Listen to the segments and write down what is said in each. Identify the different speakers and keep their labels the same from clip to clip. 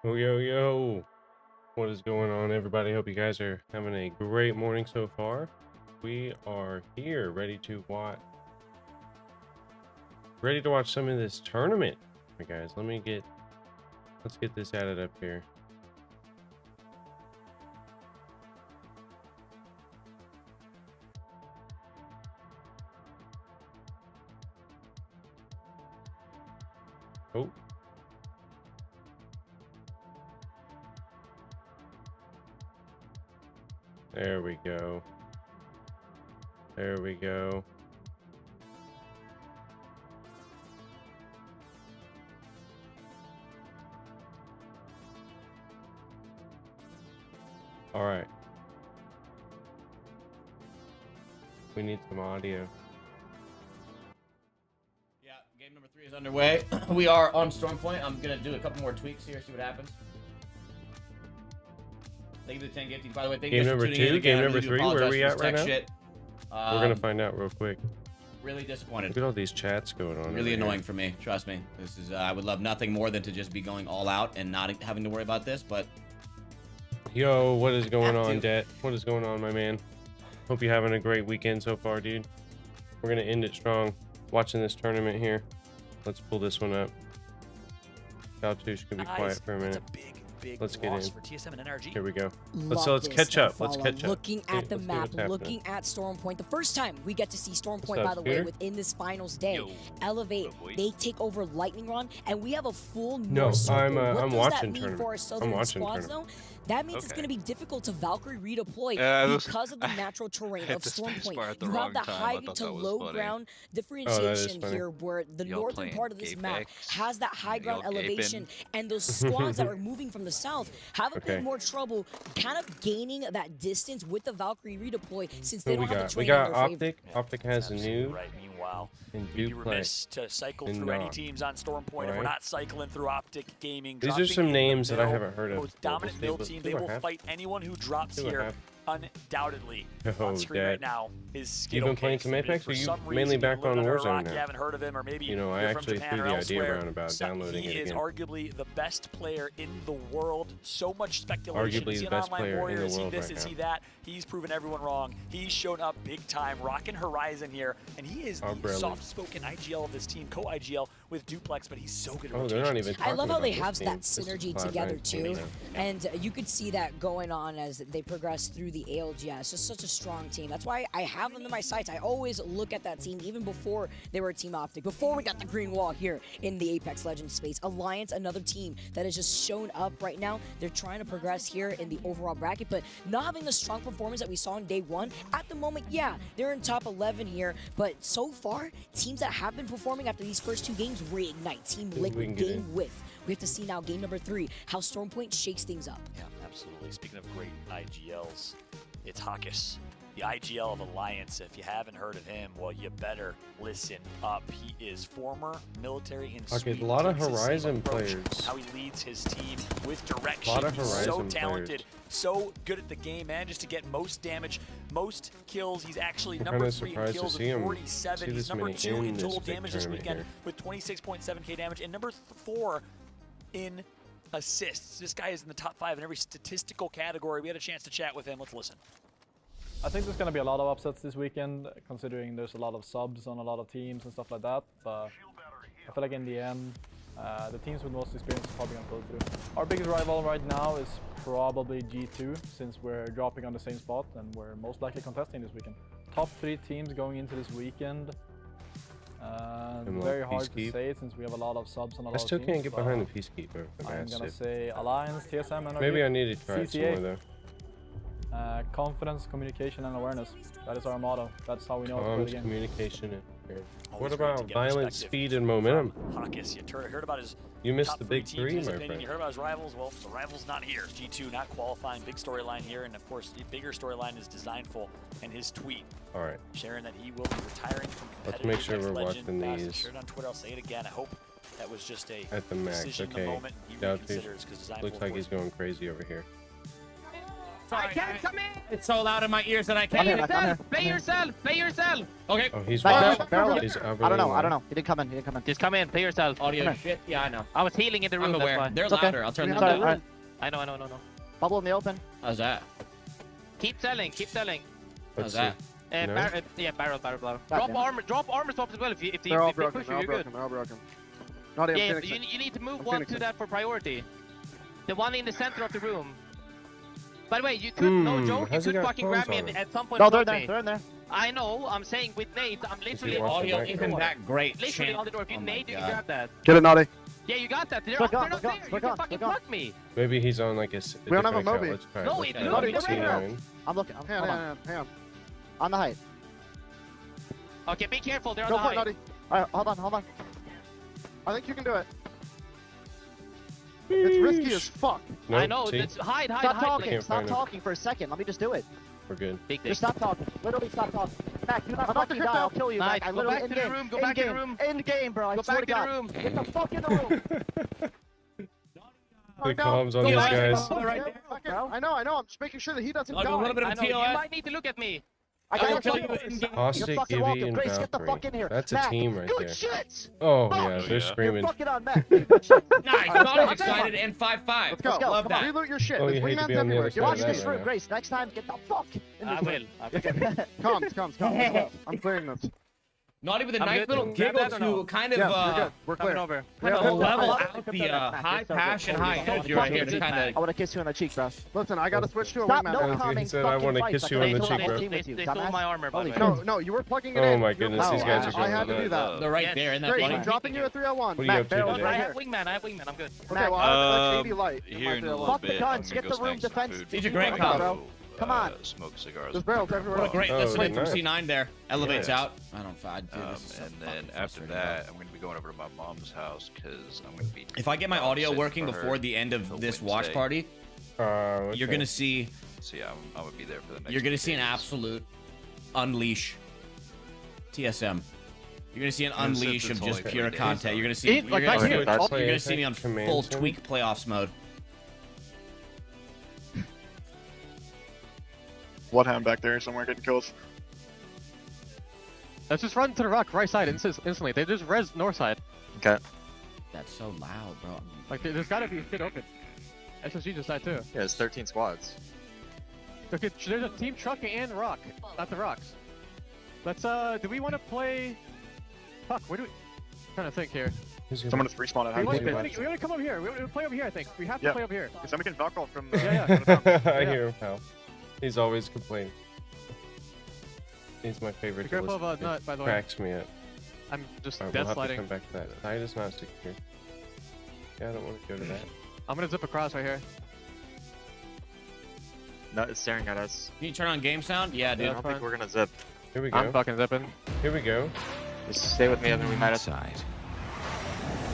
Speaker 1: Oh, yo, yo. What is going on, everybody? Hope you guys are having a great morning so far. We are here ready to watch some of this tournament. All right, guys, let's get this added up here. Oh. There we go. There we go. All right. We need some audio.
Speaker 2: Yeah, game number 3 is underway. We are on Storm Point. I'm going to do a couple more tweaks here, see what happens. Thank you for the 10 gifting. By the way, thank you
Speaker 1: Game
Speaker 2: guys for
Speaker 1: number
Speaker 2: tuning in
Speaker 1: 2,
Speaker 2: again.
Speaker 1: game
Speaker 2: I
Speaker 1: number
Speaker 2: really do
Speaker 1: 3, where are
Speaker 2: apologize
Speaker 1: we
Speaker 2: for
Speaker 1: at
Speaker 2: this
Speaker 1: right
Speaker 2: tech
Speaker 1: now?
Speaker 2: shit.
Speaker 1: We're going to find out real quick.
Speaker 2: Really disappointed.
Speaker 1: Look at all these chats going on.
Speaker 2: Really annoying for me, trust me. This is I would love nothing more than to just be going all out and not having to worry about this, but
Speaker 1: Yo, what is going on, Det? What is going on, my man? Hope you're having a great weekend so far, dude. We're gonna end it strong watching this tournament here. Let's pull this one up. Baltouche can be quiet for a minute. Let's get in.
Speaker 3: For TSM and NRG.
Speaker 1: Here we go. Let's catch up. Let's catch up.
Speaker 4: Looking at the map, looking at Storm Point. The first time we get to see Storm Point, by the way, within this finals day. Elevate, they take over Lightning Run, and we have a full North circle.
Speaker 1: I'm watching
Speaker 4: tournament.
Speaker 1: tournament.
Speaker 4: For our southern squads, though? That means it's going to be difficult to Valkyrie redeploy because of the natural terrain of Storm Point. You have the high to low ground differentiation here, where the northern part of this map has that high ground elevation, and those squads that are moving from the south have a bit more trouble kind of gaining that distance with the Valkyrie redeploy since they don't have the terrain.
Speaker 1: We got
Speaker 4: in their
Speaker 1: Optic.
Speaker 4: favor.
Speaker 1: Optic has a new.
Speaker 3: Right. Meanwhile,
Speaker 1: and
Speaker 3: we'd be remiss to cycle through any teams on Storm Point if we're not cycling through Optic Gaming.
Speaker 1: These are some names that I haven't heard of.
Speaker 3: Most dominant mill team. They will fight anyone who drops here. Undoubtedly, on screen right now is Skittle.
Speaker 1: You've been playing some Apex, or you mainly back on Warzone now?
Speaker 3: You haven't heard of him, or maybe
Speaker 1: you know, I actually threw the idea around about downloading it again.
Speaker 3: He is arguably the best player in the world. So much speculation.
Speaker 1: Arguably
Speaker 3: Is he
Speaker 1: the
Speaker 3: an
Speaker 1: best
Speaker 3: online
Speaker 1: player
Speaker 3: warrior?
Speaker 1: in the
Speaker 3: Is he
Speaker 1: world
Speaker 3: this?
Speaker 1: right
Speaker 3: Is
Speaker 1: now.
Speaker 3: he that? He's proven everyone wrong. He's shown up big time, rocking Horizon here, and he is the soft-spoken IGL of this team, co-IGL with Duplex, but he's so good at rotation.
Speaker 1: They're not even
Speaker 4: I love how they
Speaker 1: have
Speaker 4: that synergy together too, and you could see that going on as they progress through the ALGS. Just such a strong team. That's why I have them in my sights. I always look at that team even before they were Team Optic, before we got the green wall here in the Apex Legends space. Alliance, another team that has just shown up right now. They're trying to progress here in the overall bracket, but not having the strong performance that we saw in day 1. At the moment, yeah, they're in top 11 here, but so far, teams that have been performing after these first 2 games, Reignite, Team Liquid, Game With. We have to see now game number 3, how Storm Point shakes things up.
Speaker 3: Yeah, absolutely. Speaking of great IGLs, it's Hawkus, the IGL of Alliance. If you haven't heard of him, well, you better listen up. He is former military in Sweden.
Speaker 1: A lot of Horizon players.
Speaker 3: How he leads his team with direction.
Speaker 1: A lot of
Speaker 3: He's
Speaker 1: Horizon
Speaker 3: so talented,
Speaker 1: players.
Speaker 3: So good at the game, manages to get most damage, most kills. He's actually number 3 in kills with 47. He's number 2 in total damage this weekend with 26.7k damage, and number 4 in assists. This guy is in the top 5 in every statistical category. We had a chance to chat with him. Let's listen.
Speaker 5: I think there's going to be a lot of upsets this weekend, considering there's a lot of subs on a lot of teams and stuff like that. But I feel like in the end, the teams with most experience are probably going to pull through. Our biggest rival right now is probably G2, since we're dropping on the same spot and we're most likely contesting this weekend. Top 3 teams going into this weekend. Very hard to say since we have a lot of subs on a lot of teams.
Speaker 1: I still can't get behind the Peacekeeper.
Speaker 5: I'm going to say Alliance, TSM, and
Speaker 1: maybe I need to try it some more though.
Speaker 5: Confidence, communication, and awareness. That is our motto. That's how we know how to play the game.
Speaker 1: Communication and what about violence, speed, and momentum?
Speaker 3: Hawkus, you heard about his
Speaker 1: missed the big 3, my friend.
Speaker 3: You heard about his rivals? Well, the rival's not here. G2 not qualifying. Big storyline here, and of course, the bigger storyline is Designful and his tweet.
Speaker 1: All right.
Speaker 3: Sharing that he will be retiring from competitive.
Speaker 1: Let's make sure we're
Speaker 3: Legend.
Speaker 1: watching these.
Speaker 3: Shared on Twitter. I'll say it again. I hope that was just a
Speaker 1: at the max.
Speaker 3: decision
Speaker 1: Okay.
Speaker 3: in the moment. He reconsiders because Designful
Speaker 1: looks like he's going crazy over here.
Speaker 2: Sorry,
Speaker 6: I can't come in.
Speaker 2: It's so loud in my ears that I
Speaker 6: Play
Speaker 2: can't.
Speaker 6: yourself. Play yourself. Play yourself.
Speaker 2: Okay.
Speaker 1: Oh, he's
Speaker 7: Back barrel.
Speaker 1: wild. He's
Speaker 7: I don't know. He didn't come in.
Speaker 6: Just come in. Play yourself.
Speaker 2: Audio shit. Yeah, I know.
Speaker 6: I was healing in the room.
Speaker 2: I'm aware.
Speaker 6: That's why.
Speaker 2: They're
Speaker 7: It's okay.
Speaker 2: louder. I'll turn them
Speaker 7: Sorry,
Speaker 2: down.
Speaker 7: alright.
Speaker 6: I know.
Speaker 7: Bubble in the open.
Speaker 2: How's that?
Speaker 6: Keep selling. Keep selling.
Speaker 1: Let's
Speaker 2: How's
Speaker 1: see.
Speaker 2: that?
Speaker 1: No?
Speaker 6: Barrel.
Speaker 7: God
Speaker 6: Drop
Speaker 7: damn.
Speaker 6: armor. Drop armor swaps as well. If you
Speaker 8: They're all
Speaker 6: if they
Speaker 8: broken.
Speaker 6: push
Speaker 8: They're
Speaker 6: you,
Speaker 8: all
Speaker 6: you're good.
Speaker 8: broken. They're all broken. Naughty, I'm
Speaker 6: Yeah,
Speaker 8: Phoenixing.
Speaker 6: you need to move
Speaker 8: I'm
Speaker 6: one to
Speaker 8: Phoenixing.
Speaker 6: that for priority. The one in the center of the room. By the way, you could, no joke, you
Speaker 1: how's he
Speaker 6: could
Speaker 1: got
Speaker 6: fucking
Speaker 1: clones
Speaker 6: grab me
Speaker 1: on him?
Speaker 6: at some point.
Speaker 7: No, they're
Speaker 6: block
Speaker 7: there.
Speaker 6: me.
Speaker 7: They're in there.
Speaker 6: I know, I'm saying with nades, I'm literally
Speaker 1: watching
Speaker 2: Audio
Speaker 1: back
Speaker 2: isn't
Speaker 1: door?
Speaker 2: that great.
Speaker 6: literally
Speaker 2: champ.
Speaker 6: on the door. If you
Speaker 2: Oh my
Speaker 6: nade, you can
Speaker 2: God.
Speaker 6: grab that.
Speaker 8: Get it, Naughty.
Speaker 6: Yeah, you got that. They're,
Speaker 7: We're
Speaker 6: they're
Speaker 7: gone,
Speaker 6: not
Speaker 7: we're
Speaker 6: there.
Speaker 7: gone,
Speaker 6: You
Speaker 7: we're
Speaker 6: can
Speaker 7: gone,
Speaker 6: fucking
Speaker 7: we're gone.
Speaker 6: fuck me.
Speaker 1: Maybe he's on like a
Speaker 8: We don't have a
Speaker 1: different account.
Speaker 8: Moby.
Speaker 1: Let's try it.
Speaker 6: No,
Speaker 1: Let's
Speaker 6: it-
Speaker 1: try it.
Speaker 6: no,
Speaker 1: Let's
Speaker 6: it's
Speaker 1: see
Speaker 6: right
Speaker 1: now.
Speaker 7: I'm looking.
Speaker 8: Hang
Speaker 7: Hold
Speaker 8: on,
Speaker 7: on.
Speaker 8: hang on.
Speaker 7: On the height.
Speaker 6: Okay, be careful. They're on
Speaker 8: Go
Speaker 6: the
Speaker 8: for it,
Speaker 6: height.
Speaker 8: Naughty.
Speaker 7: Alright, hold on.
Speaker 8: I think you can do it. It's risky as fuck.
Speaker 1: Nope,
Speaker 6: I know.
Speaker 1: see?
Speaker 6: It's hide.
Speaker 7: Stop talking.
Speaker 1: Can't
Speaker 7: Stop
Speaker 1: find him.
Speaker 7: talking for a second. Let me just do it.
Speaker 1: We're good.
Speaker 6: Big
Speaker 7: Just stop talking. Literally stop talking. Mac, do not
Speaker 8: I'm about to
Speaker 7: fucking
Speaker 8: kick
Speaker 7: die. I'll
Speaker 8: them.
Speaker 7: kill you,
Speaker 6: Nice.
Speaker 7: Mac. I
Speaker 6: Go
Speaker 7: literally
Speaker 6: back to the room. Go back to the room.
Speaker 7: In game, bro. I
Speaker 6: Go
Speaker 7: swear
Speaker 6: back to the
Speaker 7: God.
Speaker 6: room.
Speaker 7: Get the fuck in the room.
Speaker 1: The comms on
Speaker 2: Go
Speaker 1: these
Speaker 2: back.
Speaker 1: guys.
Speaker 2: Go right there.
Speaker 7: Bro.
Speaker 8: I know. I'm just making sure that he doesn't
Speaker 2: I'll do a
Speaker 8: die.
Speaker 2: little bit
Speaker 6: I
Speaker 2: of
Speaker 6: know. You
Speaker 2: TOS.
Speaker 6: might need to look at me.
Speaker 7: I
Speaker 2: I
Speaker 7: got
Speaker 2: will
Speaker 7: you.
Speaker 2: kill you in game.
Speaker 1: Caustic,
Speaker 7: You're fucking
Speaker 1: Gibby,
Speaker 7: welcome.
Speaker 1: and
Speaker 7: Grace, get the
Speaker 1: Valkyrie.
Speaker 7: fuck in here.
Speaker 1: That's a
Speaker 7: Mac,
Speaker 1: team right
Speaker 7: good
Speaker 1: there.
Speaker 7: shit.
Speaker 1: Oh,
Speaker 7: Fuck.
Speaker 1: yeah, they're
Speaker 7: You're
Speaker 1: screaming.
Speaker 7: fucking on Mac. Good shit.
Speaker 2: Nice. Not excited and 5-5.
Speaker 8: Let's go.
Speaker 2: Love that.
Speaker 8: Reloot your shit.
Speaker 1: Oh,
Speaker 8: There's
Speaker 1: you hate to
Speaker 8: wingmans
Speaker 1: be on the
Speaker 8: everywhere.
Speaker 1: other
Speaker 8: Get
Speaker 1: side
Speaker 8: on
Speaker 7: Watch
Speaker 1: of
Speaker 7: this
Speaker 8: this.
Speaker 1: that.
Speaker 7: room, Grace. Next time, get the fuck in
Speaker 6: I
Speaker 7: this
Speaker 6: will.
Speaker 7: room.
Speaker 8: Comms. I'm clearing this.
Speaker 2: Naughty with a
Speaker 6: I'm
Speaker 2: nice
Speaker 6: good.
Speaker 2: little
Speaker 6: Grab
Speaker 2: giggle
Speaker 6: that or no?
Speaker 2: to kind of
Speaker 8: Yeah, you're good. We're
Speaker 6: Coming
Speaker 8: clear.
Speaker 6: over.
Speaker 8: Yeah,
Speaker 2: to
Speaker 8: we're
Speaker 2: level
Speaker 8: good.
Speaker 2: out the high passion, high energy right here to kind
Speaker 7: I
Speaker 2: of.
Speaker 7: want to kiss you on the cheek, bro.
Speaker 8: Listen, I gotta switch to a
Speaker 7: Stop
Speaker 8: wingman.
Speaker 7: no
Speaker 8: now.
Speaker 7: commenting.
Speaker 1: He said, I wanna kiss you on the cheek, bro.
Speaker 6: They stole my armor, by the way.
Speaker 8: No, you were plugging it
Speaker 1: Oh
Speaker 8: in.
Speaker 1: my
Speaker 8: You're
Speaker 1: goodness,
Speaker 8: plugging
Speaker 1: these
Speaker 8: it
Speaker 1: guys
Speaker 8: in.
Speaker 1: are
Speaker 8: I
Speaker 1: going
Speaker 8: had to do
Speaker 1: nuts.
Speaker 8: that.
Speaker 2: They're right
Speaker 6: Yes.
Speaker 2: there in that
Speaker 8: Great,
Speaker 2: funny.
Speaker 8: I'm dropping you a 301.
Speaker 1: What are you
Speaker 8: Mac,
Speaker 1: up to
Speaker 8: barrel
Speaker 1: today?
Speaker 6: I
Speaker 8: right
Speaker 6: have
Speaker 8: here.
Speaker 6: wingman. I'm good.
Speaker 8: Okay, well, I have 80 light.
Speaker 9: Here in a little
Speaker 7: Fuck the
Speaker 9: bit,
Speaker 7: guns,
Speaker 9: I'm
Speaker 7: get
Speaker 9: gonna
Speaker 7: the
Speaker 9: go
Speaker 7: room
Speaker 9: snag some
Speaker 7: defense.
Speaker 9: food.
Speaker 2: These are great
Speaker 7: Come
Speaker 2: comms.
Speaker 7: bro. Come on.
Speaker 9: Smoke cigars.
Speaker 8: There's barrels everywhere.
Speaker 2: What a great
Speaker 1: Oh,
Speaker 2: listening from
Speaker 1: nice.
Speaker 2: C9 there. Elevates
Speaker 9: Yeah.
Speaker 2: out. I don't find. Dude, this is so
Speaker 9: And
Speaker 2: fucking
Speaker 9: then after
Speaker 2: frustrating,
Speaker 9: that,
Speaker 2: bro.
Speaker 9: I'm going to be going over to my mom's house because I'm going to be.
Speaker 2: If I get my audio
Speaker 9: sitting
Speaker 2: working
Speaker 9: for her
Speaker 2: before the end of
Speaker 9: until
Speaker 2: this watch
Speaker 9: Wednesday.
Speaker 2: party,
Speaker 1: Okay.
Speaker 2: you're gonna see.
Speaker 9: So yeah, I'm going to be there for the next.
Speaker 2: You're gonna
Speaker 9: 2
Speaker 2: see an
Speaker 9: days.
Speaker 2: absolute unleash. TSM. You're gonna see an
Speaker 9: And since
Speaker 2: unleash of
Speaker 9: it's
Speaker 2: just
Speaker 9: only
Speaker 2: pure
Speaker 9: 3 days,
Speaker 2: content. You're gonna see.
Speaker 8: Eat, like,
Speaker 2: you're, gonna
Speaker 8: back
Speaker 2: see
Speaker 8: here.
Speaker 1: That's
Speaker 2: you're gonna see me on
Speaker 1: Command
Speaker 2: full
Speaker 1: Center?
Speaker 2: tweak playoffs mode.
Speaker 10: Bloodhound back there somewhere getting kills.
Speaker 11: Let's just run to the rock right side instantly. They just res north side.
Speaker 10: Okay.
Speaker 2: That's so loud, bro.
Speaker 11: Like there's gotta be shit open. SSG just died too.
Speaker 10: Yeah, it's 13 squads.
Speaker 11: Okay, there's a team truck and rock, not the rocks. Let's do we want to play? Fuck, where do we? I'm trying to think here.
Speaker 10: Someone just respawned at
Speaker 11: We want
Speaker 10: house.
Speaker 11: to come over here. We want to play over here. I think we have to
Speaker 10: Yeah.
Speaker 11: play over here.
Speaker 10: Can somebody get Valkyrie from?
Speaker 11: Yeah.
Speaker 1: I hear him, pal. He's always complaining. He's my favorite.
Speaker 11: Be
Speaker 1: to
Speaker 11: careful of
Speaker 1: listen to.
Speaker 11: nut, by the way.
Speaker 1: Cracks me up.
Speaker 11: I'm just
Speaker 1: Alright,
Speaker 11: death
Speaker 1: we'll have to
Speaker 11: sliding.
Speaker 1: come back to that. Side is not secure. Yeah, I don't want to go to that.
Speaker 11: I'm gonna zip across right here.
Speaker 10: Nut is staring at us.
Speaker 2: Can you turn on game sound? Yeah,
Speaker 10: I
Speaker 2: dude.
Speaker 10: don't think we're gonna zip.
Speaker 1: Here we
Speaker 11: I'm
Speaker 1: go.
Speaker 11: fucking zipping.
Speaker 1: Here we go.
Speaker 10: Just stay with me, Evan. We might have.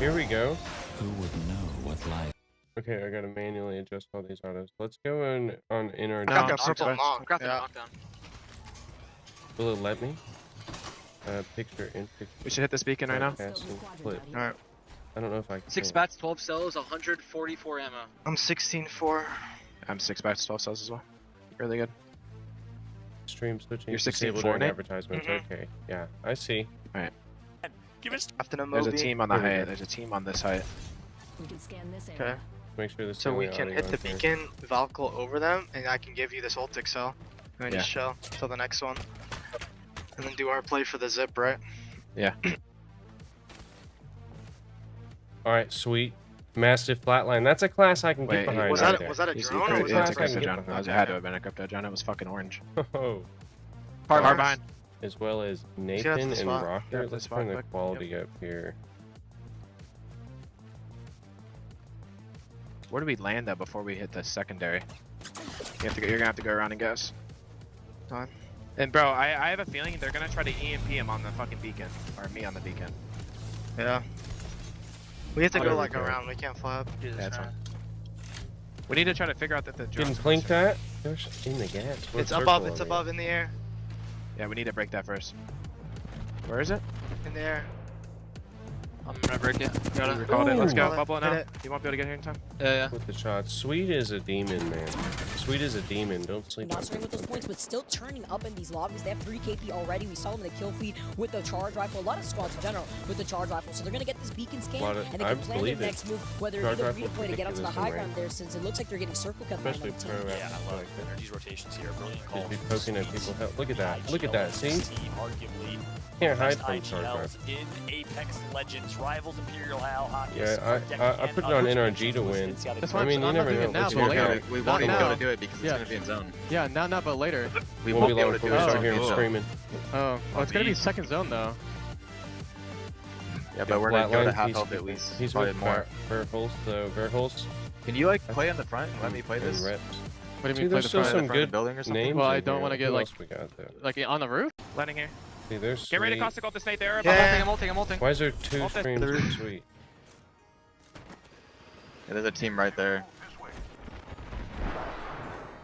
Speaker 1: Here we go.
Speaker 12: Who would know what life?
Speaker 1: Okay, I gotta manually adjust all these autos. Let's go in our
Speaker 10: Got that purple knock. Got that
Speaker 8: Yeah.
Speaker 10: knockdown.
Speaker 1: Will it let me? Picture in picture.
Speaker 8: We should hit this beacon right now.
Speaker 1: Casting, flip.
Speaker 8: Alright.
Speaker 1: I don't know if I can.
Speaker 13: 6 bats, 12 cells, 144 ammo.
Speaker 10: I'm 16-4.
Speaker 8: I'm 6 bats, 12 cells as well. Really good.
Speaker 1: Stream switching.
Speaker 8: You're
Speaker 1: disabled
Speaker 8: 16-4,
Speaker 1: during
Speaker 8: Nate?
Speaker 1: advertisements. Okay. Yeah, I see.
Speaker 3: Give us.
Speaker 8: There's a team on the
Speaker 1: Here we
Speaker 8: height.
Speaker 1: go.
Speaker 8: There's a team on this height.
Speaker 12: We can scan this
Speaker 10: Okay.
Speaker 1: Make sure this.
Speaker 13: So we can hit the beacon, Valkyrie over them, and I can give you this ult cell. And then
Speaker 8: Yeah.
Speaker 13: just chill till the next one. And then do our play for the zip, right?
Speaker 8: Yeah.
Speaker 1: All right, sweet. Mastiff flatline. That's a class I can get
Speaker 8: Wait,
Speaker 1: behind.
Speaker 13: was
Speaker 1: right
Speaker 13: that
Speaker 1: there.
Speaker 13: was that a
Speaker 8: He's-
Speaker 13: drone or was
Speaker 1: yeah,
Speaker 13: that
Speaker 8: it's a
Speaker 1: I can
Speaker 8: crypto
Speaker 1: get
Speaker 8: John.
Speaker 1: behind
Speaker 8: It had to have been a crypto John. It was fucking orange.
Speaker 1: Oh,
Speaker 8: Far behind.
Speaker 1: as well as
Speaker 13: that's
Speaker 1: Nathan
Speaker 13: the
Speaker 1: and
Speaker 13: spot.
Speaker 1: Rocker.
Speaker 8: Yeah,
Speaker 1: Let's
Speaker 8: that's
Speaker 1: turn the
Speaker 8: spot.
Speaker 1: quality up here.
Speaker 8: Where do we land though before we hit the secondary? You're gonna have to go around and guess.
Speaker 13: Fine.
Speaker 8: And bro, I have a feeling they're gonna try to EMP him on the fucking beacon, or me on the beacon.
Speaker 13: Yeah. We have to go
Speaker 1: Whatever,
Speaker 13: like
Speaker 1: bro.
Speaker 13: around. We can't fly up. Do this
Speaker 8: That's
Speaker 13: round.
Speaker 8: We need to try to figure out that the
Speaker 1: Getting
Speaker 8: drones.
Speaker 1: plinked at? Gosh, in the gas. What
Speaker 13: It's
Speaker 1: circle
Speaker 13: above.
Speaker 1: are
Speaker 13: It's
Speaker 1: we
Speaker 13: above in the air.
Speaker 8: Yeah, we need to break that first. Where is it?
Speaker 13: In the air.
Speaker 10: I'm gonna break it. Got it.
Speaker 8: Called it. Let's go.
Speaker 13: Ooh.
Speaker 8: Bubble it now.
Speaker 13: Hit
Speaker 8: You won't be able to get here in time.
Speaker 10: Yeah.
Speaker 1: With the shots. Sweet is a demon, man. Sweet is a demon. Don't sleep
Speaker 4: Not
Speaker 1: on
Speaker 4: starting with those points, but still turning up in these lobbies. They have 3 KP already. We saw them in the kill feed with the charge rifle. A lot of squads in general with the charge rifle. So they're going to get this beacon scan, and they can plan their next move, whether
Speaker 1: Charge
Speaker 4: either
Speaker 1: rifle
Speaker 4: redeploy to get up to the
Speaker 1: ridiculous
Speaker 4: high
Speaker 1: in
Speaker 4: ground there, since it looks like they're getting circle cut by
Speaker 1: Especially
Speaker 4: another team.
Speaker 1: pro
Speaker 3: Yeah, I love
Speaker 1: like that.
Speaker 3: Energy's rotations here. Brilliant call.
Speaker 1: Just be poking at people. Look at that. Look at that. See?
Speaker 3: Team arguably
Speaker 1: Can't hide
Speaker 3: best
Speaker 1: from charge rifle.
Speaker 3: IGLs in Apex Legends. Rivals Imperial Hal, Hockey.
Speaker 1: Yeah, I put it on NRG to win. I mean, you never know.
Speaker 11: Now,
Speaker 1: What's
Speaker 11: but
Speaker 1: gonna
Speaker 11: later.
Speaker 1: happen.
Speaker 10: We won't even
Speaker 11: Not
Speaker 10: be able
Speaker 11: now.
Speaker 10: to do it because it's gonna be in zone.
Speaker 11: Yeah, not but later.
Speaker 10: We
Speaker 1: Won't
Speaker 10: won't be able to do
Speaker 1: when we
Speaker 10: it.
Speaker 1: start hearing screaming.
Speaker 11: Oh, it's gonna be second zone though.
Speaker 10: Yeah, but we're gonna go to
Speaker 1: Flatline,
Speaker 10: half
Speaker 1: he's-
Speaker 10: health at least.
Speaker 1: He's
Speaker 10: Probably
Speaker 1: with
Speaker 10: more.
Speaker 1: Verholst, though. Verholst
Speaker 10: Can you like play on the front? Let me play
Speaker 1: and
Speaker 10: this.
Speaker 1: Reps.
Speaker 11: What do
Speaker 1: See,
Speaker 11: you mean play
Speaker 1: there's
Speaker 11: the
Speaker 1: still
Speaker 11: front?
Speaker 1: some
Speaker 10: front of the
Speaker 1: good
Speaker 10: building or something?
Speaker 1: names.
Speaker 11: Well, I
Speaker 1: in
Speaker 11: don't
Speaker 1: here.
Speaker 11: wanna get,
Speaker 1: Who
Speaker 11: like-
Speaker 1: else we got there?
Speaker 11: Like on the roof?
Speaker 8: Landing here.
Speaker 1: See, there's
Speaker 8: Get ready to
Speaker 1: Sweet.
Speaker 8: caustic ult this nade there.
Speaker 10: Yeah.
Speaker 13: I'm ulting.
Speaker 1: Why is there 2
Speaker 8: Ult this.
Speaker 1: streams of Sweet?
Speaker 10: Yeah, there's a team right there.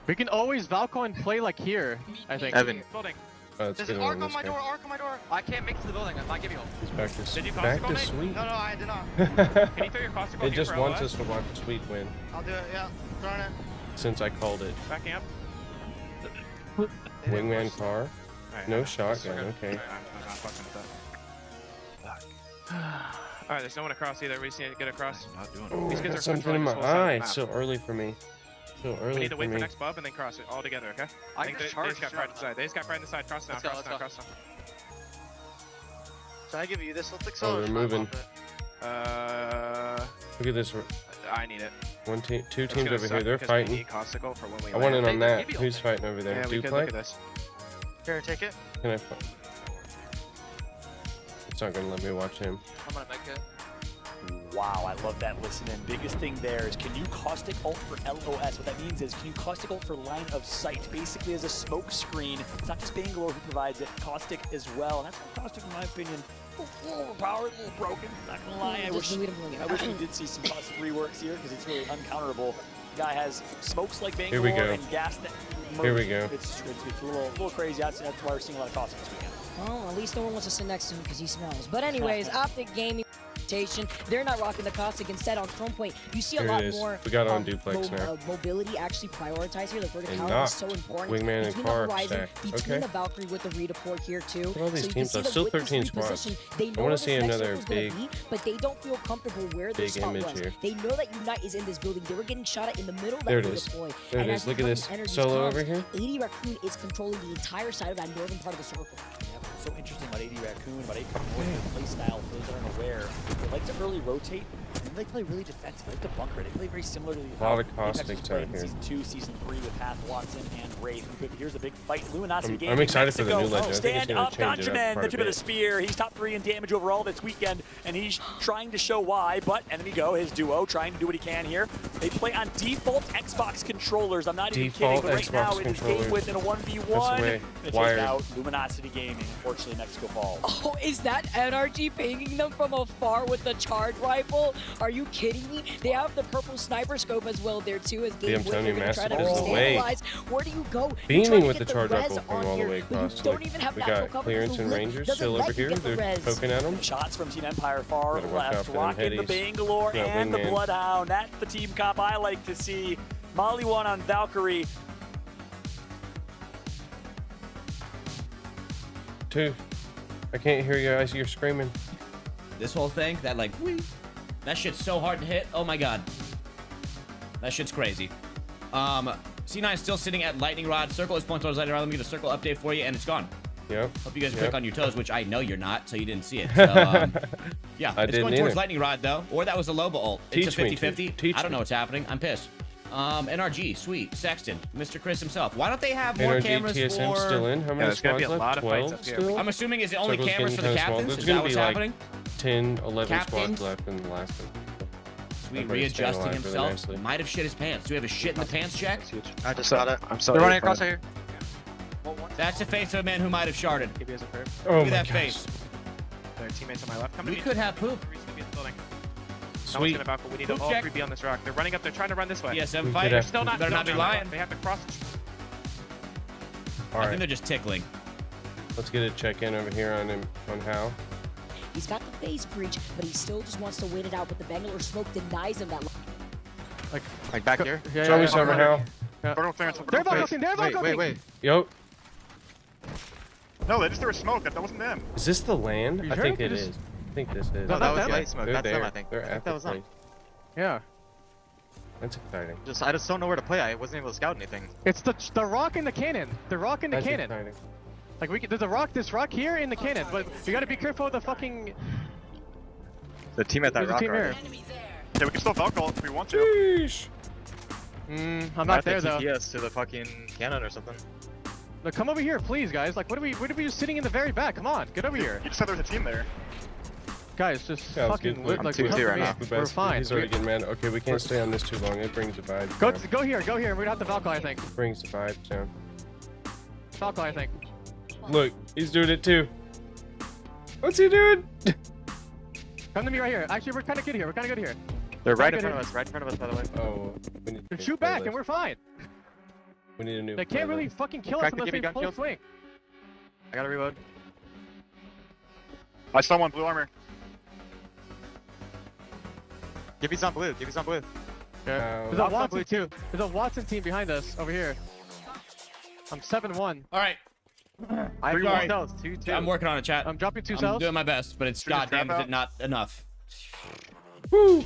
Speaker 11: We can always Valco and play like here, I think.
Speaker 10: Evan.
Speaker 8: Building.
Speaker 1: Oh, let's
Speaker 13: There's
Speaker 1: get
Speaker 13: an
Speaker 1: on
Speaker 13: arc
Speaker 1: this
Speaker 13: on my
Speaker 1: guy.
Speaker 13: door, arc on my door. I can't make it to the building. I'm not giving ult.
Speaker 1: He's back to,
Speaker 8: Did you
Speaker 1: back
Speaker 8: caustic
Speaker 1: to
Speaker 8: ult,
Speaker 1: Sweet.
Speaker 13: No, I did not.
Speaker 8: Can you throw your caustic ult
Speaker 1: It
Speaker 8: here
Speaker 1: just
Speaker 8: for
Speaker 1: wants
Speaker 8: LOS?
Speaker 1: us to watch Sweet win,
Speaker 13: I'll do it, yeah. Throwing it.
Speaker 1: since I called it.
Speaker 8: Backing up.
Speaker 1: Wingman car.
Speaker 8: Alright,
Speaker 1: No
Speaker 8: we're
Speaker 1: shotgun,
Speaker 8: good.
Speaker 1: okay.
Speaker 8: I'm not fucking with that. Alright, there's no one across either. We just need to get across.
Speaker 9: Not doing
Speaker 1: Oh,
Speaker 8: These
Speaker 1: I
Speaker 8: kids
Speaker 1: got
Speaker 8: are
Speaker 1: something in
Speaker 8: controlling
Speaker 1: my
Speaker 8: this whole side of
Speaker 1: eye.
Speaker 8: the
Speaker 1: It's
Speaker 8: map.
Speaker 1: so early for me. So
Speaker 8: We
Speaker 1: early
Speaker 8: need to
Speaker 1: for
Speaker 8: wait for
Speaker 1: me.
Speaker 8: next bub and then cross it all together, okay?
Speaker 13: I
Speaker 8: think
Speaker 13: just
Speaker 8: they just
Speaker 13: charged.
Speaker 8: got pride inside. They just got pride inside. Cross now,
Speaker 13: Let's go,
Speaker 8: cross
Speaker 13: let's
Speaker 8: now,
Speaker 13: go.
Speaker 8: cross now.
Speaker 13: Should I give you this ult?
Speaker 1: Oh, they're moving. Look at this.
Speaker 8: I need it.
Speaker 1: One team, 2
Speaker 8: It's
Speaker 1: teams
Speaker 8: gonna
Speaker 1: over
Speaker 8: suck
Speaker 1: here. They're
Speaker 8: because we
Speaker 1: fighting.
Speaker 8: need caustic ult for when we
Speaker 1: I want in
Speaker 8: land.
Speaker 1: on that. Who's fighting over there?
Speaker 8: Yeah, we could
Speaker 1: Duplay?
Speaker 8: look at this.
Speaker 13: Here, take it.
Speaker 1: Can I? It's not gonna let me watch him.
Speaker 13: I'm gonna make it.
Speaker 3: Wow, I love that listen in. Biggest thing there is, can you caustic ult for LOS? What that means is, can you caustic ult for line of sight? Basically as a smoke screen. It's not just Bangalore who provides it, caustic as well. And that's why caustic, in my opinion, a little overpowered, a little broken. Not gonna lie, I wish we did see some caustic reworks here, because it's really uncounterable. Guy has smokes like
Speaker 1: Here
Speaker 3: Bangalore
Speaker 1: we go.
Speaker 3: and gas that
Speaker 1: Here we go.
Speaker 3: It's a little crazy. That's why we're seeing a lot of caustic this weekend.
Speaker 4: Well, at least no one wants to sit next to him because he smells. But anyways, Optic Gaming, they're not rocking the caustic. Instead, on Throne Point, you see a
Speaker 1: Here
Speaker 4: lot
Speaker 1: it is.
Speaker 4: more
Speaker 1: We got on duplex now.
Speaker 4: mobility actually prioritized here. The verticality is
Speaker 1: knocked.
Speaker 4: so important.
Speaker 1: Wingman and
Speaker 4: between
Speaker 1: car
Speaker 4: the Horizon,
Speaker 1: stacked.
Speaker 4: between
Speaker 1: Okay.
Speaker 4: the Valkyrie with the redeploy here too.
Speaker 1: Look at all these
Speaker 4: so you can
Speaker 1: teams,
Speaker 4: see
Speaker 1: though.
Speaker 4: that
Speaker 1: Still
Speaker 4: with this
Speaker 1: 13 squads.
Speaker 4: reposition, they
Speaker 1: I
Speaker 4: know
Speaker 1: wanna
Speaker 4: where
Speaker 1: see
Speaker 4: this next
Speaker 1: another
Speaker 4: circle's gonna
Speaker 1: big-
Speaker 4: be, but they don't feel comfortable where their
Speaker 1: big
Speaker 4: spot
Speaker 1: image
Speaker 4: was.
Speaker 1: here.
Speaker 4: They know that Unite is in this building. They were getting shot at in the middle of that
Speaker 1: There it is.
Speaker 4: redeploy.
Speaker 1: There it
Speaker 4: And
Speaker 1: is.
Speaker 4: as
Speaker 1: Look at
Speaker 4: the
Speaker 1: this.
Speaker 4: energies
Speaker 1: Solo
Speaker 4: comes,
Speaker 1: over here.
Speaker 4: 80 Raccoon is controlling the entire side of that northern part of the circle.
Speaker 3: Yeah, what's so interesting about 80 Raccoon, about 80 Raccoon play style, for those that aren't aware, they like to early rotate, and then they play really defensive. They like to bunker. They play very similar to
Speaker 1: A lot of
Speaker 3: Apex
Speaker 1: caustics
Speaker 3: was played
Speaker 1: out
Speaker 3: in
Speaker 1: here.
Speaker 3: Season 2, Season 3 with Path, Watson, and Wraith. Here's a big fight. Luminosity
Speaker 1: I'm
Speaker 3: Gaming,
Speaker 1: excited for the
Speaker 3: Mexico.
Speaker 1: new legend. I think it's
Speaker 3: Stand
Speaker 1: gonna
Speaker 3: up,
Speaker 1: change it up
Speaker 3: Conchaman,
Speaker 1: quite
Speaker 3: the
Speaker 1: a
Speaker 3: tip of the
Speaker 1: bit.
Speaker 3: spear. He's top 3 in damage overall this weekend, and he's trying to show why, but enemy go, his duo, trying to do what he can here. They play on default Xbox controllers. I'm not even kidding,
Speaker 1: Default
Speaker 3: but right now
Speaker 1: Xbox
Speaker 3: it is
Speaker 1: controllers.
Speaker 3: game within a
Speaker 1: That's
Speaker 3: 1v1.
Speaker 1: the way.
Speaker 3: They take
Speaker 1: Wired.
Speaker 3: out Luminosity Gaming. Unfortunately, Mexico falls.
Speaker 4: Oh, is that NRG pinging them from afar with the charge rifle? Are you kidding me? They have the purple sniper scope as well there too. As
Speaker 1: The
Speaker 4: game
Speaker 1: Antonio
Speaker 4: win, try to
Speaker 1: Massacre is the way.
Speaker 4: stabilize. Where do you go? You're
Speaker 1: Beaming
Speaker 4: trying to
Speaker 1: with
Speaker 4: get
Speaker 1: the charge
Speaker 4: res
Speaker 1: rifle from
Speaker 4: on
Speaker 1: all the
Speaker 4: here,
Speaker 1: way
Speaker 4: but
Speaker 1: across.
Speaker 4: You don't
Speaker 1: Like,
Speaker 4: even have
Speaker 1: we
Speaker 4: natural
Speaker 1: got
Speaker 4: cover.
Speaker 1: clearance
Speaker 4: The
Speaker 1: and
Speaker 4: Lit
Speaker 1: Rangers
Speaker 4: doesn't
Speaker 1: still
Speaker 4: let
Speaker 1: over
Speaker 4: you
Speaker 1: here.
Speaker 4: get the
Speaker 1: They're
Speaker 4: res.
Speaker 1: poking at them.
Speaker 3: Shots from Team Empire far
Speaker 1: Gotta watch out
Speaker 3: left,
Speaker 1: for them
Speaker 3: rocking the
Speaker 1: headies.
Speaker 3: Bangalore
Speaker 1: Got
Speaker 3: and the
Speaker 1: Wingman.
Speaker 3: Bloodhound. That's the team comp I like to see. Molly 1 on Valkyrie.
Speaker 1: 2. I can't hear you guys. You're screaming.
Speaker 2: This whole thing, that like, whee, that shit's so hard to hit. Oh my god. That shit's crazy. C9 still sitting at Lightning Rod. Circle is pointing towards Lightning Rod. Let me get a circle update for you, and it's gone.
Speaker 1: Yep.
Speaker 2: Hope you guys are
Speaker 1: Yep.
Speaker 2: quick on your toes, which I know you're not, so you didn't see it. So, yeah,
Speaker 1: I
Speaker 2: it's
Speaker 1: didn't
Speaker 2: going towards
Speaker 1: either.
Speaker 2: Lightning Rod, though. Or that was a Loba ult. It's
Speaker 1: Teach
Speaker 2: a
Speaker 1: me,
Speaker 2: 50-50.
Speaker 1: teach
Speaker 2: I don't
Speaker 1: me.
Speaker 2: know what's happening. I'm pissed. NRG, Sweet, Sexton, Mr. Chris himself. Why don't they have more
Speaker 1: NRG
Speaker 2: cameras
Speaker 1: TSM
Speaker 2: for...
Speaker 1: still in. How many
Speaker 8: there's gonna
Speaker 1: squads
Speaker 8: be a
Speaker 1: left?
Speaker 8: lot of fights
Speaker 1: 12
Speaker 8: up here.
Speaker 1: still?
Speaker 2: I'm assuming it's the only
Speaker 1: Circle's
Speaker 2: cameras for
Speaker 1: getting
Speaker 2: the
Speaker 1: kinda small.
Speaker 2: captains?
Speaker 1: There's
Speaker 2: Is
Speaker 1: gonna
Speaker 2: that what's
Speaker 1: be, like,
Speaker 2: happening?
Speaker 1: 10, 11
Speaker 2: Captains?
Speaker 1: squads left in the last one.
Speaker 2: Sweet
Speaker 1: Everybody's staying
Speaker 2: readjusting
Speaker 1: alive really
Speaker 2: himself.
Speaker 1: nicely.
Speaker 2: Might have shit his pants. Do we have a shit in the pants check?
Speaker 13: I just got it.
Speaker 10: I'm
Speaker 13: They're running across here.
Speaker 2: That's the face of a man who might have sharded.
Speaker 8: Maybe as a curve.
Speaker 1: Oh
Speaker 2: Look at
Speaker 1: my
Speaker 2: that
Speaker 1: gosh.
Speaker 2: face.
Speaker 8: Their teammates on my left coming.
Speaker 2: We could have poop.
Speaker 8: Reason to be in the building. No one's
Speaker 1: Sweet.
Speaker 8: gonna back, but we need to
Speaker 2: Poop
Speaker 8: all
Speaker 2: check.
Speaker 8: 3 be on this rock. They're running up. They're trying to run this way.
Speaker 2: TSM
Speaker 1: We
Speaker 2: fight.
Speaker 1: could
Speaker 8: They're
Speaker 1: have-
Speaker 8: still not.
Speaker 2: better not be
Speaker 8: no,
Speaker 2: lying.
Speaker 8: They have to cross.
Speaker 1: All
Speaker 2: I think
Speaker 1: right.
Speaker 2: they're just tickling.
Speaker 1: Let's get a check in over here on him, on Hal.
Speaker 4: He's got the phase breach, but he still just wants to wait it out. But the Bangalore smoke denies him that.
Speaker 10: Like back here?
Speaker 1: Yeah, show me something, Hal.
Speaker 11: They're Valkyrie, they're Valkyrie.
Speaker 10: Wait.
Speaker 1: Yo.
Speaker 14: No, they just threw a smoke. That wasn't them.
Speaker 1: Is this the land? I think it is. I think this is.
Speaker 10: No, that was light smoke.
Speaker 1: They're
Speaker 10: That's them,
Speaker 1: there.
Speaker 10: I think.
Speaker 1: They're at
Speaker 10: that was
Speaker 1: the
Speaker 10: them.
Speaker 1: place.
Speaker 11: Yeah.
Speaker 1: That's exciting.
Speaker 10: I just don't know where to play. I wasn't able to scout anything.
Speaker 11: It's the rock in the cannon. The rock in the
Speaker 1: That's
Speaker 11: cannon.
Speaker 1: exciting.
Speaker 11: Like there's this rock here in the cannon, but you gotta be careful of the fucking.
Speaker 10: The team at that
Speaker 11: There's a
Speaker 10: rock
Speaker 11: team
Speaker 10: already.
Speaker 14: Yeah, we can still Valkyrie if we want to.
Speaker 1: Sheesh.
Speaker 11: I'm not there though.
Speaker 10: TPS to the fucking cannon or something.
Speaker 11: Look, come over here, please, guys. Like, what are we just sitting in the very back? Come on, get over here.
Speaker 14: You just said there was a team there.
Speaker 11: Guys, just
Speaker 1: Yeah,
Speaker 11: fucking
Speaker 1: good.
Speaker 11: look like
Speaker 10: I'm 2-2 right now.
Speaker 11: We're fine.
Speaker 1: He's already getting mad. Okay, we can't stay on this too long. It brings the vibe.
Speaker 11: Go here. We're gonna have the Valkyrie, I think.
Speaker 1: It brings the vibe down.
Speaker 11: Valkyrie, I think.
Speaker 1: Look, he's doing it too. What's he doing?
Speaker 11: Come to me right here. Actually, we're kind of good here.
Speaker 10: They're right in front of us. Right in front of us, by the way.
Speaker 1: Oh, we need to
Speaker 11: Shoot back, and we're fine.
Speaker 1: We need a new.
Speaker 11: They can't really fucking kill us
Speaker 10: Crack the
Speaker 11: unless they
Speaker 10: gun
Speaker 11: full
Speaker 10: shield.
Speaker 11: swing.
Speaker 10: I gotta reload.
Speaker 14: I saw one blue armor.
Speaker 10: Give me some blue. Give me some blue.
Speaker 11: There's a
Speaker 10: Watson
Speaker 11: Watson
Speaker 10: blue too.
Speaker 11: There's a Watson team behind us over here. I'm 7-1.
Speaker 2: All right.
Speaker 10: I have
Speaker 2: Sorry.
Speaker 10: 2 cells. 2-2.
Speaker 2: I'm working on it, chat.
Speaker 11: I'm dropping 2
Speaker 2: I'm
Speaker 11: cells.
Speaker 2: doing my best, but it's
Speaker 14: Should we just
Speaker 2: goddamn
Speaker 14: grab
Speaker 2: is
Speaker 14: out?
Speaker 2: it not enough.
Speaker 1: Woo!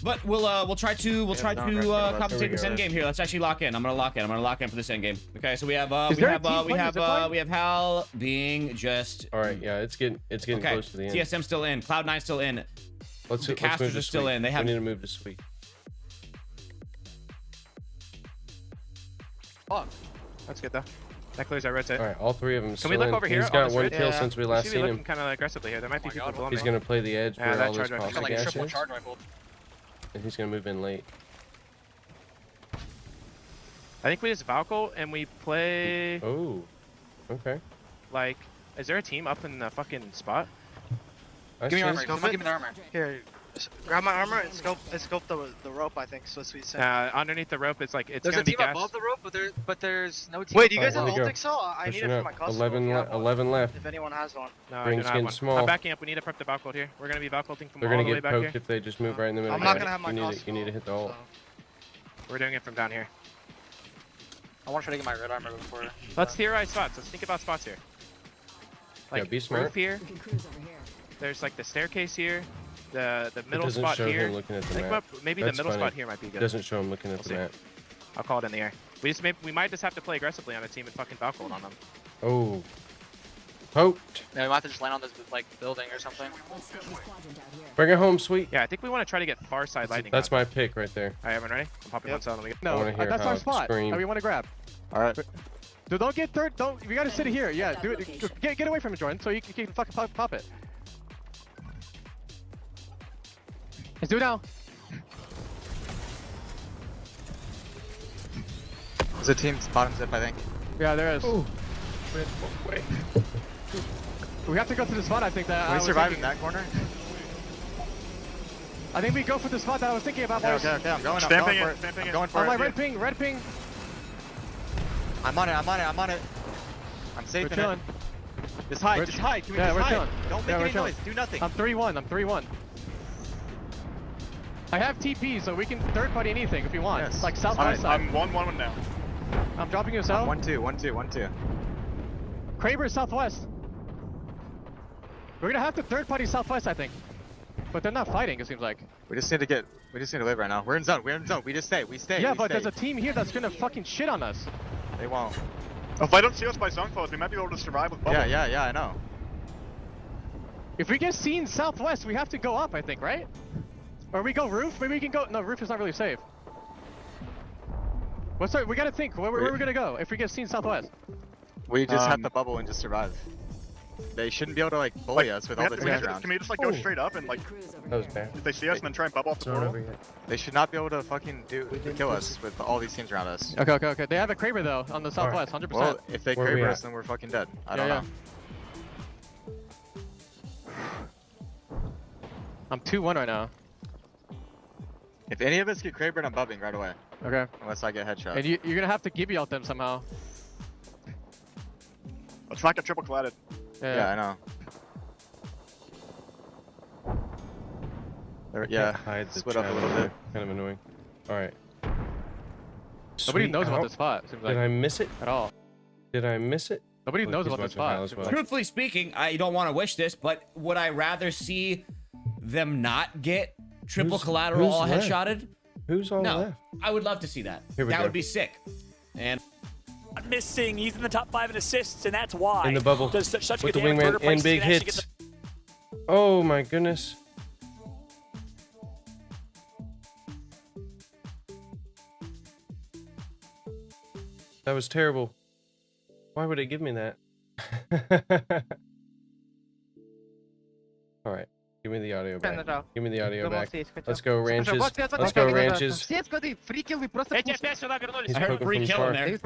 Speaker 2: But we'll try to
Speaker 10: not right in front of us.
Speaker 2: compensate
Speaker 1: Here we
Speaker 2: this
Speaker 1: go.
Speaker 2: end game here. Let's actually lock in. I'm gonna lock in for this end game. Okay, so we have
Speaker 11: Is there a team playing the zip line?
Speaker 2: we have Hal being just
Speaker 1: All right, yeah, it's getting
Speaker 2: okay.
Speaker 1: close to the end.
Speaker 2: TSM still in. Cloud9 still in.
Speaker 1: Let's
Speaker 2: the
Speaker 1: move
Speaker 2: casters
Speaker 1: to
Speaker 2: are still
Speaker 1: Sweet.
Speaker 2: in. They have-
Speaker 1: We need to move to Sweet.
Speaker 8: Oh, that's good though. That clears our rotate.
Speaker 1: All right, all three of them.
Speaker 8: Can
Speaker 1: still
Speaker 8: we look
Speaker 1: in.
Speaker 8: over here?
Speaker 1: He's
Speaker 8: on
Speaker 1: got
Speaker 8: this
Speaker 1: one
Speaker 8: ridge?
Speaker 1: kill since we last
Speaker 8: should be
Speaker 1: seen
Speaker 8: looking
Speaker 1: him.
Speaker 8: kind of aggressively here. There might be people below
Speaker 1: He's
Speaker 8: me.
Speaker 1: gonna play the edge
Speaker 8: Yeah,
Speaker 1: where
Speaker 8: that
Speaker 1: all this
Speaker 8: charge rifle.
Speaker 1: cost
Speaker 8: Like
Speaker 1: gas
Speaker 8: triple
Speaker 1: is,
Speaker 8: charge rifle.
Speaker 1: and he's gonna move in late.
Speaker 8: I think we just Valkyrie and we play
Speaker 1: Oh, okay.
Speaker 8: like. Is there a team up in the fucking spot?
Speaker 1: I
Speaker 13: Give me
Speaker 1: see.
Speaker 13: armor. Come on, give me the armor. Here, grab my armor and scope the rope. I think so. Sweet.
Speaker 8: Underneath the rope, it's like it's
Speaker 13: There's
Speaker 8: gonna
Speaker 13: a
Speaker 8: be
Speaker 13: team
Speaker 8: gas.
Speaker 13: above the rope, but there's no team.
Speaker 1: Wait, do you guys
Speaker 13: above.
Speaker 1: have
Speaker 13: Ultic cell? I need
Speaker 1: Pushing
Speaker 13: it for
Speaker 1: up.
Speaker 13: my custom.
Speaker 1: 11 left.
Speaker 13: If anyone has one.
Speaker 8: No, I do
Speaker 1: Rings
Speaker 8: not have
Speaker 1: getting
Speaker 8: one.
Speaker 1: small.
Speaker 8: I'm backing up. We need to prep the Valkyrie here. We're gonna be Valkyrie from
Speaker 1: They're
Speaker 8: all
Speaker 1: gonna
Speaker 8: the way
Speaker 1: get
Speaker 8: back
Speaker 1: poked
Speaker 8: here.
Speaker 1: if they just move right in the middle.
Speaker 13: I'm not gonna have my
Speaker 1: You
Speaker 13: custom.
Speaker 1: need to hit the ult.
Speaker 8: We're doing it from down here.
Speaker 13: I want to try to get my red armor before.
Speaker 8: Let's theorize spots. Let's think about spots here. Like
Speaker 1: be smart.
Speaker 8: roof here. There's like the staircase here. The middle
Speaker 1: doesn't
Speaker 8: spot
Speaker 1: show
Speaker 8: here.
Speaker 1: him looking at the
Speaker 8: I think
Speaker 1: map.
Speaker 8: maybe
Speaker 1: That's
Speaker 8: the middle
Speaker 1: funny.
Speaker 8: spot here might be
Speaker 1: It
Speaker 8: good.
Speaker 1: doesn't show him looking at the
Speaker 8: see.
Speaker 1: map.
Speaker 8: I'll call it in the air. We might just have to play aggressively on a team and fucking Valkyrie on them.
Speaker 1: Oh. Poked.
Speaker 13: Yeah, we might have to just land on this like building or something.
Speaker 1: Bring it home, Sweet.
Speaker 8: Yeah, I think we want to try to get far side lightning.
Speaker 1: That's my pick right there.
Speaker 8: Alright, everyone ready? I'm popping one cell. Let me get.
Speaker 1: I
Speaker 11: No,
Speaker 1: wanna hear
Speaker 11: that's
Speaker 1: how
Speaker 11: our
Speaker 1: it
Speaker 11: spot
Speaker 1: scream.
Speaker 11: that we want to grab.
Speaker 10: All right.
Speaker 11: So don't get third. Don't. We gotta sit here. Yeah, do it. Get away from it, Jordan, so you can fucking pop it. Let's do it now.
Speaker 10: There's a team bottom zip, I think.
Speaker 11: Yeah, there is.
Speaker 1: Ooh.
Speaker 11: We have to go to the spot. I think that.
Speaker 10: Can
Speaker 11: I
Speaker 10: we
Speaker 11: was
Speaker 10: survive in
Speaker 11: thinking.
Speaker 10: that corner?
Speaker 11: I think we go for the spot that I was thinking about. boys.
Speaker 10: Okay. I'm going.
Speaker 14: Stamping
Speaker 10: for
Speaker 14: it,
Speaker 10: it.
Speaker 14: stamping
Speaker 10: I'm
Speaker 14: it.
Speaker 10: going for
Speaker 11: On
Speaker 10: it.
Speaker 11: my red ping.
Speaker 10: I'm on it. I'm safe
Speaker 11: We're
Speaker 10: in it.
Speaker 11: chilling.
Speaker 10: Just hide.
Speaker 11: We're-
Speaker 10: Just hide. Can we
Speaker 11: yeah,
Speaker 10: just
Speaker 11: we're
Speaker 10: hide?
Speaker 11: chilling.
Speaker 10: Don't
Speaker 11: Yeah,
Speaker 10: make
Speaker 11: we're
Speaker 10: any
Speaker 11: chilling.
Speaker 10: noise. Do nothing.
Speaker 11: I'm 3-1. I have TP, so we can third party anything if we want.
Speaker 10: Yes.
Speaker 11: Like southwest side.
Speaker 14: I'm 1-1 now.
Speaker 11: I'm dropping you a cell.
Speaker 10: 1-2.
Speaker 11: Kraber southwest. We're gonna have to third party southwest, I think. But they're not fighting, it seems like.
Speaker 10: We just need to live right now. We're in zone. We stay.
Speaker 11: Yeah, but there's a team here that's gonna fucking shit on us.
Speaker 10: They won't.
Speaker 14: If they don't see us by zone close, we might be able to survive with bubble.
Speaker 10: Yeah, I know.
Speaker 11: If we get seen southwest, we have to go up, I think, right? Or we go roof? Maybe we can go. No, roof is not really safe. We gotta think. Where are we gonna go if we get seen southwest?
Speaker 10: We just have to bubble and just survive. They shouldn't be able to like bully us with all the teams around.
Speaker 14: Can we just like go straight up and like
Speaker 1: That was bad.
Speaker 14: if they see us and then try and bubble off the
Speaker 1: It's not
Speaker 14: portal?
Speaker 1: over yet.
Speaker 10: They should not be able to fucking kill us with all these teams around us.
Speaker 11: Okay. They have a Kraber though on the southwest, 100%.
Speaker 10: Well, if they
Speaker 1: Where we
Speaker 10: Kraber
Speaker 1: at?
Speaker 10: us, then we're fucking dead. I
Speaker 11: Yeah,
Speaker 10: don't know.
Speaker 11: I'm 2-1 right now.
Speaker 10: If any of us get Kraber, I'm bubbing right away.
Speaker 11: Okay.
Speaker 10: Unless I get headshot.
Speaker 11: And you're gonna have to Gibby out them somehow.
Speaker 14: Let's not get triple collided.
Speaker 10: Yeah, I know. Yeah,
Speaker 1: hide the
Speaker 10: split up a
Speaker 1: chat
Speaker 10: little
Speaker 1: over
Speaker 10: bit.
Speaker 1: there. Kind of annoying. All right.
Speaker 11: Nobody
Speaker 1: Sweet
Speaker 11: knows about
Speaker 1: out.
Speaker 11: this spot. Seems like
Speaker 1: Did I miss it?
Speaker 11: at all.
Speaker 1: Did I miss it?
Speaker 11: Nobody
Speaker 1: Look,
Speaker 11: knows
Speaker 1: he's
Speaker 11: about this
Speaker 1: watching Kyle
Speaker 11: spot.
Speaker 1: as
Speaker 11: Seems
Speaker 1: well.
Speaker 11: like-
Speaker 2: Truthfully speaking, I don't want to wish this, but would I rather see them not get triple collateral
Speaker 1: who's
Speaker 2: all
Speaker 1: left?
Speaker 2: headshotted?
Speaker 1: Who's all
Speaker 2: No,
Speaker 1: left?
Speaker 2: I would love to see that.
Speaker 1: Here we
Speaker 2: That
Speaker 1: go.
Speaker 2: would be sick. And
Speaker 3: Missing. He's in the top 5 in assists, and that's why.
Speaker 1: In the bubble.
Speaker 3: Does such
Speaker 1: With
Speaker 3: good
Speaker 1: the
Speaker 3: damage.
Speaker 1: wingman
Speaker 3: Murder
Speaker 1: and
Speaker 3: Price
Speaker 1: big
Speaker 3: can actually get
Speaker 1: hits. Oh my goodness. That was terrible. Why would it give me that? All right. Give me the audio back. Give me the audio back. Let's go, Ranches. Let's go, Ranches.
Speaker 6: Все скады, фрикил, вы просто
Speaker 1: He's
Speaker 2: I heard
Speaker 1: poking
Speaker 2: free
Speaker 1: from
Speaker 2: kill
Speaker 1: far.
Speaker 2: in there.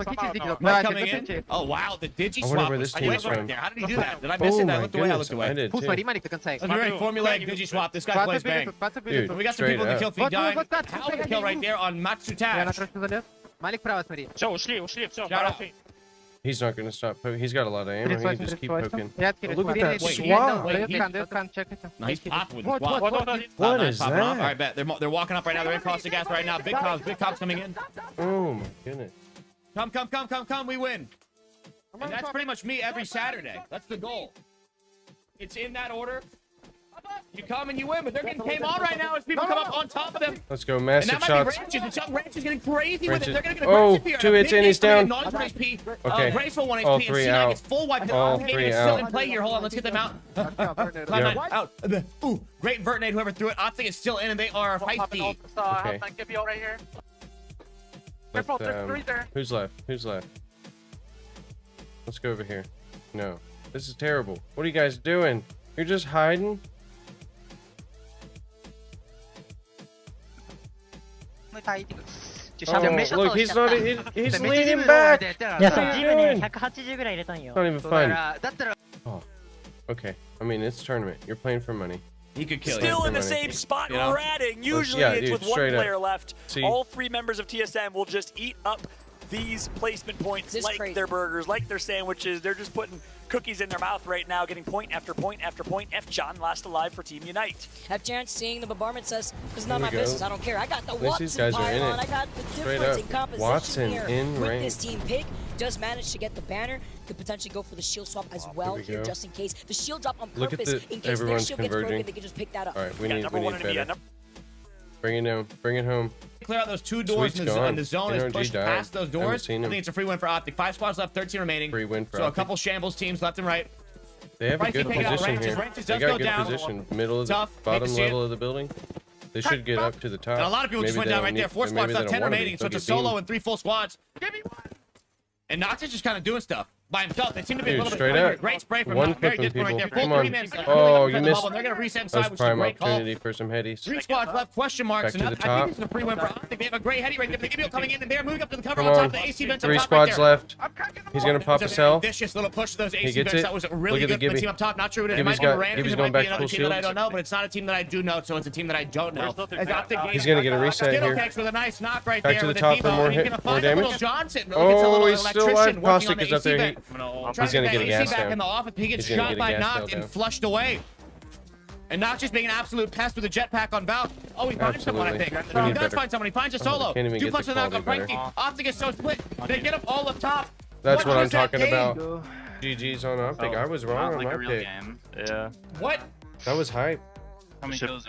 Speaker 6: Right,
Speaker 2: Coming in. Oh wow, the digi
Speaker 1: I
Speaker 2: swap.
Speaker 1: wonder where this
Speaker 2: was
Speaker 1: team is
Speaker 2: quick right
Speaker 1: from.
Speaker 2: there. How did he do that? Did I miss it? I looked away. I looked away.
Speaker 1: I did
Speaker 6: Пусть
Speaker 1: too.
Speaker 6: смотри, Марик до конца.
Speaker 2: That's a very formulaic digi swap. This guy plays bang.
Speaker 1: Dude,
Speaker 2: We got some
Speaker 1: straight
Speaker 2: people in the
Speaker 1: up.
Speaker 2: kill feed dying.
Speaker 6: вот так,
Speaker 2: Hell of a kill right there on
Speaker 6: Я на
Speaker 2: Matsutaj.
Speaker 6: трошку залез. Малик право смотри.
Speaker 8: Все, ушли, все.
Speaker 2: Shout out.
Speaker 1: He's not going to stop poking. He's got a lot of ammo. He can just keep poking.
Speaker 6: Я
Speaker 1: Oh, look at that
Speaker 2: Wait,
Speaker 1: swap.
Speaker 6: Дает кран, чекайте.
Speaker 2: No, he's popped with the
Speaker 6: Вот,
Speaker 2: swap.
Speaker 6: вот, вот.
Speaker 1: What
Speaker 2: Nice,
Speaker 1: is
Speaker 2: popping off.
Speaker 1: that?
Speaker 2: All right, bet. They're walking up right now. They're in caustic gas right now. Big comms coming in.
Speaker 1: Oh my goodness.
Speaker 2: Come. We win. And that's pretty much me every Saturday. That's the goal. It's in that order. You come and you win, but they're getting came on right now as people come up on top of them.
Speaker 1: Let's go.
Speaker 2: And
Speaker 1: Massive
Speaker 2: that might be
Speaker 1: shots.
Speaker 2: Ranches. And some Ranches getting crazy with it.
Speaker 1: Ranches.
Speaker 2: They're going to get
Speaker 1: Oh,
Speaker 2: aggressive here.
Speaker 1: 2 hits
Speaker 2: Big
Speaker 1: and he's
Speaker 2: hit for
Speaker 1: down.
Speaker 2: Knowledge 1 HP.
Speaker 1: Okay.
Speaker 2: Graceful 1
Speaker 1: All
Speaker 2: HP.
Speaker 1: three
Speaker 2: And C9
Speaker 1: out.
Speaker 2: gets full wipe.
Speaker 1: All
Speaker 2: Okay,
Speaker 1: three
Speaker 2: they're still
Speaker 1: out.
Speaker 2: in play here. Hold on, let's get them out. Cloud9 out. Ooh, great Vertnade, whoever threw it. Optic is still in, and they are feisty.
Speaker 1: Okay.
Speaker 8: give you all right here.
Speaker 1: Who's left? Who's left? Let's go over here. No. This is terrible. What are you guys doing? You're just hiding? Oh, look, he's not. He's leaning back. What are you doing? Not even fun. Oh, okay. I mean, it's tournament. You're playing for money.
Speaker 2: He could kill
Speaker 3: Still
Speaker 2: you.
Speaker 3: in the
Speaker 1: money.
Speaker 3: same spot
Speaker 2: You know?
Speaker 3: ratting. Usually
Speaker 1: yeah,
Speaker 3: it's
Speaker 1: dude,
Speaker 3: with one
Speaker 1: straight up.
Speaker 3: player left.
Speaker 1: See?
Speaker 3: All 3 members of TSM will just eat up these placement points
Speaker 4: This is
Speaker 3: like
Speaker 4: crazy.
Speaker 3: their burgers, like their sandwiches. They're just putting cookies in their mouth right now, getting point after point after point. F. John last alive for Team Unite.
Speaker 4: Have chance seeing the bombardment says, this is not
Speaker 1: Here
Speaker 4: my
Speaker 1: we go.
Speaker 4: business. I don't care. I got the
Speaker 1: At least
Speaker 4: Watson
Speaker 1: these guys are in
Speaker 4: pylon.
Speaker 1: it.
Speaker 4: I got the
Speaker 1: Straight
Speaker 4: difference
Speaker 1: up.
Speaker 4: in composition
Speaker 1: Watson
Speaker 4: here
Speaker 1: in
Speaker 4: with
Speaker 1: range.
Speaker 4: this team. Pig does manage to get the banner. Could potentially go for the shield swap as well
Speaker 1: we
Speaker 4: here,
Speaker 1: go.
Speaker 4: just in case. The shield drop on
Speaker 1: Look at
Speaker 4: purpose
Speaker 1: the-
Speaker 4: in case their
Speaker 1: everyone's
Speaker 4: shield gets
Speaker 1: converging.
Speaker 4: broken. They can just pick that up.
Speaker 1: All right, we
Speaker 3: got
Speaker 1: need
Speaker 3: number 1
Speaker 1: better.
Speaker 3: enemy.
Speaker 1: Bring it down. Bring it home.
Speaker 2: Clear out those 2 doors
Speaker 1: Sweet's
Speaker 2: in the,
Speaker 1: gone.
Speaker 2: and the zone is
Speaker 1: NRG
Speaker 2: pushed
Speaker 1: died.
Speaker 2: past those
Speaker 1: Haven't
Speaker 2: doors.
Speaker 1: seen
Speaker 2: I
Speaker 1: him.
Speaker 2: think it's a free win for Optic. 5 squads left, 13 remaining.
Speaker 1: Free win for
Speaker 2: So a
Speaker 1: Optic.
Speaker 2: couple shambles teams left and right.
Speaker 1: They have a
Speaker 2: Pricey
Speaker 1: good
Speaker 2: taking out
Speaker 1: position
Speaker 2: Ranches.
Speaker 1: here.
Speaker 2: Ranches
Speaker 1: They
Speaker 2: does
Speaker 1: got
Speaker 2: go
Speaker 1: good
Speaker 2: down.
Speaker 1: position. Middle of the
Speaker 2: Tough. Hate to
Speaker 1: bottom
Speaker 2: see it.
Speaker 1: level of the building. They should get up to the top.
Speaker 2: And a lot of people just
Speaker 1: Maybe
Speaker 2: went down
Speaker 1: they
Speaker 2: right
Speaker 1: don't
Speaker 2: there.
Speaker 1: need-
Speaker 2: 4
Speaker 1: maybe
Speaker 2: squads
Speaker 1: they
Speaker 2: left,
Speaker 1: don't
Speaker 2: 10
Speaker 1: wanna be.
Speaker 2: remaining. So
Speaker 1: They'll
Speaker 2: it's a
Speaker 1: get beamed.
Speaker 2: solo and 3 full squads. And Nox is just kind of doing stuff by himself. They seem to be a
Speaker 1: Dude,
Speaker 2: little
Speaker 1: straight
Speaker 2: bit
Speaker 1: up.
Speaker 2: great spray from
Speaker 1: One
Speaker 2: Nox. Very
Speaker 1: clipping
Speaker 2: disciplined right there.
Speaker 1: people.
Speaker 2: Full
Speaker 1: Come
Speaker 2: 3
Speaker 1: on.
Speaker 2: minutes.
Speaker 1: Oh, you missed.
Speaker 2: They're going to reset
Speaker 1: That
Speaker 2: inside,
Speaker 1: was
Speaker 2: which is a
Speaker 1: prime
Speaker 2: great call.
Speaker 1: opportunity for some headies.
Speaker 2: 3 squads left, question marks.
Speaker 1: Back to
Speaker 2: And
Speaker 1: the
Speaker 2: I
Speaker 1: top.
Speaker 2: think this is a free win for Optic. They have a great heady right there. They give you coming in, and they're moving up to the cover
Speaker 1: Come
Speaker 2: on top
Speaker 1: on.
Speaker 2: of the AC vents up
Speaker 1: 3
Speaker 2: top right
Speaker 1: squads
Speaker 2: there.
Speaker 1: left. He's gonna pop a
Speaker 2: It's
Speaker 1: cell.
Speaker 2: vicious little push to those
Speaker 1: He
Speaker 2: AC
Speaker 1: gets
Speaker 2: vents.
Speaker 1: it.
Speaker 2: That was really
Speaker 1: Look at
Speaker 2: good
Speaker 1: the
Speaker 2: for the
Speaker 1: Gibby.
Speaker 2: team up top. Not sure who it is. It
Speaker 1: Gibby's
Speaker 2: might be
Speaker 1: got-
Speaker 2: random.
Speaker 1: Gibby's
Speaker 2: It
Speaker 1: going
Speaker 2: might
Speaker 1: back
Speaker 2: be another
Speaker 1: full
Speaker 2: team that I
Speaker 1: shields.
Speaker 2: don't know, but it's not a team that I do know, so it's a team that I don't know. As Optic gains
Speaker 1: He's gonna get a reset here.
Speaker 2: Skittlekex with a nice knock right
Speaker 1: Back
Speaker 2: there
Speaker 1: to the
Speaker 2: with
Speaker 1: top
Speaker 2: a
Speaker 1: for
Speaker 2: Devo,
Speaker 1: more
Speaker 2: and he's
Speaker 1: hit-
Speaker 2: gonna
Speaker 1: more
Speaker 2: find a little
Speaker 1: damage.
Speaker 2: Johnson. Look,
Speaker 1: Oh,
Speaker 2: it's a little
Speaker 1: he's still alive.
Speaker 2: electrician working
Speaker 1: Caustic
Speaker 2: on the
Speaker 1: is up
Speaker 2: AC
Speaker 1: there.
Speaker 2: vent.
Speaker 1: He's gonna get a
Speaker 2: AC
Speaker 1: gas
Speaker 2: back
Speaker 1: down.
Speaker 2: in the office. He gets
Speaker 1: He's gonna
Speaker 2: shot
Speaker 1: get a
Speaker 2: by
Speaker 1: gas
Speaker 2: Noct
Speaker 1: down.
Speaker 2: and flushed away. And not just being an absolute pest with a jetpack on Valve. Oh, he finds someone, I think.
Speaker 1: Absolutely. We
Speaker 2: He
Speaker 1: need
Speaker 2: does
Speaker 1: better.
Speaker 2: find someone. He finds a
Speaker 1: Oh,
Speaker 2: solo.
Speaker 1: they can't even get
Speaker 2: Duplex
Speaker 1: the
Speaker 2: with the knock on
Speaker 1: quality
Speaker 2: Frankie. Optic is so split. They get up all up top.
Speaker 1: That's what I'm
Speaker 2: is that
Speaker 1: talking
Speaker 2: game?
Speaker 1: about. GG's on Optic. I was wrong on my pick.
Speaker 8: Yeah.
Speaker 2: What?
Speaker 1: That was hype.
Speaker 8: How many kills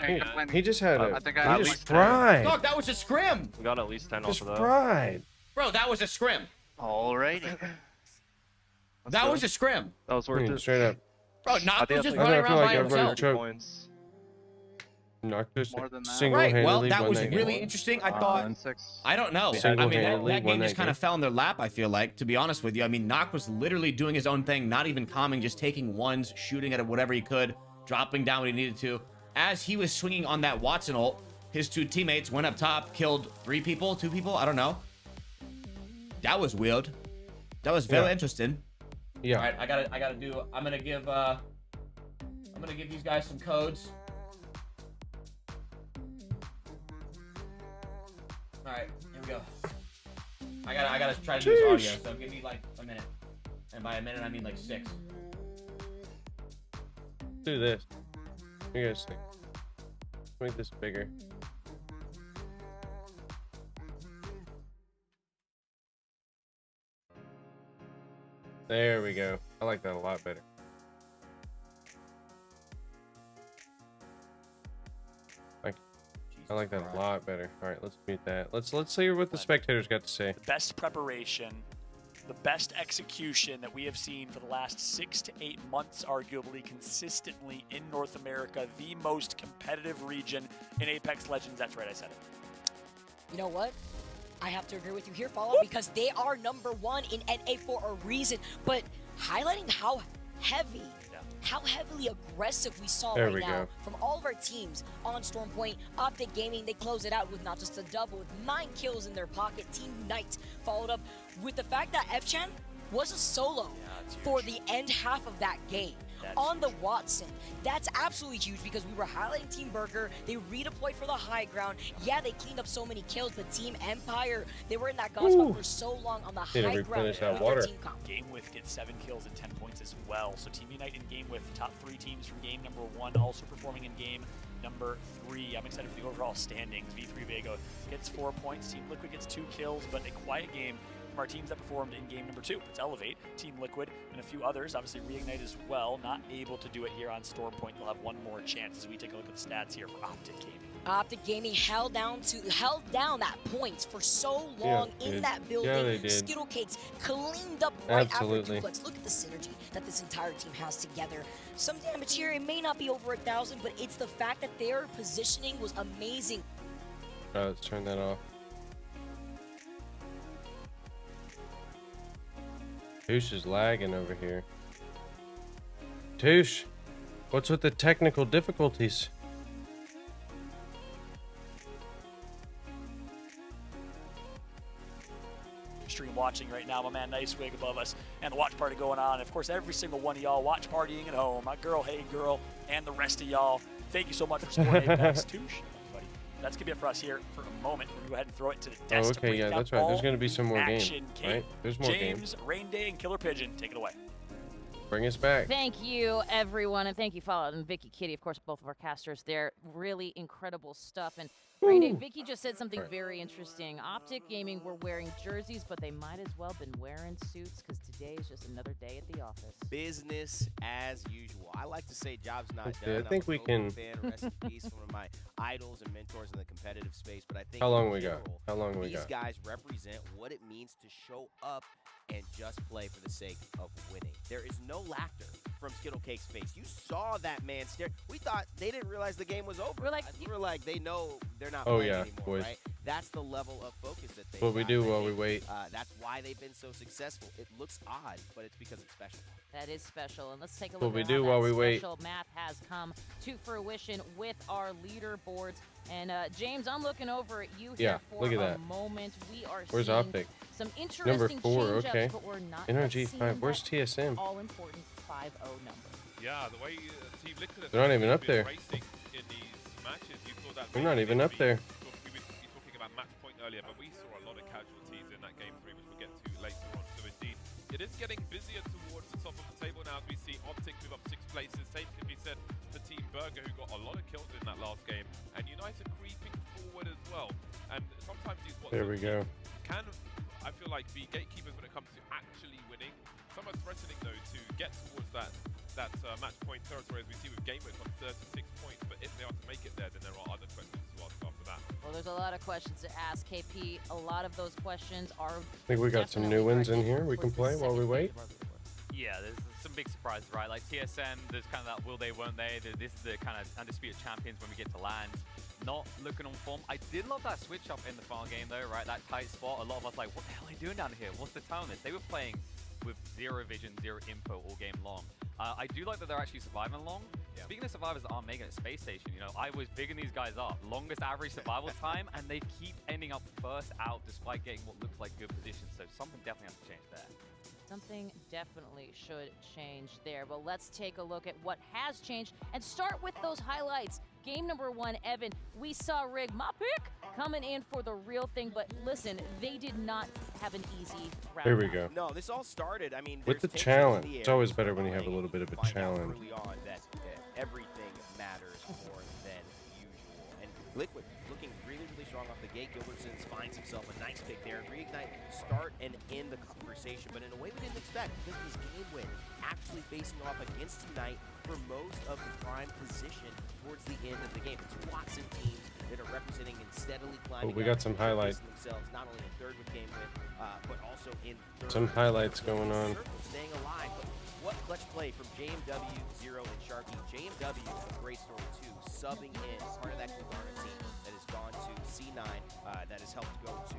Speaker 1: He just had a.
Speaker 8: I think
Speaker 1: He just fried.
Speaker 2: Dog, that was a scrim.
Speaker 8: We got at least 10
Speaker 1: Just
Speaker 8: off of that.
Speaker 1: fried.
Speaker 2: Bro, that was a scrim.
Speaker 8: Alrighty.
Speaker 2: That was a scrim.
Speaker 8: That was worth it.
Speaker 1: Straight up.
Speaker 2: Bro,
Speaker 8: I
Speaker 2: Noct
Speaker 8: think
Speaker 2: was just
Speaker 8: that's
Speaker 2: running
Speaker 1: I feel
Speaker 2: around
Speaker 1: like
Speaker 2: by
Speaker 1: everybody
Speaker 2: himself.
Speaker 1: choked.
Speaker 8: Points.
Speaker 1: Knocked
Speaker 8: More than that.
Speaker 1: single-handedly
Speaker 2: Right, well, that
Speaker 1: won
Speaker 2: was
Speaker 1: that
Speaker 2: really
Speaker 1: game.
Speaker 2: interesting. I thought, I don't know. I mean,
Speaker 1: Single-handedly
Speaker 2: that
Speaker 1: won
Speaker 2: game
Speaker 1: that
Speaker 2: just kind of
Speaker 1: game.
Speaker 2: fell in their lap, I feel like, to be honest with you. I mean, Noct was literally doing his own thing, not even calming, just taking ones, shooting at it whatever he could, dropping down what he needed to. As he was swinging on that Watson ult, his 2 teammates went up top, killed 3 people, 2 people, I don't know. That was weird. That was very interesting.
Speaker 1: Yeah.
Speaker 2: All right, I gotta do. I'm gonna give these guys some codes. All right, here we go. I gotta try to do this audio, so give me like a minute, and by a minute I mean like 6.
Speaker 1: Do this. What do you guys think? make this bigger. There we go. I like that a lot better. I like that a lot better. All right, let's mute that. Let's hear what the spectators got to say.
Speaker 3: The best preparation, the best execution that we have seen for the last 6 to 8 months, arguably consistently in North America, the most competitive region in Apex Legends. That's right, I said it.
Speaker 4: You know what? I have to agree with you here, Follow, because they are #1 in NA for a reason. But highlighting how heavy, how heavily aggressive we saw right now from all of our teams on Stormpoint. Optic Gaming, they close it out with not just a double, with 9 kills in their pocket. Team Knight followed up with the fact that FChan was a solo for the end half of that game. On the Watson, that's absolutely huge because we were highlighting Team Burger. They redeployed for the high ground. Yeah, they cleaned up so many kills, but Team Empire, they were in that god spot for so long on the high ground with their team comp.
Speaker 3: GameWith gets 7 kills and 10 points as well. So Team Unite and GameWith, top 3 teams from game #1, also performing in game #3. I'm excited for the overall standings. V3 Vega gets 4 points. Team Liquid gets 2 kills, but a quiet game from our teams that performed in game #2. It's Elevate, Team Liquid, and a few others. Obviously, Reignite as well. Not able to do it here on Stormpoint. They'll have one more chance as we take a look at the stats here for Optic Gaming.
Speaker 4: Optic Gaming held down that points for so long in that building.
Speaker 1: Yeah, they did.
Speaker 4: Skittle Cakes cleaned up right after Duplex. Look at the synergy that this entire team has together. Some damage here, it may not be over 1,000, but it's the fact that their positioning was amazing.
Speaker 1: Let's turn that off. Touche is lagging over here. Touche, what's with the technical difficulties?
Speaker 3: Stream watching right now, my man Nice Wig above us, and the watch party going on. Of course, every single one of y'all watch partying at home. My girl, hey girl, and the rest of y'all. Thank you so much for supporting Apex. Touche, buddy. That's gonna be it for us here for a moment. We're gonna go ahead and throw it to the desk.
Speaker 1: Oh, okay, yeah, that's right. There's gonna be some more games, right? There's more
Speaker 3: James,
Speaker 1: games.
Speaker 3: Rain Day, and Killer Pigeon, take it away.
Speaker 1: Bring us back.
Speaker 15: Thank you, everyone, and thank you, Follow and Vicky Kitty, of course, both of our casters. They're really incredible stuff. And Rain, Vicky just said something very interesting. Optic Gaming were wearing jerseys, but they might as well been wearing suits because today is just another day at the office.
Speaker 16: Business as usual. I like to say job's not
Speaker 1: Okay,
Speaker 16: done.
Speaker 1: I think we can.
Speaker 16: Fan, rest in peace, one of my idols and mentors in the competitive space. But I think
Speaker 1: How long we got? How long we
Speaker 16: these
Speaker 1: got?
Speaker 16: guys represent what it means to show up and just play for the sake of winning. There is no laughter from Skittle Cake's face. You saw that man stare. We thought they didn't realize the game was over. We're like they know they're not playing anymore,
Speaker 1: boys.
Speaker 16: right? That's the level of focus that they
Speaker 1: What we do while we wait.
Speaker 16: That's why they've been so successful. It looks odd, but it's because it's special.
Speaker 15: That is special, and let's take a look
Speaker 1: What we
Speaker 15: at
Speaker 1: do
Speaker 15: how
Speaker 1: while
Speaker 15: that
Speaker 1: we wait.
Speaker 15: special math has come to fruition with our leaderboards. And James, I'm looking over at you here for
Speaker 1: look at
Speaker 15: a
Speaker 1: that.
Speaker 15: moment. We are
Speaker 1: Where's
Speaker 15: seeing
Speaker 1: Optic?
Speaker 15: some
Speaker 1: Number
Speaker 15: interesting
Speaker 1: 4,
Speaker 15: change-ups,
Speaker 1: okay.
Speaker 15: but we're not
Speaker 1: NRG
Speaker 15: seeing
Speaker 1: 5. Where's
Speaker 15: that
Speaker 1: TSM?
Speaker 15: all-important 5-0 number.
Speaker 8: Yeah, the way Team Liquid
Speaker 1: They're not even up there.
Speaker 8: racing in these matches, you saw that.
Speaker 1: They're not even up there.
Speaker 8: We were talking about match point earlier, but we saw a lot of casualties in that game 3, which we'll get to later on. So indeed, it is getting busier towards the top of the table now as we see Optic move up 6 places. Same can be said for Team Burger, who got a lot of kills in that last game, and United creeping forward as well. And sometimes these
Speaker 1: There we go.
Speaker 8: can, I feel like, be gatekeepers when it comes to actually winning. Some are threatening though to get towards that match point territory, as we see with GameWith on 36 points. But if they are to make it there, then there are other questions to ask after that.
Speaker 15: Well, there's a lot of questions to ask, KP. A lot of those questions are.
Speaker 1: I think we got some new ones in here we can play while we wait.
Speaker 17: Yeah, there's some big surprises, right? Like TSM, there's kind of that will they, won't they? This is the kind of undisputed champions when we get to land. Not looking on form. I did love that switch up in the final game though, right? That tight spot. A lot of us like, what the hell are they doing down here? What's the tone? They were playing with zero vision, zero info all game long. I do like that they're actually surviving long. Yeah. Speaking of survivors that aren't making it space station, you know, I was bigging these guys up. Longest average survival time, and they keep ending up first out despite getting what looks like good positions. So something definitely has to change there.
Speaker 15: Something definitely should change there. But let's take a look at what has changed and start with those highlights. Game number 1, Evan, we saw Rig, my pick, coming in for the real thing. But listen, they did not have an easy round.
Speaker 1: There we go.
Speaker 16: No, this all started, I mean,
Speaker 1: With the challenge. It's always better when you have a little bit of a challenge.
Speaker 16: Early on that everything matters more than usual. Liquid looking really, really strong off the gate. Gilbertsons finds himself a nice pick there. Reignite start and end the conversation, but in a way we didn't expect because of his game win, actually facing off against Unite for most of the prime position towards the end of the game. It's Watson teams that are representing and steadily climbing.
Speaker 1: We got some highlights.
Speaker 16: Themselves not only in third with game win, but also in third.
Speaker 1: Some highlights going on.
Speaker 16: Staying alive, but what clutch play from JMW, Zero, and Sharky. JMW, a great story too, subbing in part of that Kugarna team that has gone to C9, that has helped go to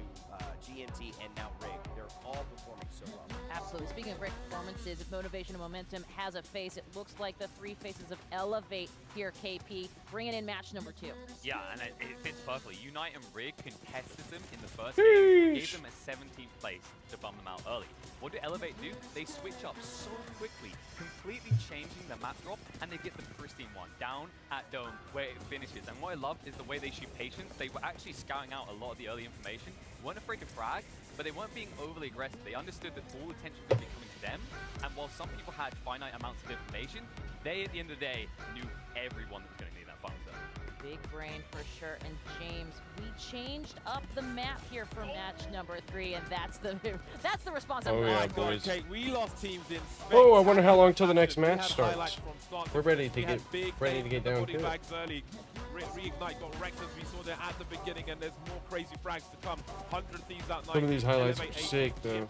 Speaker 16: GMT and now Rig. They're all performing so well.
Speaker 15: Absolutely. Speaking of great performances, if motivation and momentum has a face, it looks like the three faces of Elevate here, KP, bringing in match number 2.
Speaker 17: Yeah, and it fits perfectly. Unite and Rig contested them in the first game, gave them a 17th place to bum them out early. What do Elevate do? They switch up so quickly, completely changing the map drop, and they get the pristine one down at Dome where it finishes. And what I love is the way they shoot patience. They were actually scouting out a lot of the early information, weren't afraid to frag, but they weren't being overly aggressive. They understood that all attention was coming to them, and while some people had finite amounts of information, they, at the end of the day, knew everyone that was going to need that final set.
Speaker 15: Big brain for sure. And James, we changed up the map here for match number 3, and that's the response.
Speaker 1: Oh yeah, boys.
Speaker 8: Okay, we lost teams in space.
Speaker 1: Oh, I wonder how long till the next match starts. We're ready to get down to it.
Speaker 8: Early. Reignite got wrecked as we saw there at the beginning, and there's more crazy frags to come. 100 Thieves out.
Speaker 1: Some of these highlights are sick though.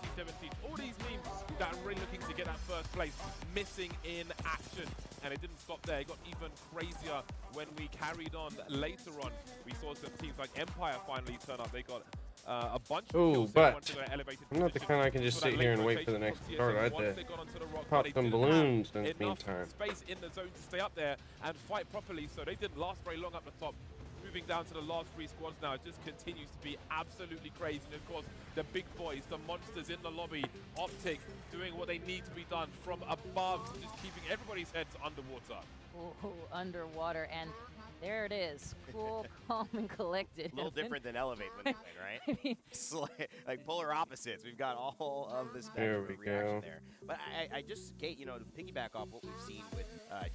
Speaker 8: All these teams that are really looking to get that first place, missing in action. And it didn't stop there. It got even crazier when we carried on later on. We saw some teams like Empire finally turn up. They got a bunch of kills.
Speaker 1: But I'm not the kind I can just sit here and wait for the next start. I'd pop some balloons in the meantime.
Speaker 8: Space in the zone to stay up there and fight properly, so they didn't last very long up the top. Moving down to the last 3 squads now, it just continues to be absolutely crazy. And of course, the big boys, the monsters in the lobby, Optic doing what they need to be done from above, just keeping everybody's heads underwater.
Speaker 15: Ooh, underwater, and there it is. Cool, calm, and collected.
Speaker 16: A little different than Elevate when they win, right? It's like polar opposites. We've got all of this reaction there. But I just, Kate, you know, to piggyback off what we've seen with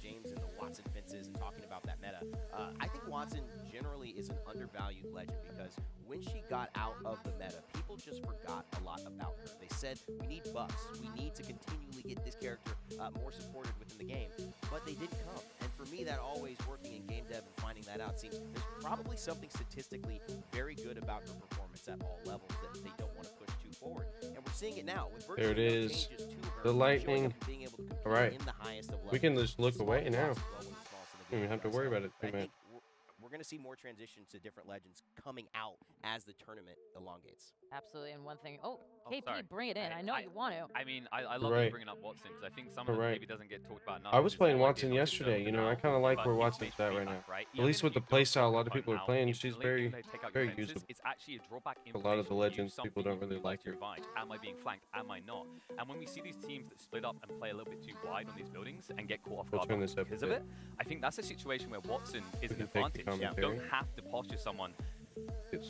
Speaker 16: James and the Watson fences and talking about that meta, I think Watson generally is an undervalued legend because when she got out of the meta, people just forgot a lot about her. They said, we need buffs. We need to continually get this character more supported within the game. But they didn't come. And for me, that always working in game dev and finding that out seems there's probably something statistically very good about her performance at all levels that they don't want to push too forward. And we're seeing it now with virtually
Speaker 1: there it is. The lightning. All right. We can just look away now. We don't even have to worry about it too much.
Speaker 16: We're going to see more transitions to different legends coming out as the tournament elongates.
Speaker 15: Absolutely, and one thing. Oh, KP, bring it in. I know you want to.
Speaker 17: I mean, I love you bringing up Watson because I think some of it maybe doesn't get talked about enough.
Speaker 1: I was playing Watson yesterday. You know, I kind of like where Watson's at right now. At least with the playstyle a lot of people are playing, she's very usable.
Speaker 17: It's actually a drawback.
Speaker 1: A lot of the legends, people don't really like her.
Speaker 17: Am I being flanked? Am I not? And when we see these teams that split up and play a little bit too wide on these buildings and get caught off guard because of it, I think that's a situation where Watson is an advantage. You don't have to posture someone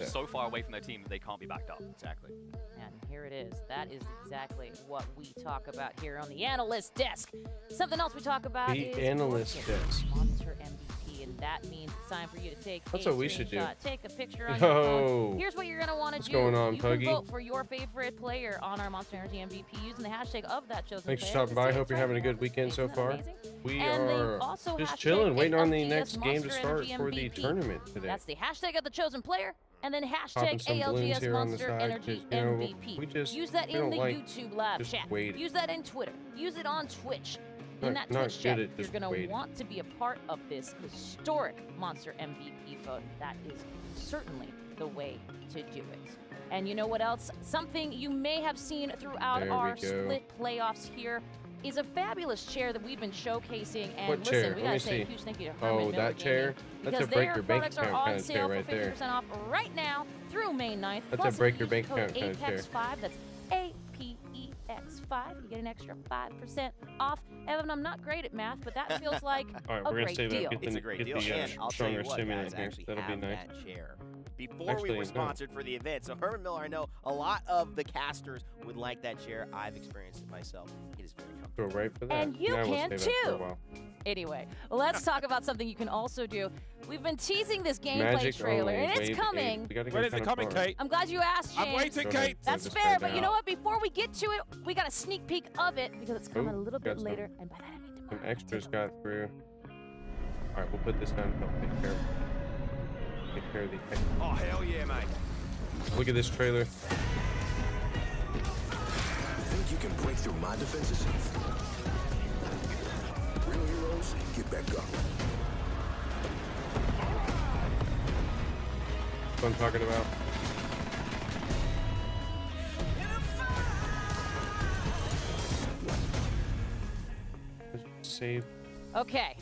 Speaker 17: so far away from their team that they can't be backed up.
Speaker 16: Exactly.
Speaker 15: And here it is. That is exactly what we talk about here on the analyst desk. Something else we talk about is
Speaker 1: the analyst desk.
Speaker 15: Monster MVP, and that means it's time for you to take
Speaker 1: That's
Speaker 15: a
Speaker 1: what we should do.
Speaker 15: Take a picture on your phone. Here's what you're going to want to do.
Speaker 1: What's going on,
Speaker 15: you
Speaker 1: Puggy?
Speaker 15: can vote for your favorite player on our Monster Energy MVP using the hashtag of that chosen
Speaker 1: Thanks for
Speaker 15: player.
Speaker 1: stopping by. Hope you're having a good weekend so far. We are just chilling, waiting on the next game to start for the tournament today.
Speaker 15: That's the hashtag of the chosen player. And then
Speaker 1: Popping
Speaker 15: hashtag
Speaker 1: some balloons
Speaker 15: ALGS
Speaker 1: here on the
Speaker 15: Monster
Speaker 1: side,
Speaker 15: Energy
Speaker 1: 'cause, you know,
Speaker 15: MVP. Use that in the YouTube live chat. Use that in Twitter. Use it on Twitch. In that Twitch chat, you're going to want to be a part of this historic Monster MVP vote. That is certainly the way to do it. And you know what else? Something you may have seen throughout our split playoffs here is a fabulous chair that we've been showcasing. And
Speaker 1: what
Speaker 15: listen,
Speaker 1: chair?
Speaker 15: we
Speaker 1: Let
Speaker 15: gotta
Speaker 1: me
Speaker 15: say
Speaker 1: see.
Speaker 15: a huge thank you to Herman Miller
Speaker 1: that chair?
Speaker 15: Gaming,
Speaker 1: That's a break your bank account kind of chair right there.
Speaker 15: 50% off right now through May 9th.
Speaker 1: That's
Speaker 15: Plus,
Speaker 1: a break
Speaker 15: if
Speaker 1: your
Speaker 15: you
Speaker 1: bank
Speaker 15: use code
Speaker 1: account kind of chair.
Speaker 15: APEX5, that's APEX5. You get an extra 5% off. Evan, I'm not great at math, but that feels like
Speaker 1: All right,
Speaker 15: a
Speaker 1: we're
Speaker 15: great
Speaker 1: gonna say
Speaker 15: deal.
Speaker 1: that.
Speaker 16: It's a great deal. And I'll tell
Speaker 1: stronger
Speaker 16: you what,
Speaker 1: stimulant
Speaker 16: guys,
Speaker 1: here.
Speaker 16: actually
Speaker 1: That'll be
Speaker 16: have
Speaker 1: nice.
Speaker 16: that chair before we were sponsored for the event. So Herman Miller, I know a lot of the casters would like that chair. I've experienced it myself. It is very comfortable.
Speaker 1: Go right for that.
Speaker 15: And you
Speaker 1: Now we'll
Speaker 15: can
Speaker 1: save that for a
Speaker 15: too.
Speaker 1: while.
Speaker 15: Anyway, let's talk about something you can also do. We've been teasing this gameplay
Speaker 1: Magic
Speaker 15: trailer,
Speaker 1: only,
Speaker 15: and it's
Speaker 1: wave
Speaker 15: coming.
Speaker 1: 8. We gotta
Speaker 8: When
Speaker 1: go
Speaker 8: is it
Speaker 1: kinda
Speaker 8: coming,
Speaker 1: far.
Speaker 8: Kate?
Speaker 15: I'm glad you asked, James.
Speaker 8: I'm waiting, Kate.
Speaker 15: That's
Speaker 1: Just
Speaker 15: fair,
Speaker 1: go
Speaker 15: but you
Speaker 1: down.
Speaker 15: know what? Before we get to it, we got a sneak peek of it because it's coming
Speaker 1: Ooh,
Speaker 15: a little bit
Speaker 1: got some.
Speaker 15: later, and by that I mean
Speaker 1: Some
Speaker 15: tomorrow.
Speaker 1: extras got through. All right, we'll put this down. Help take care of the.
Speaker 16: Oh, hell yeah, mate.
Speaker 1: Look at this trailer.
Speaker 18: Think you can break through my defenses? Real heroes, get back up.
Speaker 1: That's what I'm talking about. Save.
Speaker 15: Okay,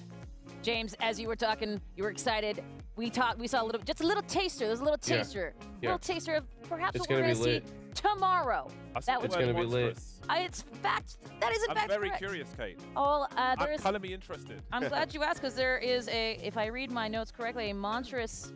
Speaker 15: James, as you were talking, you were excited. We saw a little, just a little taster. There's a little
Speaker 1: Yeah.
Speaker 15: taster,
Speaker 1: Yeah.
Speaker 15: little taster of perhaps
Speaker 1: It's
Speaker 15: what we're
Speaker 1: gonna
Speaker 15: gonna
Speaker 1: be
Speaker 15: see
Speaker 1: lit.
Speaker 15: tomorrow. That was
Speaker 1: It's gonna be lit.
Speaker 15: It's fact. That is in
Speaker 8: I'm
Speaker 15: fact
Speaker 8: very
Speaker 15: correct.
Speaker 8: curious, Kate.
Speaker 15: All
Speaker 8: I'm
Speaker 15: there's.
Speaker 8: color me interested.
Speaker 15: I'm glad you asked because there is if I read my notes correctly, a monstrous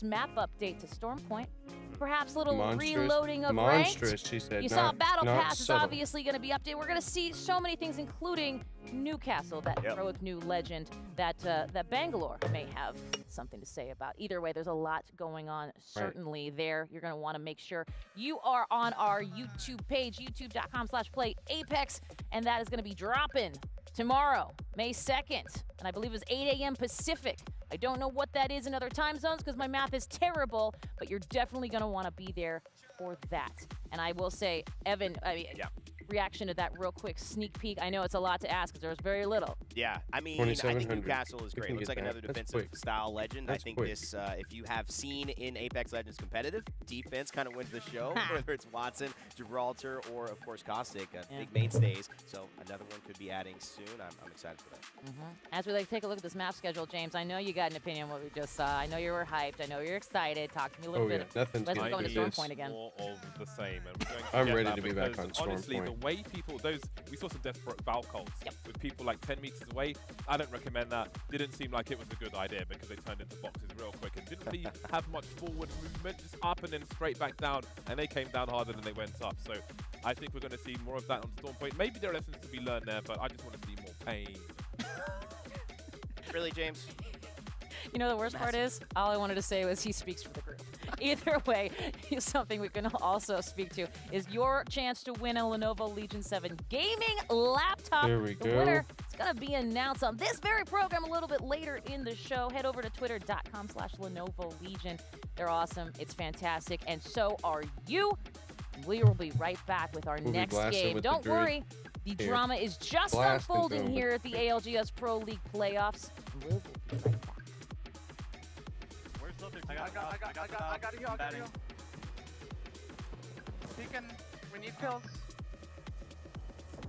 Speaker 15: map update to Stormpoint. Perhaps a little reloading of
Speaker 1: monstrous,
Speaker 15: ranked.
Speaker 1: she said.
Speaker 15: You saw Battle
Speaker 1: not
Speaker 15: Pass is
Speaker 1: subtle.
Speaker 15: obviously going to be updated. We're going to see so many things, including Newcastle, that heroic new legend that that Bangalore may have something to say about. Either way, there's a lot going on. Certainly there. You're going to want to make sure you are on our YouTube page, youtube.com/playapex, and that is going to be dropping tomorrow, May 2nd, and I believe it's 8 a.m. Pacific. I don't know what that is in other time zones because my math is terrible, but you're definitely going to want to be there for that. And I will say, Evan, reaction to that real quick sneak peek. I know it's a lot to ask because there was very little.
Speaker 16: Yeah, I mean, I think
Speaker 1: 2700.
Speaker 16: Newcastle is
Speaker 1: We
Speaker 16: great.
Speaker 1: can
Speaker 16: Looks
Speaker 1: get
Speaker 16: like
Speaker 1: that.
Speaker 16: another
Speaker 1: That's
Speaker 16: defensive
Speaker 1: quick.
Speaker 16: style legend.
Speaker 1: That's
Speaker 16: I think
Speaker 1: quick.
Speaker 16: this, if you have seen in Apex Legends competitive, defense kind of wins the show, whether it's Watson, Gibraltar, or of course Caustic, big mainstays. So another one could be adding soon. I'm excited for that.
Speaker 15: As we take a look at this map schedule, James, I know you got an opinion on what we just saw. I know you were hyped. I know you're excited. Talk to me a little bit.
Speaker 1: Nothing's
Speaker 15: Let's
Speaker 1: getting
Speaker 15: go into
Speaker 1: to this.
Speaker 15: Stormpoint again.
Speaker 8: More of the same. And we're going to
Speaker 1: I'm
Speaker 8: get
Speaker 1: ready
Speaker 8: that
Speaker 1: to be back
Speaker 8: because
Speaker 1: on
Speaker 8: honestly,
Speaker 1: Stormpoint.
Speaker 8: the way people, we saw some desperate Valcols with people like 10 meters away. I don't recommend that. Didn't seem like it was a good idea because they turned into boxes real quick and didn't really have much forward movement, just up and then straight back down, and they came down harder than they went up. So I think we're going to see more of that on Stormpoint. Maybe there are lessons to be learned there, but I just want to see more pain.
Speaker 16: Really, James?
Speaker 15: You know, the worst part is, all I wanted to say was he speaks for the group. Either way, something we can also speak to is your chance to win a Lenovo Legion 7 gaming laptop.
Speaker 1: There we
Speaker 15: The
Speaker 1: go.
Speaker 15: winner is going to be announced on this very program a little bit later in the show. Head over to twitter.com/Lenovo Legion. They're awesome. It's fantastic. And so are you. We will be right back with our
Speaker 1: We'll be
Speaker 15: next
Speaker 1: blasting
Speaker 15: game.
Speaker 1: with
Speaker 15: Don't
Speaker 1: the Druid
Speaker 15: worry. The
Speaker 1: here.
Speaker 15: drama is just
Speaker 1: Blasting
Speaker 15: unfolding
Speaker 1: them with
Speaker 15: here
Speaker 1: the
Speaker 15: at the ALGS Pro League playoffs. We'll be right back.
Speaker 11: I got you. Beacon, we need kills.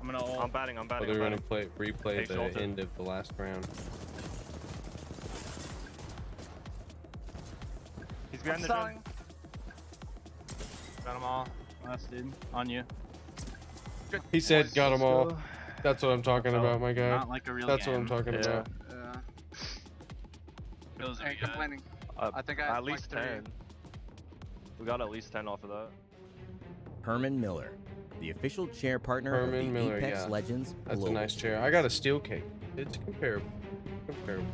Speaker 14: I'm batting.
Speaker 1: Oh, they're going to replay the end of the last round.
Speaker 14: He's behind the
Speaker 11: Stalling.
Speaker 14: Got them all. Last dude. On you.
Speaker 1: He said, got them all. That's what I'm talking about, my guy.
Speaker 14: Not like a real
Speaker 1: That's what
Speaker 14: game.
Speaker 1: I'm talking about.
Speaker 11: I ain't complaining. I think I
Speaker 14: at
Speaker 11: had
Speaker 14: least
Speaker 11: like
Speaker 14: 10. We got at least 10 off of that.
Speaker 16: Herman Miller, the official chair partner
Speaker 1: Herman
Speaker 16: of the
Speaker 1: Miller,
Speaker 16: Apex
Speaker 1: yeah.
Speaker 16: Legends
Speaker 1: That's
Speaker 16: Global
Speaker 1: a nice chair. I got a steel cake. It's comparable. Comparable.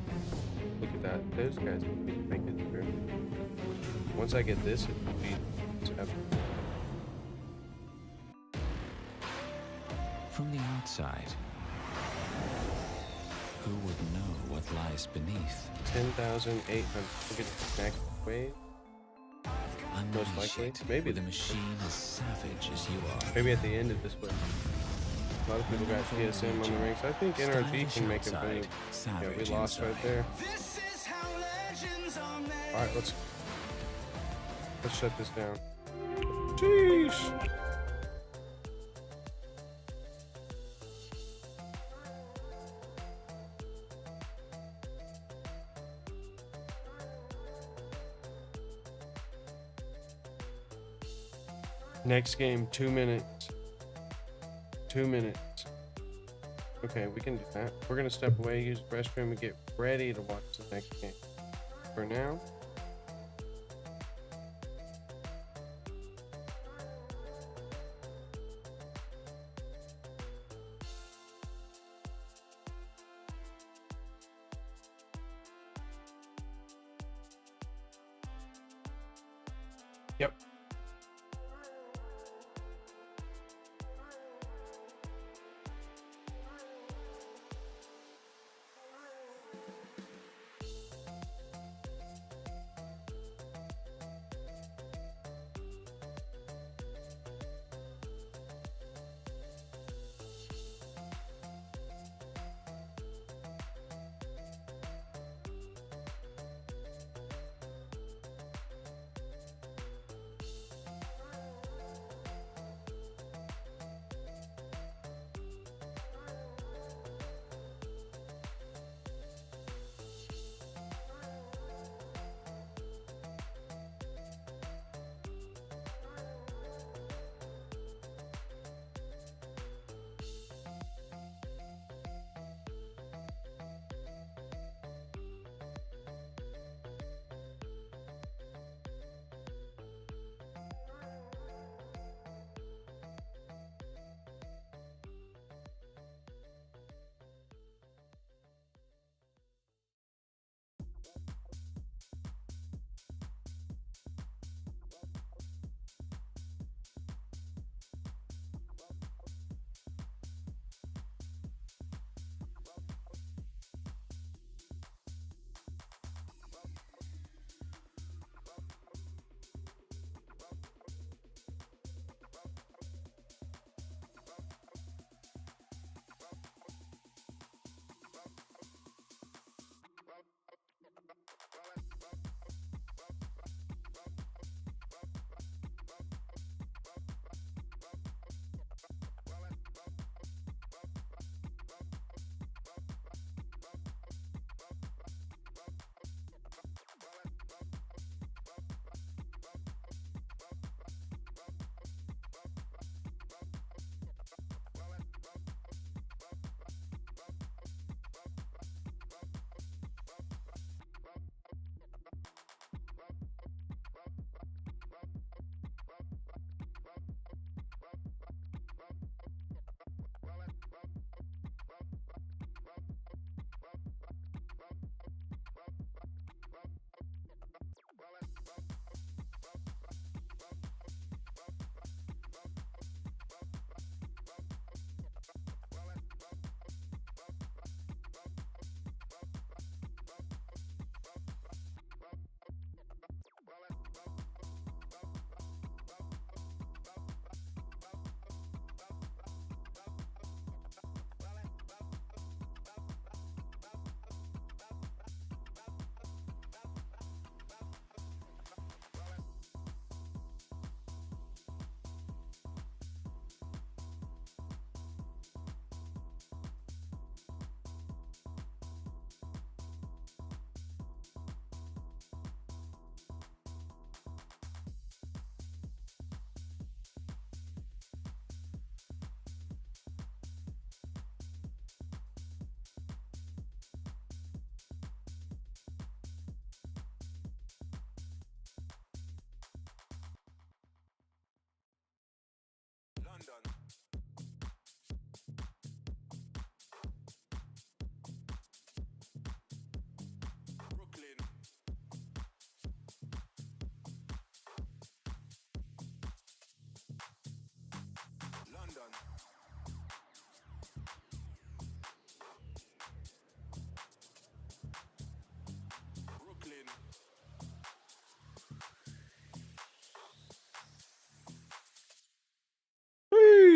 Speaker 1: Look at that. Those guys will make it through. Once I get this, it will be.
Speaker 12: From the outside, who would know what lies beneath?
Speaker 1: 10,800. Look at the next wave. Most likely. Maybe
Speaker 12: the machine as savage as you are.
Speaker 1: Maybe at the end of this wave. A lot of people got TSM on the ranks. I think NRG can make a move. Yeah, we lost right there. Alright, let's shut this down. Jeez! Next game, 2 minutes. 2 minutes. Okay, we can do that. We're gonna step away, use the restroom, and get ready to watch the next game. For now, Yep.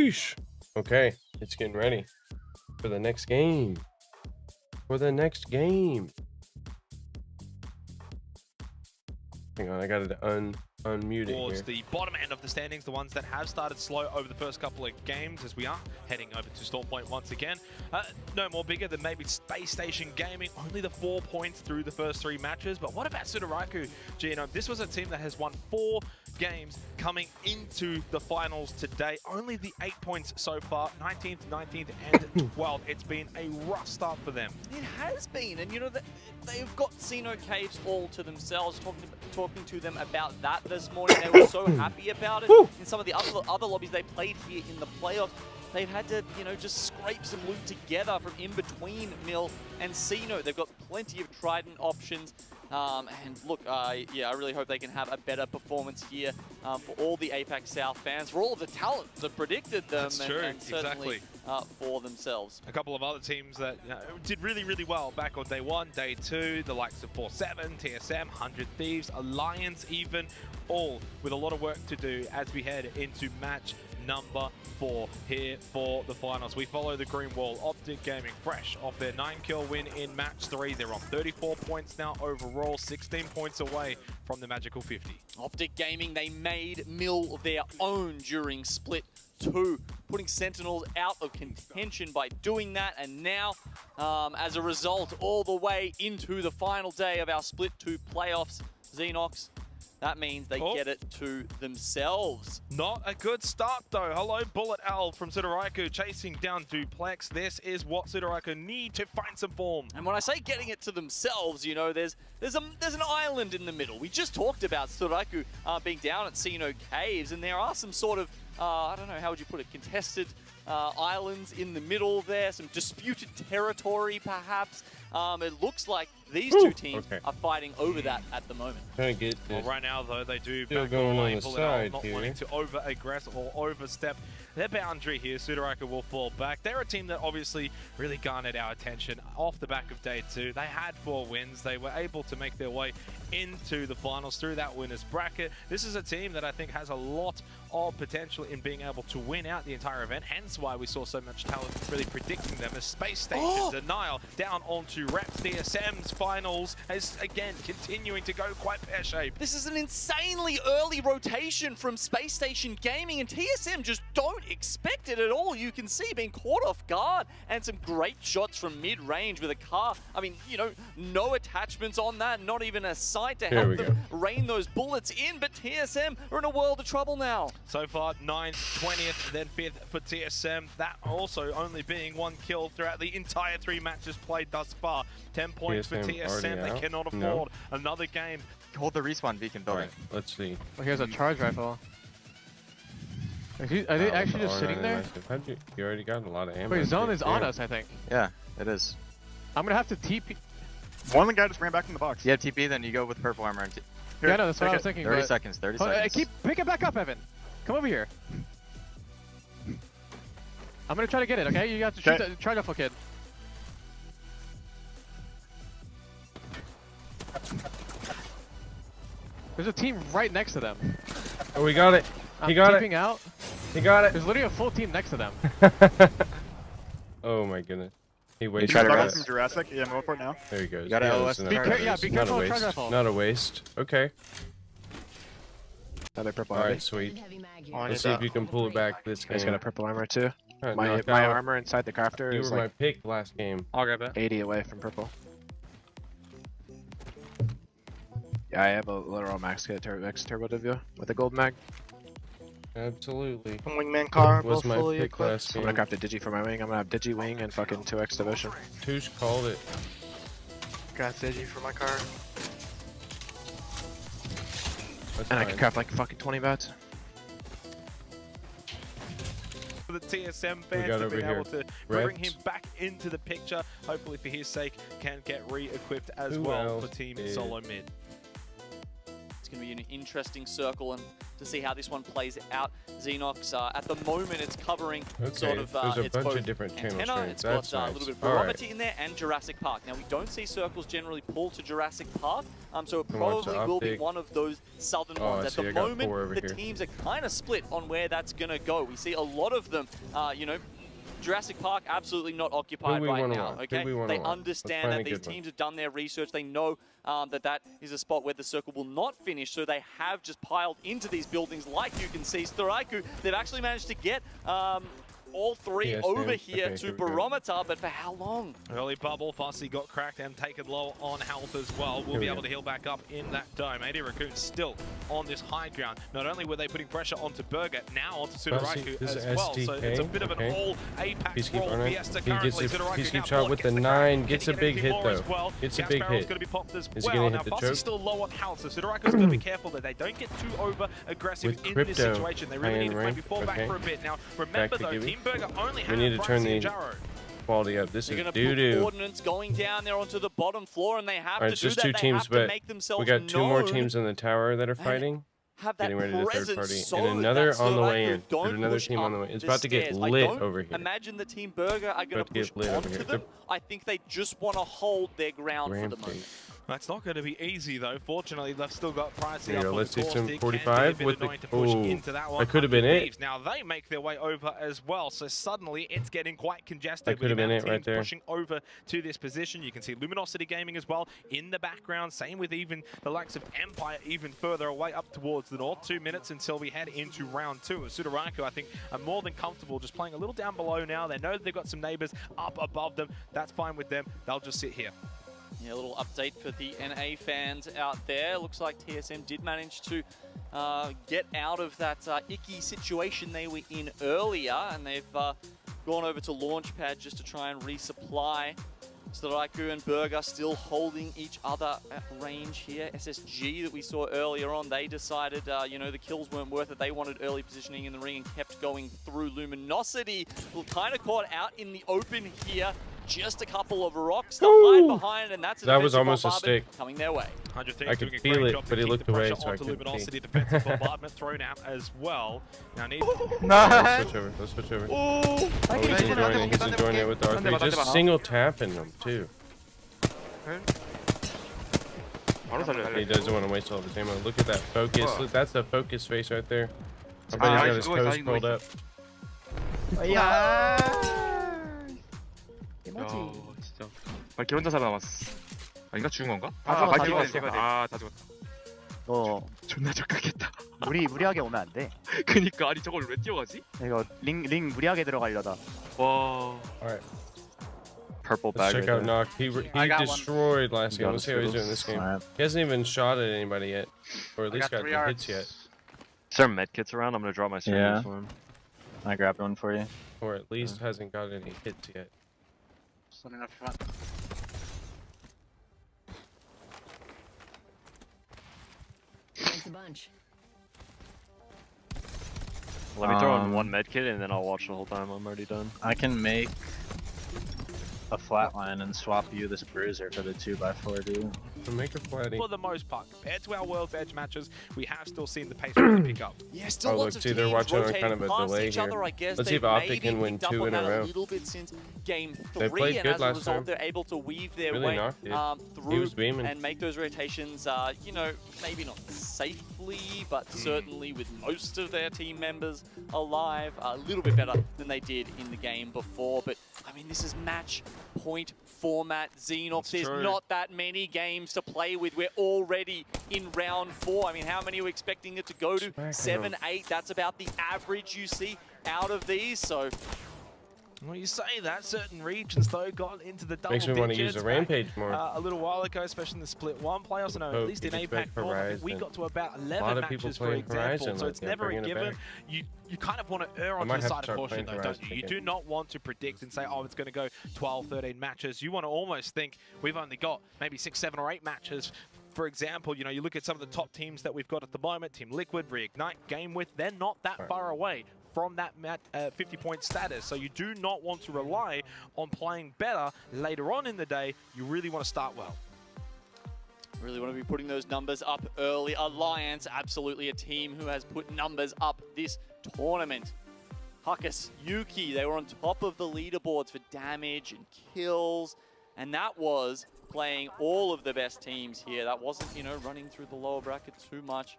Speaker 1: Sheesh. Okay, it's getting ready for the next game. Hang on, I got to unmute it
Speaker 19: Towards
Speaker 1: here.
Speaker 19: the bottom end of the standings, the ones that have started slow over the first couple of games, as we are heading over to Storm Point once again. No more bigger than maybe Space Station Gaming, only the 4 points through the first 3 matches. But what about Sudaraku, Gino? This was a team that has won 4 games coming into the finals today. Only the 8 points so far, 19th, 19th, and 12th. It's been a rough start for them.
Speaker 20: It has been, and you know, they've got Xeno Caves all to themselves. Talking to them about that this morning, they were so happy about it. In some of the other lobbies they played here in the playoffs, they've had to, you know, just scrape some loot together from in between Mill and Cino. They've got plenty of Trident options. And look, yeah, I really hope they can have a better performance here for all the Apex South fans, for all of the talent that predicted them, and certainly for themselves.
Speaker 19: A couple of other teams that did really, really well back on day 1, day 2, the likes of 4-7, TSM, 100 Thieves, Alliance even, all with a lot of work to do as we head into match number 4 here for the finals. We follow the green wall. Optic Gaming fresh off their 9-kill win in match 3. They're on 34 points now overall, 16 points away from the magical 50.
Speaker 20: Optic Gaming, they made Mill their own during Split 2, putting Sentinels out of contention by doing that, and now as a result, all the way into the final day of our Split 2 playoffs, Xenox, that means they get it to themselves.
Speaker 19: Not a good start though. Hello, Bullet Owl from Sudoraiku chasing down Duplex. This is what Sudoraiku need to find some form.
Speaker 20: And when I say getting it to themselves, you know, there's an island in the middle. We just talked about Sudoraiku being down at Cino Caves, and there are some sort of, I don't know, how would you put it, contested islands in the middle there, some disputed territory perhaps. It looks like these two teams are fighting over that at the moment.
Speaker 1: Trying to get
Speaker 19: well, right now though, they do
Speaker 1: still
Speaker 19: back
Speaker 1: going
Speaker 19: on
Speaker 1: on the
Speaker 19: Bullet
Speaker 1: side
Speaker 19: not
Speaker 1: here.
Speaker 19: wanting to over-aggress or overstep their boundary here. Sudoraiku will fall back. They're a team that obviously really garnered our attention off the back of day 2. They had 4 wins. They were able to make their way into the finals through that winners bracket. This is a team that I think has a lot of potential in being able to win out the entire event, hence why we saw so much talent really predicting them as Space Station Denial down onto Reps. DSM's finals is again continuing to go quite pear-shaped.
Speaker 20: This is an insanely early rotation from Space Station Gaming, and TSM just don't expect it at all. You can see being caught off guard, and some great shots from mid-range with a car. I mean, you know, no attachments on that, not even a sight to help them rain those bullets in, but TSM are in a world of trouble now.
Speaker 19: So far, 9th, 20th, then 5th for TSM. That also only being 1 kill throughout the entire 3 matches played thus far. 10 points for TSM. They cannot afford another game.
Speaker 10: Hold the respawn beacon building.
Speaker 1: Right, let's see.
Speaker 11: Well, here's a charge rifle. Are they actually just sitting there?
Speaker 1: You already got a lot of ammo.
Speaker 11: Wait, zone is on us, I think.
Speaker 10: Yeah, it is.
Speaker 11: I'm gonna have to TP.
Speaker 14: One of the guy just ran back from the box.
Speaker 10: You have TP, then you go with purple armor. And
Speaker 11: yeah, no, that's what I was thinking.
Speaker 10: 30 seconds, 30 seconds.
Speaker 11: Pick it back up, Evan. Come over here. I'm gonna try to get it, okay? You have to shoot the charge rifle kid. There's a team right next to them.
Speaker 1: Oh, we got it. He got it.
Speaker 11: Out.
Speaker 1: He got it.
Speaker 11: There's literally a full team next to them.
Speaker 1: Oh my goodness. He waits.
Speaker 14: Try to from Jurassic. Yeah, I'm going for it now.
Speaker 1: There he goes.
Speaker 10: You got LOS.
Speaker 1: Be
Speaker 11: careful.
Speaker 1: Not a waste. Okay.
Speaker 14: Another purple.
Speaker 1: Alright, sweet. Let's see if you can pull it back this game.
Speaker 14: He's got a purple armor too. My
Speaker 1: out.
Speaker 14: armor inside the crafter
Speaker 1: You
Speaker 14: is
Speaker 1: were
Speaker 14: like
Speaker 1: my pick last game.
Speaker 14: I'll grab it. 80 away from purple. Yeah, I have a literal max kit X turbo divvio with a gold mag.
Speaker 1: Absolutely.
Speaker 14: Wingman car,
Speaker 1: was
Speaker 14: both
Speaker 1: my
Speaker 14: fully
Speaker 1: pick
Speaker 14: equipped.
Speaker 1: last
Speaker 14: I'm
Speaker 1: game.
Speaker 14: gonna craft a digi for my wing. I'm gonna have digi wing and fucking 2x devotion.
Speaker 1: Touche called it.
Speaker 13: Got digi for my car.
Speaker 1: That's
Speaker 14: and I
Speaker 1: fine.
Speaker 14: can craft like fucking 20 bats.
Speaker 19: For the TSM fans to be able to bring him back into the picture, hopefully for his sake, can get re-equipped as well for Team Solo Mid.
Speaker 20: It's going to be an interesting circle, and to see how this one plays out. Xenox, at the moment, it's covering sort of
Speaker 1: There's a
Speaker 20: it's
Speaker 1: bunch
Speaker 20: both
Speaker 1: of different channel
Speaker 20: antenna,
Speaker 1: strengths.
Speaker 20: it's
Speaker 1: That's
Speaker 20: got
Speaker 1: nice.
Speaker 20: a little bit of
Speaker 1: All right.
Speaker 20: barometer in there, and Jurassic Park. Now, we don't see circles generally pull to Jurassic Park, so it
Speaker 1: And watch the
Speaker 20: probably will be
Speaker 1: optic.
Speaker 20: one of those southern
Speaker 1: Oh,
Speaker 20: ones.
Speaker 1: I
Speaker 20: At
Speaker 1: see,
Speaker 20: the
Speaker 1: I got 4
Speaker 20: moment,
Speaker 1: over
Speaker 20: the
Speaker 1: here.
Speaker 20: teams are kind of split on where that's going to go. We see a lot of them, you know, Jurassic Park absolutely not occupied right now. Okay, they understand that these teams have done their research. They know that is a spot where the circle will not finish, so they have just piled into these buildings. Like you can see, Sudoraiku, they've actually managed to get all 3 over here to barometer, but for how long?
Speaker 19: Early bubble, Fussy got cracked and taken low on health as well. We'll be able to heal back up in that dome. AD Raccoon still on this high ground. Not only were they putting pressure onto Burger, now onto Sudoraiku as well. So it's a bit of an all Apex roll Fiesta currently.
Speaker 1: Peacekeep shot with the 9, gets a big hit though. Gets a big hit.
Speaker 19: Going to be popped as
Speaker 1: Is he
Speaker 19: well.
Speaker 1: gonna
Speaker 19: Now
Speaker 1: hit the
Speaker 19: Fussy's
Speaker 1: choke?
Speaker 19: still low on health, so Sudoraiku's going to be careful that they don't get too over aggressive
Speaker 1: With
Speaker 19: in this
Speaker 1: crypto
Speaker 19: situation. They really need to
Speaker 1: high-end
Speaker 19: maybe fall back
Speaker 1: rank.
Speaker 19: for a bit. Now remember
Speaker 1: to
Speaker 19: though,
Speaker 1: Gibby.
Speaker 19: Team Burger only
Speaker 1: We need to turn the
Speaker 19: Jaro.
Speaker 1: quality up. This
Speaker 20: They're
Speaker 1: is
Speaker 20: gonna
Speaker 1: doo-doo.
Speaker 20: put ordnance going down there onto the bottom floor, and they have
Speaker 1: Alright,
Speaker 20: to
Speaker 1: it's
Speaker 20: do
Speaker 1: just
Speaker 20: that.
Speaker 1: two
Speaker 20: They
Speaker 1: teams,
Speaker 20: have to
Speaker 1: but
Speaker 20: make themselves
Speaker 1: we got two more
Speaker 20: known
Speaker 1: teams in the tower that are fighting.
Speaker 20: have that
Speaker 1: Getting ready to third
Speaker 20: presence
Speaker 1: party.
Speaker 20: so
Speaker 1: And
Speaker 20: that
Speaker 1: another
Speaker 20: that
Speaker 1: on the
Speaker 20: Sturlaku
Speaker 1: way in.
Speaker 20: don't
Speaker 1: There's another
Speaker 20: push
Speaker 1: team on the
Speaker 20: up
Speaker 1: way. It's
Speaker 20: the
Speaker 1: about to get
Speaker 20: stairs.
Speaker 1: lit
Speaker 20: I don't
Speaker 1: over here.
Speaker 20: imagine the Team Burger are going
Speaker 1: About
Speaker 20: to
Speaker 1: to
Speaker 20: push
Speaker 1: get lit over
Speaker 20: onto
Speaker 1: here.
Speaker 20: them. I think they just want to hold their ground for the moment.
Speaker 19: That's not going to be easy though. Fortunately, they've still got Pricey
Speaker 1: There you
Speaker 19: up
Speaker 1: go.
Speaker 19: on
Speaker 1: Let's
Speaker 19: the
Speaker 1: see some
Speaker 19: caustic.
Speaker 1: 45 with the. Oh, that could have been it.
Speaker 19: Now they make their way over as well, so suddenly it's getting quite congested.
Speaker 1: That could have been it right there.
Speaker 19: Pushing over to this position. You can see Luminosity Gaming as well in the background. Same with even the likes of Empire even further away up towards the north. 2 minutes until we head into round 2. Sudaraku, I think, are more than comfortable just playing a little down below now. They know that they've got some neighbors up above them. That's fine with them. They'll just sit here.
Speaker 20: Yeah, a little update for the NA fans out there. Looks like TSM did manage to get out of that icky situation they were in earlier, and they've gone over to Launchpad just to try and resupply. Sturlaku and Burger still holding each other at range here. SSG that we saw earlier on, they decided, you know, the kills weren't worth it. They wanted early positioning in the ring and kept going through. Luminosity, kind of caught out in the open here. Just a couple of rocks to hide behind, and that's
Speaker 1: that was almost a stick
Speaker 20: coming their way.
Speaker 1: I could feel it, but he looked away, so I couldn't
Speaker 19: Luminosity
Speaker 1: see.
Speaker 19: defensive bombardment thrown out as well. Now need.
Speaker 1: Let's switch over. Let's switch over.
Speaker 19: Oh,
Speaker 1: he's enjoying it. He's enjoying it with the R3. Just single tapping them too. He doesn't want to waste all the ammo. Look at that focus. Look, that's the focus face right there. I bet he's got his toes curled up.
Speaker 14: 진짜. 발키 혼자 살아남았어. 아닌가? 죽은 건가?
Speaker 7: 다
Speaker 14: 죽었어.
Speaker 7: 죽었어.
Speaker 14: 아, 다 죽었다.
Speaker 7: 너
Speaker 14: 존나 적극했다.
Speaker 7: 무리하게 오면 안 돼.
Speaker 14: 그니까 아니 저걸 왜 뛰어가지?
Speaker 7: 이거 링 무리하게 들어가려다.
Speaker 14: 와.
Speaker 1: Alright.
Speaker 14: Purple
Speaker 1: Let's
Speaker 14: bag.
Speaker 1: check out Nock. He destroyed last game.
Speaker 14: Got
Speaker 1: Let's see how he's doing this game. He hasn't even shot at anybody yet, or at least got the hits yet.
Speaker 14: Is there med kits around? I'm gonna drop my syringe for him.
Speaker 7: I grabbed one for you.
Speaker 1: Or at least hasn't got any hits yet.
Speaker 13: Something up front.
Speaker 15: Thanks a bunch.
Speaker 14: Let me throw in one med kit and then I'll watch the whole time. I'm already done.
Speaker 7: I can make a flatline and swap you this bruiser for the 2x4, dude.
Speaker 1: Make a flatty.
Speaker 19: For the most part, compared to our World's Edge matches, we have still seen the pace really pick up.
Speaker 20: Yeah, still lots of teams
Speaker 1: they're watching on
Speaker 20: rotating
Speaker 1: kind of a
Speaker 20: past
Speaker 1: delay
Speaker 20: each
Speaker 1: here.
Speaker 20: other, I guess.
Speaker 1: Let's see if Optic can win 2 in a row.
Speaker 20: A little bit since game 3,
Speaker 1: They played
Speaker 20: and
Speaker 1: good
Speaker 20: as a
Speaker 1: last
Speaker 20: result,
Speaker 1: time.
Speaker 20: they're able to weave their
Speaker 1: Really
Speaker 20: way
Speaker 1: knocked it. He
Speaker 20: through
Speaker 1: was beaming.
Speaker 20: and make those rotations, you know, maybe not safely, but certainly with most of their team members alive, a little bit better than they did in the game before. But I mean, this is match point format, Xenox. There's not that many games to play with. We're already in round 4. I mean, how many are we expecting it to go to? 7, 8. That's about the average you see out of these. So,
Speaker 19: well, you say that. Certain regions, though, got into the double
Speaker 1: Makes me want to use the Rampage more.
Speaker 19: A little while ago, especially in the Split 1 playoffs. No, at least in APAC North, I think we got to about 11 matches, for example. So it's never a given. You kind of want to err on the side of caution, though, don't you? You do not want to predict and say, oh, it's going to go 12, 13 matches. You want to almost think we've only got maybe 6, 7, or 8 matches. For example, you know, you look at some of the top teams that we've got at the moment, Team Liquid, Reignite, Game With, they're not that far away from that 50-point status. So you do not want to rely on playing better later on in the day. You really want to start well.
Speaker 20: Really want to be putting those numbers up early. Alliance, absolutely a team who has put numbers up this tournament. Huckus, Yuki, they were on top of the leaderboards for damage and kills, and that was playing all of the best teams here. That wasn't, you know, running through the lower bracket too much.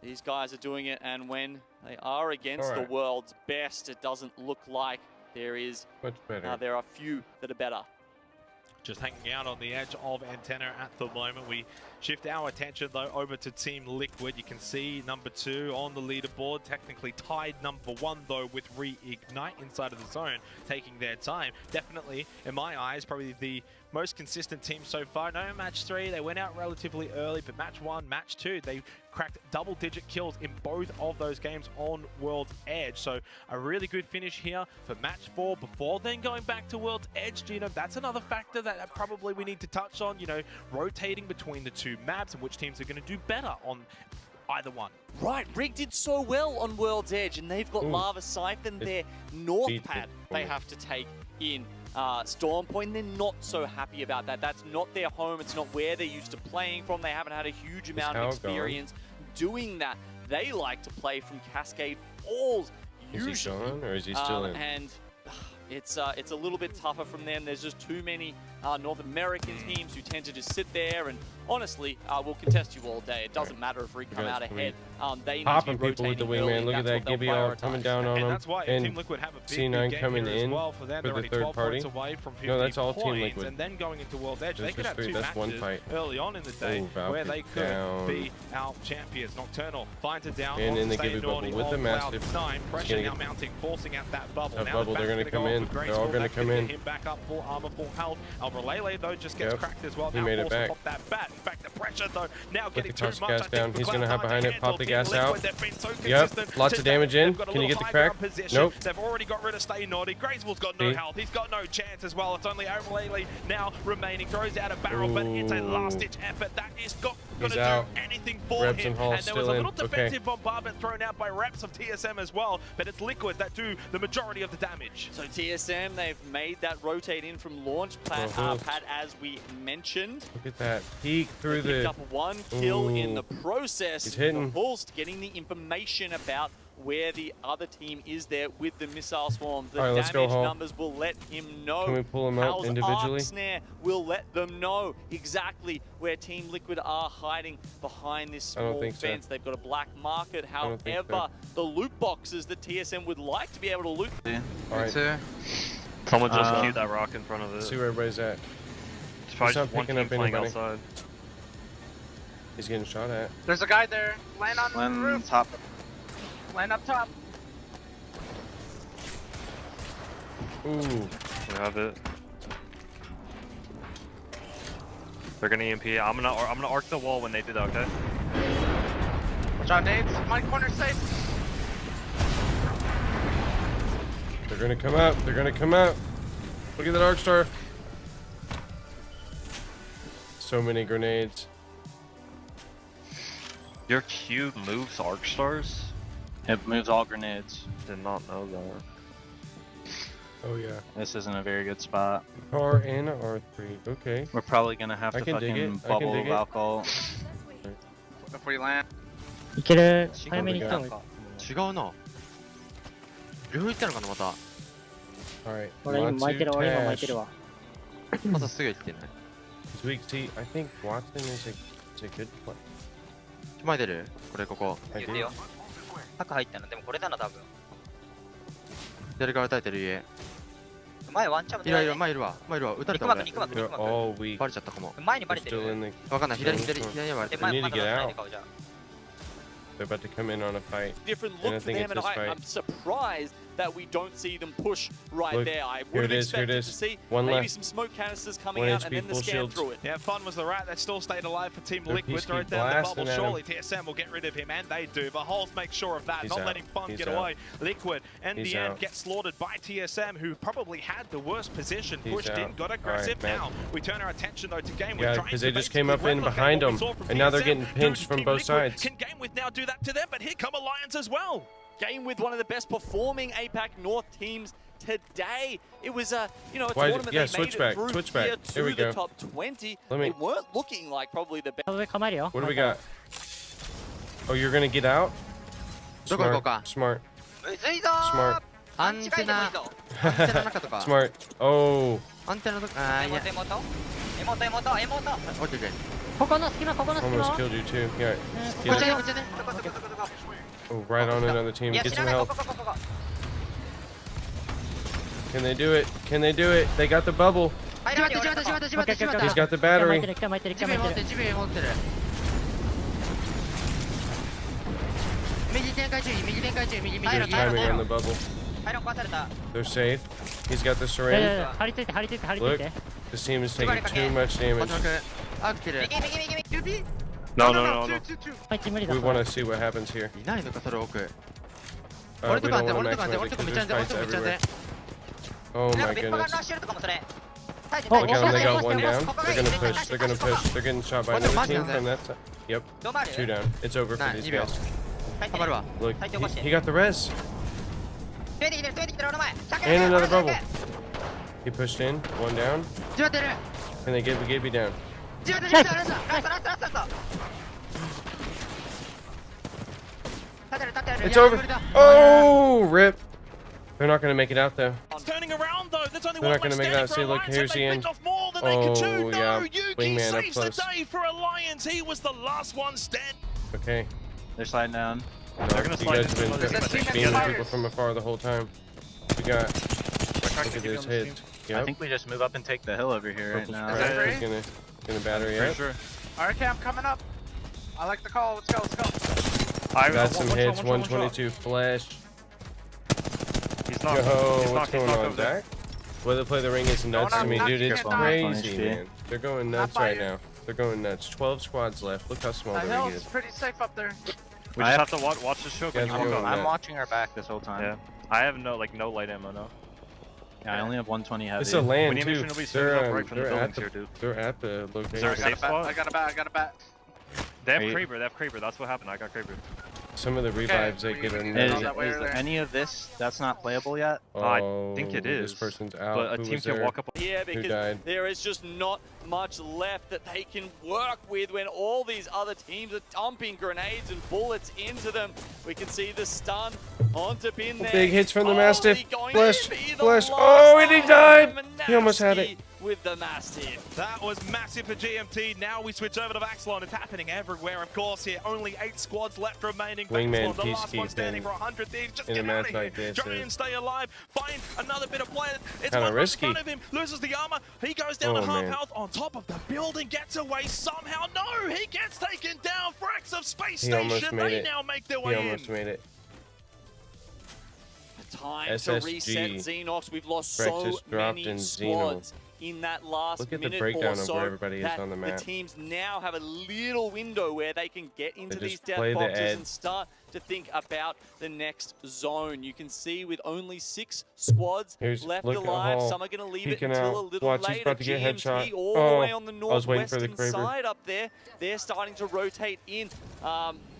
Speaker 20: These guys are doing it, and when they are against the world's best, it doesn't look like there is.
Speaker 1: Much better.
Speaker 20: There are few that are better.
Speaker 19: Just hanging out on the edge of Antenna at the moment. We shift our attention, though, over to Team Liquid. You can see number 2 on the leaderboard, technically tied number 1, though, with Reignite inside of the zone, taking their time. Definitely, in my eyes, probably the most consistent team so far. No, match 3, they went out relatively early, but match 1, match 2, they cracked double-digit kills in both of those games on World's Edge. So a really good finish here for match 4 before then going back to World's Edge. You know, that's another factor that probably we need to touch on, you know, rotating between the 2 maps and which teams are going to do better on either one.
Speaker 20: Right, Rig did so well on World's Edge, and they've got Lava Siphon, their north pad they have to take in Storm Point. They're not so happy about that. That's not their home. It's not where they're used to playing from. They haven't had a huge amount of experience doing that. They like to play from Cascade Falls.
Speaker 1: Is he gone, or is he still in?
Speaker 20: And it's a little bit tougher from them. There's just too many North American teams who tend to just sit there and honestly will contest you all day. It doesn't matter if we come out ahead. They need
Speaker 1: popping
Speaker 20: to be
Speaker 1: people with the
Speaker 20: rotating
Speaker 1: wingman. Look at that Gibby all coming down on him.
Speaker 19: And
Speaker 1: And
Speaker 19: Liquid have a big
Speaker 1: C9 coming in
Speaker 19: well for them. They're
Speaker 1: for the
Speaker 19: only
Speaker 1: third
Speaker 19: 12
Speaker 1: party.
Speaker 19: points away from 50
Speaker 1: No, that's all Team
Speaker 19: points,
Speaker 1: Liquid.
Speaker 19: and then going into World Edge, they
Speaker 1: That's
Speaker 19: could
Speaker 1: just
Speaker 19: have two
Speaker 1: that's one
Speaker 19: matches
Speaker 1: fight.
Speaker 19: early on in the day where they could
Speaker 1: down.
Speaker 19: be our champions. Nocturnal finds it down.
Speaker 1: And in the
Speaker 19: Gibby
Speaker 1: Gibby bubble with the massive.
Speaker 19: 9, pressure now mounting, forcing out that bubble.
Speaker 1: That
Speaker 19: Now
Speaker 1: bubble,
Speaker 19: the
Speaker 1: they're
Speaker 19: back's
Speaker 1: gonna come
Speaker 19: go
Speaker 1: in.
Speaker 19: off with
Speaker 1: They're all
Speaker 19: Graceful.
Speaker 1: gonna
Speaker 19: That's
Speaker 1: come
Speaker 19: gonna
Speaker 1: in.
Speaker 19: get him back up, full armor, full health. Relay though just gets cracked as well.
Speaker 1: He
Speaker 19: Now
Speaker 1: made it
Speaker 19: forced to
Speaker 1: back.
Speaker 19: pop that bat. In fact, the pressure though now
Speaker 1: Put
Speaker 19: getting
Speaker 1: the
Speaker 19: too
Speaker 1: cost
Speaker 19: much.
Speaker 1: gas
Speaker 19: I think
Speaker 1: down.
Speaker 19: for
Speaker 1: He's gonna
Speaker 19: Cloud9
Speaker 1: have behind it.
Speaker 19: handle
Speaker 1: Pop the
Speaker 19: Team
Speaker 1: gas
Speaker 19: Liquid.
Speaker 1: out.
Speaker 19: They've been so
Speaker 1: Yep.
Speaker 19: consistent
Speaker 1: Lots of damage in.
Speaker 19: They've got a
Speaker 1: Can you
Speaker 19: little
Speaker 1: get the
Speaker 19: high
Speaker 1: crack?
Speaker 19: ground position.
Speaker 1: Nope.
Speaker 19: They've already got rid of Stay Naughty. Graceful's got no
Speaker 1: See?
Speaker 19: health. He's got no chance as well. It's only Overlay now remaining. Throws out a barrel, but it's a last-ditch effort. That is not going to
Speaker 1: out.
Speaker 19: do anything for
Speaker 1: Reps
Speaker 19: him.
Speaker 1: and Hall
Speaker 19: And there was
Speaker 1: still
Speaker 19: a
Speaker 1: in.
Speaker 19: little defensive bombardment thrown out by reps of TSM as well, but it's Liquid that do the majority of the damage.
Speaker 20: So TSM, they've made that rotate in from launch pad, as we mentioned.
Speaker 1: Look at that. Peek through
Speaker 20: They picked
Speaker 1: the...
Speaker 20: up one kill in the process.
Speaker 1: He's hitting.
Speaker 20: Hulst getting the information about where the other team is there with the missile swarm. The
Speaker 1: All right, let's go,
Speaker 20: damage
Speaker 1: Hall.
Speaker 20: numbers will let him know.
Speaker 1: Can we pull him out
Speaker 20: Hal's
Speaker 1: individually?
Speaker 20: arc snare will let them know exactly where Team Liquid are hiding behind this
Speaker 1: I don't
Speaker 20: small
Speaker 1: think so.
Speaker 20: fence. They've got a black market.
Speaker 1: don't think
Speaker 20: However, the loot boxes that TSM would like to be able to loot.
Speaker 1: All right.
Speaker 21: Someone just queued that rock in front of it.
Speaker 1: See where everybody's at.
Speaker 21: It's probably
Speaker 1: He's not
Speaker 21: just one
Speaker 1: picking
Speaker 21: team
Speaker 1: up
Speaker 21: playing
Speaker 1: anybody.
Speaker 21: outside.
Speaker 1: He's getting shot at.
Speaker 13: There's a guy there. Land on the roof.
Speaker 7: Top.
Speaker 13: Land up top.
Speaker 1: Ooh.
Speaker 21: We have it. They're gonna EMP. I'm gonna arc the wall when they do that. Okay.
Speaker 13: Watch out, nades. My corner safe.
Speaker 1: They're gonna come out. They're gonna come out. Look at that arc star. So many grenades.
Speaker 21: Your cube moves arc stars?
Speaker 7: It moves all grenades.
Speaker 21: Did not know that.
Speaker 1: Oh yeah.
Speaker 7: This isn't a very good spot.
Speaker 1: Car and R3. Okay.
Speaker 7: We're probably gonna have
Speaker 1: I
Speaker 7: to
Speaker 1: can dig
Speaker 7: fucking
Speaker 1: it. I can
Speaker 7: bubble
Speaker 1: dig it.
Speaker 7: alcohol.
Speaker 13: Before you land.
Speaker 22: いける。早めに行った方がいい。
Speaker 14: 違うな。両方行ったのかなまた。
Speaker 1: Alright.
Speaker 22: 俺今巻いてる、俺今巻いてるわ。
Speaker 14: またすぐ行ってない。
Speaker 1: This week, see, I think Watson is a good play.
Speaker 14: 前出るこれここ。
Speaker 22: 言ってよ。赤入ったの、でもこれだな、多分。
Speaker 14: 誰が撃たれてる家。
Speaker 22: 前ワンチャン
Speaker 14: いるいる、前いるわ。前いるわ。撃たれた
Speaker 22: 肉幕、肉幕、肉幕。
Speaker 1: All weak.
Speaker 14: バレちゃったかも。
Speaker 22: 前にバレてる。
Speaker 14: わかんない。左にバレてる。
Speaker 1: They need to get out. They're about to come in on a fight.
Speaker 20: Different
Speaker 1: And I
Speaker 20: look for
Speaker 1: think
Speaker 20: them,
Speaker 1: it's
Speaker 20: and
Speaker 1: this fight.
Speaker 20: I'm surprised that we don't see them push right
Speaker 1: Look,
Speaker 20: there. I
Speaker 1: here
Speaker 20: would
Speaker 1: it
Speaker 20: have
Speaker 1: is, here it
Speaker 20: expected
Speaker 1: is.
Speaker 20: to see
Speaker 1: One
Speaker 20: maybe
Speaker 1: left.
Speaker 20: some smoke canisters coming
Speaker 1: One
Speaker 20: out
Speaker 1: HP,
Speaker 20: and then the
Speaker 1: full
Speaker 20: scan
Speaker 1: shields.
Speaker 20: through it.
Speaker 19: Yeah, fun was the rat that still stayed alive for Team
Speaker 1: Their
Speaker 19: Liquid.
Speaker 1: piece
Speaker 19: Throw
Speaker 1: keep
Speaker 19: it down the
Speaker 1: blasting
Speaker 19: bubble.
Speaker 1: at
Speaker 19: Surely
Speaker 1: him.
Speaker 19: TSM will get rid of him, and they do. But Holes makes sure of that,
Speaker 1: He's
Speaker 19: not
Speaker 1: out.
Speaker 19: letting Fun
Speaker 1: He's
Speaker 19: get
Speaker 1: out.
Speaker 19: away. Liquid, in
Speaker 1: He's
Speaker 19: the end,
Speaker 1: out.
Speaker 19: gets slaughtered by TSM, who probably had the worst position.
Speaker 1: He's
Speaker 19: Pushed in,
Speaker 1: out.
Speaker 19: got
Speaker 1: All right,
Speaker 19: aggressive
Speaker 1: Matt.
Speaker 19: now. We turn our attention, though, to Game
Speaker 1: Yeah,
Speaker 19: with
Speaker 1: because they just came up in behind them, and now they're getting pinched from both sides.
Speaker 19: Can Game with now do that to them? But here come Alliance as well.
Speaker 20: Game with one of the best performing APAC North teams today. It was a, you know, a
Speaker 1: Why-
Speaker 20: tournament
Speaker 1: yeah,
Speaker 20: they made
Speaker 1: switch back,
Speaker 20: it through
Speaker 1: switch back.
Speaker 20: here
Speaker 1: There we
Speaker 20: to the
Speaker 1: go.
Speaker 20: top 20.
Speaker 1: Let me-
Speaker 20: They weren't looking like probably the best.
Speaker 1: What do we got? Oh, you're gonna get out?
Speaker 14: どこ行こうか。
Speaker 1: Smart.
Speaker 22: むずいぞー。
Speaker 1: Smart.
Speaker 14: アンテナ。アンテナの中とか。
Speaker 1: Smart. Oh.
Speaker 14: アンテナのとか。あーいや。
Speaker 22: エモトエモトエモトエモト。
Speaker 14: オッケーオッケー。
Speaker 22: ここの隙間、ここの隙
Speaker 1: Almost
Speaker 22: 間。
Speaker 1: killed you too. Yeah.
Speaker 22: こっち
Speaker 1: Get
Speaker 22: ね、
Speaker 1: it.
Speaker 22: こっちね。
Speaker 1: Oh, right on another team.
Speaker 22: いや、
Speaker 1: Get
Speaker 22: 知
Speaker 1: some
Speaker 22: らない、こ
Speaker 1: help.
Speaker 22: こ、ここ、ここ。
Speaker 1: Can they do it? Can they do it? They got the bubble.
Speaker 22: 入らない、しまった、しまった、しまった、しまった。
Speaker 1: He's got the battery.
Speaker 22: 巻いてる、巻いてる、
Speaker 14: ジビエ持
Speaker 22: 巻いてる。
Speaker 14: ってる、ジビエ持ってる。右展開注意、右展開注意、右右
Speaker 1: Good
Speaker 14: 右。
Speaker 1: timing on the bubble.
Speaker 22: 入ろう、壊された。
Speaker 1: They're safe. He's got the syringe.
Speaker 22: 張り付いて、張り付いて、張り付
Speaker 1: Look,
Speaker 22: いて。
Speaker 1: this team is taking too much damage.
Speaker 14: あ、来てる。
Speaker 22: 右、右、右、右。指
Speaker 21: No, no, no, no.
Speaker 22: 巻いて無理だ。
Speaker 1: We want to see what happens here.
Speaker 14: いないのか、それ奥。
Speaker 1: We
Speaker 14: 俺と
Speaker 1: don't
Speaker 14: か
Speaker 1: want
Speaker 14: 俺
Speaker 1: to
Speaker 14: とか
Speaker 1: maximize
Speaker 14: 俺
Speaker 1: it
Speaker 14: とか
Speaker 1: because
Speaker 14: めっちゃ
Speaker 1: there's
Speaker 14: 俺と
Speaker 1: fights
Speaker 14: かめっちゃ
Speaker 1: everywhere. Oh
Speaker 22: なんか
Speaker 1: my
Speaker 22: 別パガ
Speaker 1: goodness.
Speaker 22: ラッシュルとかもそれ。
Speaker 1: Look at them, they got one down. They're gonna push, they're gonna push. They're getting shot by another team from that side. Yep, 2 down. It's over for these guys. Look, he got the res. And another bubble. He pushed in, 1 down. And they gave me down. It's over. Oh, rip. They're not going to make it out, though.
Speaker 19: It's turning around, though. There's only
Speaker 1: They're not
Speaker 19: one
Speaker 1: going to make it out. See, look, here's the end. Oh, yeah. Wingman up
Speaker 19: saves
Speaker 1: close.
Speaker 19: the day for Alliance. He was the last one standing.
Speaker 1: Okay.
Speaker 7: They're sliding down.
Speaker 1: No, you guys have been beaming people from afar the whole time. We got... Look at this hit.
Speaker 7: I think we just move up and take the hill over here right now.
Speaker 1: He's gonna battery up.
Speaker 14: Sure. Alright, Cam, coming up. I like the call. Let's go, let's go.
Speaker 1: I got some hits, 122 flash.
Speaker 21: He's not.
Speaker 1: Yo, what's going on, Zach? Whether play the ring is nuts to me, dude. It's crazy, man. They're going nuts right now. They're going nuts. 12 squads left. Look how small the ring is.
Speaker 14: It's pretty safe up there.
Speaker 21: We just have to watch the show.
Speaker 7: I'm watching our back this whole time.
Speaker 21: Yeah. I have no light ammo now.
Speaker 7: Yeah, I only have 120 heavy.
Speaker 1: It's a land,
Speaker 21: we need to
Speaker 1: too.
Speaker 21: make sure nobody's right from the buildings here, dude.
Speaker 1: They're at the location.
Speaker 21: Is there a safe spot?
Speaker 14: I got a bat.
Speaker 21: They have Kraber, that's what happened. I got Kraber.
Speaker 1: Some of the revives they get are
Speaker 7: Is any of this that's not playable yet?
Speaker 1: I
Speaker 21: think it is.
Speaker 1: This person's out.
Speaker 21: But a team can walk up.
Speaker 20: Yeah, because there is just not much left that they can work with when all these other teams are dumping grenades and bullets into them. We can see the stun onto Bin there.
Speaker 1: Big hits from the Mastiff. Flash. Oh, and he died. He almost had it.
Speaker 20: With the Mastiff.
Speaker 19: That was massive for GMT. Now we switch over to Vaxlon. It's happening everywhere, of course, here. Only 8 squads left remaining.
Speaker 1: Wingman
Speaker 19: Vaxlon, the last one standing for 100 thieves. Just get out of here.
Speaker 1: Like this,
Speaker 19: try and stay alive. Find another bit of play. It's
Speaker 1: kind
Speaker 19: one
Speaker 1: of
Speaker 19: right
Speaker 1: risky.
Speaker 19: in front of him. Loses the armor. He goes down to half health on top of the building. Gets away somehow. No, he gets taken down. Frax of Space Station. They now make their way in.
Speaker 1: He almost made it.
Speaker 20: Time
Speaker 1: SSG.
Speaker 20: to reset Xenox. We've lost
Speaker 1: so
Speaker 20: many squads in that last
Speaker 1: Look at the
Speaker 20: minute
Speaker 1: breakdown
Speaker 20: or
Speaker 1: of
Speaker 20: so
Speaker 1: where everybody is
Speaker 20: that
Speaker 1: on the map.
Speaker 20: The teams now have a little window where they can get into these death
Speaker 1: play the
Speaker 20: boxes
Speaker 1: edge.
Speaker 20: and start to think about the next zone. You can see with only 6 squads left alive, some are going to leave it until a little later.
Speaker 1: He's about to get
Speaker 20: GMT
Speaker 1: headshot.
Speaker 20: all the way on the
Speaker 1: I was waiting for the
Speaker 20: northwestern
Speaker 1: Kraber.
Speaker 20: side up there. They're starting to rotate in.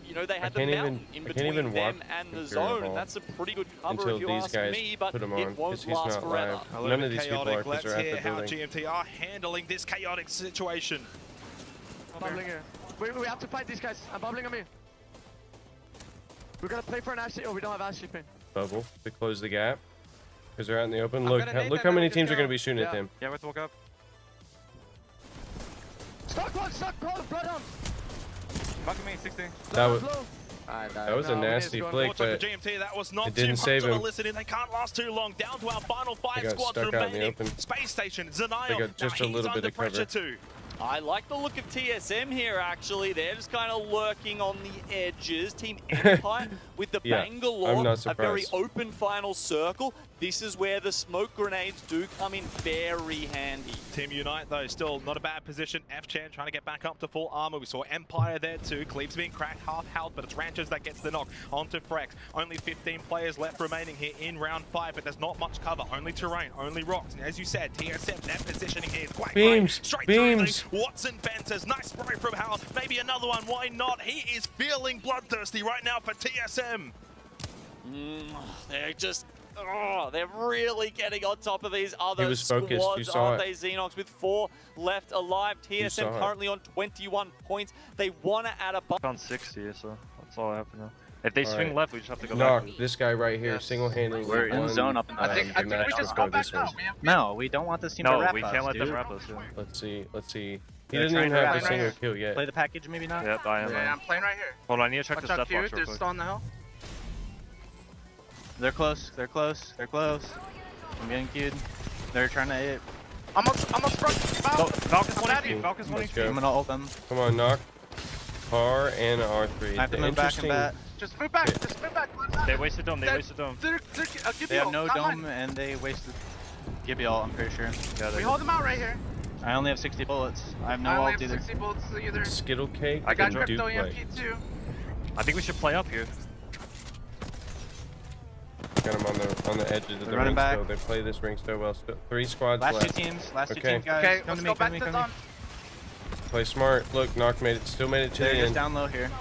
Speaker 20: You know, they had the mountain in between them and the zone, and that's a pretty good cover if you ask me, but it won't last forever.
Speaker 1: None of these people are because
Speaker 19: Let's
Speaker 1: they're at
Speaker 19: hear
Speaker 1: the
Speaker 19: how
Speaker 1: building.
Speaker 19: GMT are handling this chaotic situation.
Speaker 11: I'm bubbling here. We have to fight these guys. I'm bubbling on me. We're gonna play for an Ashley. Oh, we don't have Ashley pin.
Speaker 1: Bubble to close the gap because they're out in the open. Look how many teams are going to be shooting at them.
Speaker 21: Yeah, we have to walk up.
Speaker 11: Stuck, blood on.
Speaker 21: Fuck me, 16.
Speaker 1: That was a nasty flick, but
Speaker 19: GMT, that was not
Speaker 1: it didn't
Speaker 19: too
Speaker 1: save
Speaker 19: much of
Speaker 1: him.
Speaker 19: a listening. They can't last too long. Down to our final 5
Speaker 1: got
Speaker 19: squads
Speaker 1: stuck out in the
Speaker 19: remaining.
Speaker 1: open.
Speaker 19: Space Station,
Speaker 1: They
Speaker 19: Zenial.
Speaker 1: got just a little bit of cover.
Speaker 19: Too.
Speaker 20: I like the look of TSM here, actually. They're just kind of lurking on the edges. Team Empire with the Bangalore,
Speaker 1: I'm not
Speaker 20: a very
Speaker 1: surprised.
Speaker 20: open final circle. This is where the smoke grenades do come in very handy.
Speaker 19: Team Unite, though, still not a bad position. F-Chan trying to get back up to full armor. We saw Empire there, too. Cleave's being cracked, half health, but it's Ranchers that gets the knock onto Frex. Only 15 players left remaining here in round 5, but there's not much cover. Only terrain, only rocks. And as you said, TSM, their positioning here is quite great. Straight
Speaker 1: Beams.
Speaker 19: through. Watson Benters, nice spray from Hal. Maybe another one, why not? He is feeling bloodthirsty right now for TSM.
Speaker 20: They're just... Oh, they're really getting on top of these other
Speaker 1: focused. You
Speaker 20: squads,
Speaker 1: saw
Speaker 20: aren't
Speaker 1: it.
Speaker 20: they? Xenox with 4 left alive. TSM currently on 21 points. They want to add a bump.
Speaker 21: On 60, so that's all I have to know. If they swing
Speaker 1: right.
Speaker 21: left, we just have to go
Speaker 1: Knock
Speaker 21: back.
Speaker 1: this guy right here, single-handedly.
Speaker 7: We're in zone up in the
Speaker 14: I think we just go back now, man.
Speaker 7: No, we don't want this team to wrap us,
Speaker 21: we can't let
Speaker 7: dude.
Speaker 21: them wrap us. Yeah.
Speaker 1: Let's see. He
Speaker 7: They're
Speaker 1: doesn't even
Speaker 7: trying to
Speaker 1: have
Speaker 7: wrap
Speaker 1: a single
Speaker 7: us.
Speaker 1: kill yet.
Speaker 7: Play the package, maybe not?
Speaker 21: Yep, I am.
Speaker 14: Yeah, I'm playing right here.
Speaker 21: Hold on, I need to check
Speaker 14: Watch
Speaker 21: the
Speaker 14: out,
Speaker 21: step
Speaker 14: Q.
Speaker 21: box
Speaker 14: They're
Speaker 21: real quick.
Speaker 14: still on the hill.
Speaker 7: They're close. They're close. They're close. I'm getting queued. They're trying to hit.
Speaker 14: Almost front.
Speaker 21: Falcon's 1 HP. Falcon's 1 HP.
Speaker 7: I'm gonna ult them.
Speaker 1: Come on, Knock. R and R3.
Speaker 7: I have to move back and bat.
Speaker 14: Just move back. Just move back.
Speaker 21: They wasted dome. They wasted dome.
Speaker 7: They have no dome and they wasted Gibby ult, I'm pretty sure.
Speaker 14: We hold them out right here.
Speaker 7: I only have 60 bullets. I have no
Speaker 14: I only
Speaker 7: ult
Speaker 14: have
Speaker 7: either.
Speaker 14: 60 bullets either.
Speaker 1: Skittle cake.
Speaker 14: I got
Speaker 1: and
Speaker 14: crypto
Speaker 1: Duke
Speaker 14: EMP
Speaker 1: play.
Speaker 14: too.
Speaker 21: I think we should play up here.
Speaker 1: Got them on the edges of the ring still. They play this ring so well. Still, 3 squads left.
Speaker 7: Last 2 teams, guys.
Speaker 14: Okay, let's go back to Don.
Speaker 1: Play smart. Look, Knock still made it to the end.
Speaker 7: Just down low here.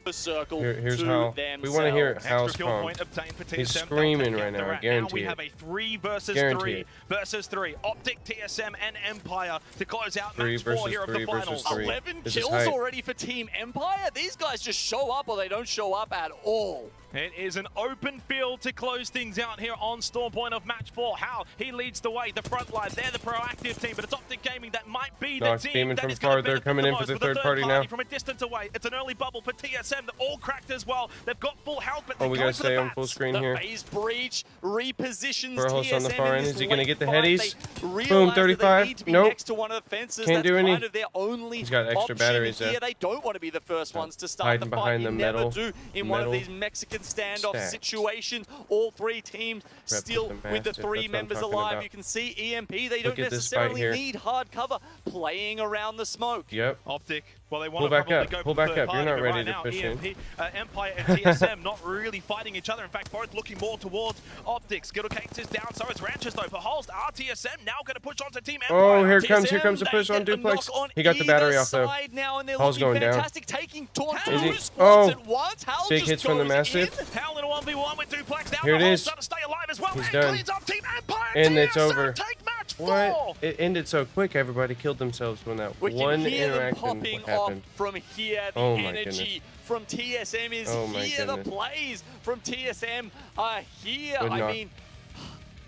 Speaker 20: The circle
Speaker 1: Here's
Speaker 20: to
Speaker 1: Hal.
Speaker 20: themselves.
Speaker 1: We want to hear Hal's
Speaker 19: Extra kill
Speaker 1: calm.
Speaker 19: point obtained for TSM.
Speaker 1: He's screaming right now. I guarantee
Speaker 19: Now we
Speaker 1: it.
Speaker 19: have a 3 versus
Speaker 1: Guarantee
Speaker 19: 3
Speaker 1: it.
Speaker 19: versus 3. Optic, TSM, and Empire to close out
Speaker 1: 3
Speaker 19: match 4
Speaker 1: versus
Speaker 19: here of
Speaker 1: 3
Speaker 19: the
Speaker 1: versus
Speaker 19: finals.
Speaker 1: 3.
Speaker 20: 11
Speaker 1: This is
Speaker 20: kills
Speaker 1: hype.
Speaker 20: already for Team Empire. These guys just show up or they don't show up at all.
Speaker 19: It is an open field to close things out here on Storm Point of match 4. Hal, he leads the way, the front line. They're the proactive team, but it's Optic Gaming that might be the
Speaker 1: Knox
Speaker 19: team
Speaker 1: beaming
Speaker 19: that
Speaker 1: from
Speaker 19: is going
Speaker 1: far.
Speaker 19: to
Speaker 1: They're
Speaker 19: benefit
Speaker 1: coming
Speaker 19: the
Speaker 1: in for
Speaker 19: most
Speaker 1: the
Speaker 19: with
Speaker 1: third party now.
Speaker 19: From a distance away. It's an early bubble for TSM. They're all cracked as well. They've got full health, but they're
Speaker 1: Oh, we
Speaker 19: going
Speaker 1: gotta
Speaker 19: for the
Speaker 1: stay on
Speaker 19: bats.
Speaker 1: full screen
Speaker 20: The
Speaker 1: here.
Speaker 20: phase breach repositions
Speaker 1: Burhouse on the
Speaker 20: TSM
Speaker 1: far
Speaker 20: in
Speaker 1: end.
Speaker 20: this
Speaker 1: Is he gonna
Speaker 20: late
Speaker 1: get the
Speaker 20: fight.
Speaker 1: headies?
Speaker 20: They realize
Speaker 1: Boom,
Speaker 20: that
Speaker 1: 35.
Speaker 20: They need to be
Speaker 1: Nope.
Speaker 20: next to one of the fences.
Speaker 1: Can't
Speaker 20: That's
Speaker 1: do any.
Speaker 20: kind of their only
Speaker 1: He's got extra
Speaker 20: option
Speaker 1: batteries
Speaker 20: here.
Speaker 1: there.
Speaker 20: They don't want to be the first ones to start
Speaker 1: Hiding
Speaker 20: the fight.
Speaker 1: behind
Speaker 20: You
Speaker 1: the
Speaker 20: never
Speaker 1: metal-
Speaker 20: do in one of
Speaker 1: metal
Speaker 20: these Mexican standoff
Speaker 1: stacks.
Speaker 20: situations. All 3 teams still
Speaker 1: with the
Speaker 20: with the
Speaker 1: Mastiff,
Speaker 20: 3
Speaker 1: that's what I'm
Speaker 20: members
Speaker 1: talking
Speaker 20: alive.
Speaker 1: about.
Speaker 20: You can see EMP. They
Speaker 1: Look
Speaker 20: don't
Speaker 1: at this fight
Speaker 20: necessarily
Speaker 1: here.
Speaker 20: need hard cover playing around the smoke.
Speaker 1: Yep.
Speaker 19: Optic. Well, they want
Speaker 1: Pull
Speaker 19: to
Speaker 1: back
Speaker 19: probably
Speaker 1: up.
Speaker 19: go
Speaker 1: Pull
Speaker 19: for the
Speaker 1: back
Speaker 19: third
Speaker 1: up. You're
Speaker 19: party,
Speaker 1: not
Speaker 19: but
Speaker 1: ready
Speaker 19: right
Speaker 1: to
Speaker 19: now,
Speaker 1: push in.
Speaker 19: EMP, Empire and TSM not really fighting each other. In fact, both looking more towards Optic. Skittlecakes is down, so is Ranches though. For Holst, RTSM now going to push on to Team Empire.
Speaker 1: Oh, here
Speaker 20: TSM,
Speaker 1: comes the
Speaker 20: they
Speaker 1: push on
Speaker 20: get a
Speaker 1: Duplex.
Speaker 20: knock on
Speaker 1: He got the battery
Speaker 20: either
Speaker 1: off though.
Speaker 20: side now, and they're
Speaker 1: Hal's
Speaker 20: looking
Speaker 1: going down.
Speaker 20: fantastic, taking Taunt
Speaker 1: Is he?
Speaker 20: 2 squads
Speaker 1: Oh.
Speaker 20: at once. Hal
Speaker 1: Big
Speaker 20: just
Speaker 1: hits from the
Speaker 20: goes
Speaker 1: Mastiff.
Speaker 20: in.
Speaker 19: Hal in a 1v1 with Duplex down.
Speaker 1: Here it
Speaker 19: the
Speaker 1: is.
Speaker 19: Holst to stay alive as well.
Speaker 1: He's
Speaker 19: and
Speaker 1: done.
Speaker 19: cleans up Team Empire.
Speaker 1: And it's
Speaker 19: TSM
Speaker 1: over.
Speaker 19: Take match 4.
Speaker 1: What? It ended so quick. Everybody killed themselves when that
Speaker 20: We
Speaker 1: one
Speaker 20: can hear them
Speaker 1: interaction
Speaker 20: popping
Speaker 1: happened.
Speaker 20: off from here. The
Speaker 1: Oh my
Speaker 20: energy from TSM is
Speaker 1: Oh my
Speaker 20: here. The
Speaker 1: goodness.
Speaker 20: plays from TSM are here.
Speaker 1: Good
Speaker 20: I
Speaker 1: knock.
Speaker 20: mean,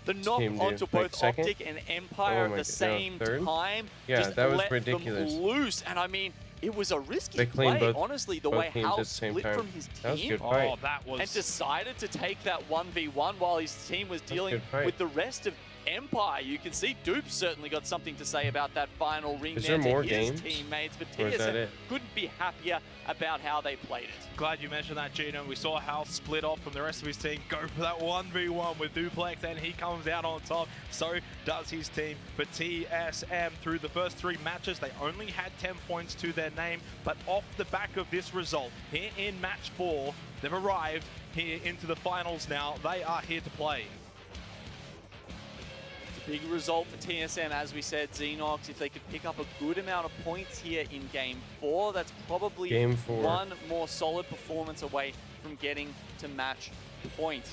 Speaker 20: the knock
Speaker 1: Team
Speaker 20: onto
Speaker 1: did, like,
Speaker 20: both
Speaker 1: second?
Speaker 20: Optic and Empire
Speaker 1: Oh
Speaker 20: at
Speaker 1: my
Speaker 20: the same
Speaker 1: third?
Speaker 20: time.
Speaker 1: Yeah,
Speaker 20: just
Speaker 1: that was
Speaker 20: let
Speaker 1: ridiculous.
Speaker 20: them loose. And I mean, it was a risky
Speaker 1: They cleaned
Speaker 20: play,
Speaker 1: both-
Speaker 20: honestly, the
Speaker 1: both
Speaker 20: way
Speaker 1: teams
Speaker 20: Hal
Speaker 1: at the same
Speaker 20: split
Speaker 1: time.
Speaker 20: from his
Speaker 1: That was a
Speaker 20: team
Speaker 1: good fight.
Speaker 19: Oh, that was...
Speaker 20: and decided to take that 1v1 while his team was dealing
Speaker 1: good fight.
Speaker 20: with the rest of Empire. You can see Dupe certainly got something to say about that final ring
Speaker 1: Is
Speaker 20: there
Speaker 1: there
Speaker 20: to
Speaker 1: more
Speaker 20: his
Speaker 1: games?
Speaker 20: teammates, but
Speaker 1: Or is that
Speaker 20: TSM
Speaker 1: it?
Speaker 20: couldn't be happier about how they played it.
Speaker 19: Glad you mentioned that, Gino. We saw Hal split off from the rest of his team, go for that 1v1 with Duplex, and he comes out on top. So does his team. For TSM, through the first 3 matches, they only had 10 points to their name, but off the back of this result, here in match 4, they've arrived here into the finals now. They are here to play.
Speaker 20: Big result for TSM, as we said, Xenox. If they could pick up a good amount of points here in Game 4, that's probably
Speaker 1: Game 4.
Speaker 20: one more solid performance away from getting to match point.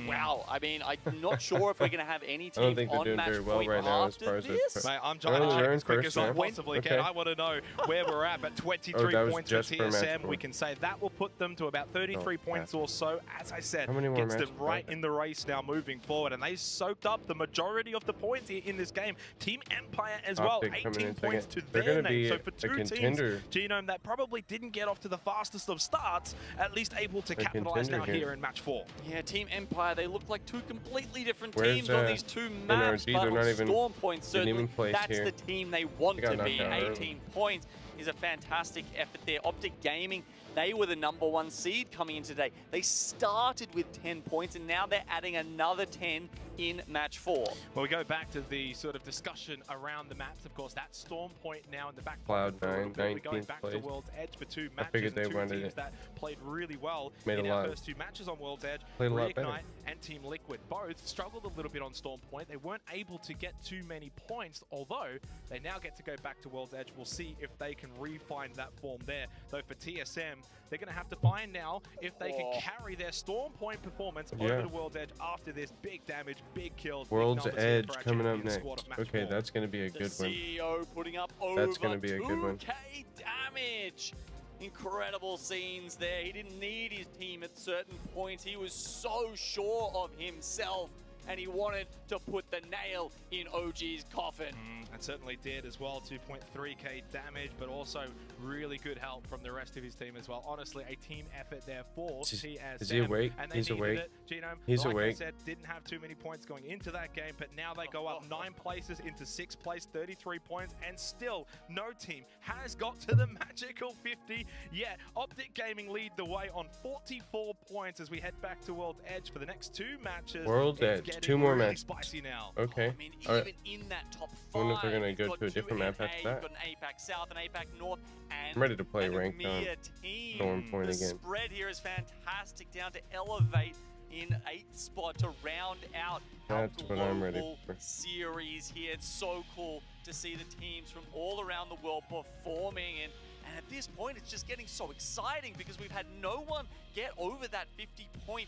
Speaker 20: Wow, I mean, I'm not sure if we're going to have any
Speaker 1: I don't
Speaker 20: teams
Speaker 1: think they're
Speaker 20: on
Speaker 1: doing
Speaker 20: match
Speaker 1: very well
Speaker 20: point
Speaker 1: right now as
Speaker 20: after
Speaker 1: far as
Speaker 20: this.
Speaker 19: Mate, I'm trying to
Speaker 1: They're
Speaker 19: check
Speaker 1: in
Speaker 19: as quick
Speaker 1: first
Speaker 19: as I
Speaker 1: now.
Speaker 19: possibly
Speaker 1: Okay.
Speaker 19: can. I want to know where we're at, but 23
Speaker 1: that was
Speaker 19: points for
Speaker 1: just for match
Speaker 19: TSM.
Speaker 1: 4.
Speaker 19: We can say that will put them to about 33 points or so. As I said,
Speaker 1: How many more
Speaker 19: gets them
Speaker 1: matches are
Speaker 19: right
Speaker 1: there?
Speaker 19: in the race now moving forward, and they soaked up the majority of the points in this game. Team Empire as well,
Speaker 1: Optic coming
Speaker 19: 18
Speaker 1: in
Speaker 19: points
Speaker 1: second.
Speaker 19: to
Speaker 1: They're
Speaker 19: their
Speaker 1: gonna
Speaker 19: name.
Speaker 1: be
Speaker 19: So
Speaker 1: a
Speaker 19: for 2
Speaker 1: contender.
Speaker 19: teams, Genome, that probably didn't get off to the fastest of starts, at least able to
Speaker 1: A
Speaker 19: capitalize now
Speaker 1: contender
Speaker 19: here in match 4.
Speaker 20: Yeah, Team Empire, they look like 2 completely different
Speaker 1: Where's,
Speaker 20: teams on these 2 maps,
Speaker 1: NRG?
Speaker 20: but
Speaker 1: They're
Speaker 20: on
Speaker 1: not even-
Speaker 20: Storm Point,
Speaker 1: didn't
Speaker 20: certainly
Speaker 1: even place
Speaker 20: that's
Speaker 1: here.
Speaker 20: the team they want
Speaker 1: They got
Speaker 20: to be.
Speaker 1: knocked out
Speaker 20: 18
Speaker 1: early.
Speaker 20: points is a fantastic effort there. Optic Gaming, they were the #1 seed coming in today. They started with 10 points, and now they're adding another 10 in match 4.
Speaker 19: Well, we go back to the sort of discussion around the maps. Of course, that's Storm Point now in the back
Speaker 1: Cloud9,
Speaker 19: pocket for a little bit. We're going
Speaker 1: 19th
Speaker 19: back to
Speaker 1: place.
Speaker 19: World's Edge for 2 matches.
Speaker 1: figured they
Speaker 19: and 2
Speaker 1: wanted
Speaker 19: teams
Speaker 1: it.
Speaker 19: that played really well
Speaker 1: Made
Speaker 19: in
Speaker 1: a
Speaker 19: our
Speaker 1: lot.
Speaker 19: first 2 matches on World's Edge.
Speaker 1: Played a lot better.
Speaker 19: Reignite and Team Liquid both struggled a little bit on Storm Point. They weren't able to get too many points, although they now get to go back to World's Edge. We'll see if they can refine that form there. Though for TSM, they're going to have to find now if they can carry their Storm Point performance over to World's Edge after this big damage, big kills. big
Speaker 1: World's
Speaker 19: numbers here
Speaker 1: Edge
Speaker 19: for our
Speaker 1: coming up
Speaker 19: champion
Speaker 1: next.
Speaker 19: squad of match
Speaker 1: Okay,
Speaker 19: 4.
Speaker 1: that's going to be a
Speaker 20: The
Speaker 1: good one.
Speaker 20: CEO putting up over
Speaker 1: That's gonna be a good one.
Speaker 20: 2k damage. Incredible scenes there. He didn't need his team at certain points. He was so sure of himself, and he wanted to put the nail in OG's coffin.
Speaker 19: And certainly did as well. 2.3k damage, but also really good help from the rest of his team as well. Honestly, a team effort there for TSM.
Speaker 1: Is he awake?
Speaker 19: And they
Speaker 1: He's
Speaker 19: needed
Speaker 1: awake.
Speaker 19: it. Genome,
Speaker 1: He's
Speaker 19: like
Speaker 1: awake.
Speaker 19: I said, didn't have too many points going into that game, but now they go up 9 places into 6th place, 33 points, and still no team has got to the magical 50 yet. Optic Gaming lead the way on 44 points as we head back to World's Edge for the next 2 matches.
Speaker 1: World's
Speaker 19: in
Speaker 1: Edge.
Speaker 19: getting
Speaker 1: two more
Speaker 19: really
Speaker 1: matches.
Speaker 19: spicy now.
Speaker 1: Okay.
Speaker 20: I mean,
Speaker 1: All
Speaker 20: even
Speaker 1: right.
Speaker 20: in that top
Speaker 1: I wonder if
Speaker 20: five,
Speaker 1: they're gonna
Speaker 20: you've
Speaker 1: go
Speaker 20: got
Speaker 1: to a
Speaker 20: two
Speaker 1: different map
Speaker 20: in
Speaker 1: after
Speaker 20: A,
Speaker 1: that.
Speaker 20: you've got an APAC South and APAC North, and
Speaker 1: I'm ready to play
Speaker 20: an
Speaker 1: ranked on
Speaker 20: EMEA team.
Speaker 1: Storm Point
Speaker 20: The
Speaker 1: again.
Speaker 20: spread here is fantastic, down to elevate in 8th spot to round out
Speaker 1: That's
Speaker 20: our
Speaker 1: what I'm ready
Speaker 20: global
Speaker 1: for.
Speaker 20: series here. It's so cool to see the teams from all around the world performing, and at this point it's just getting so exciting because we've had no one get over that 50-point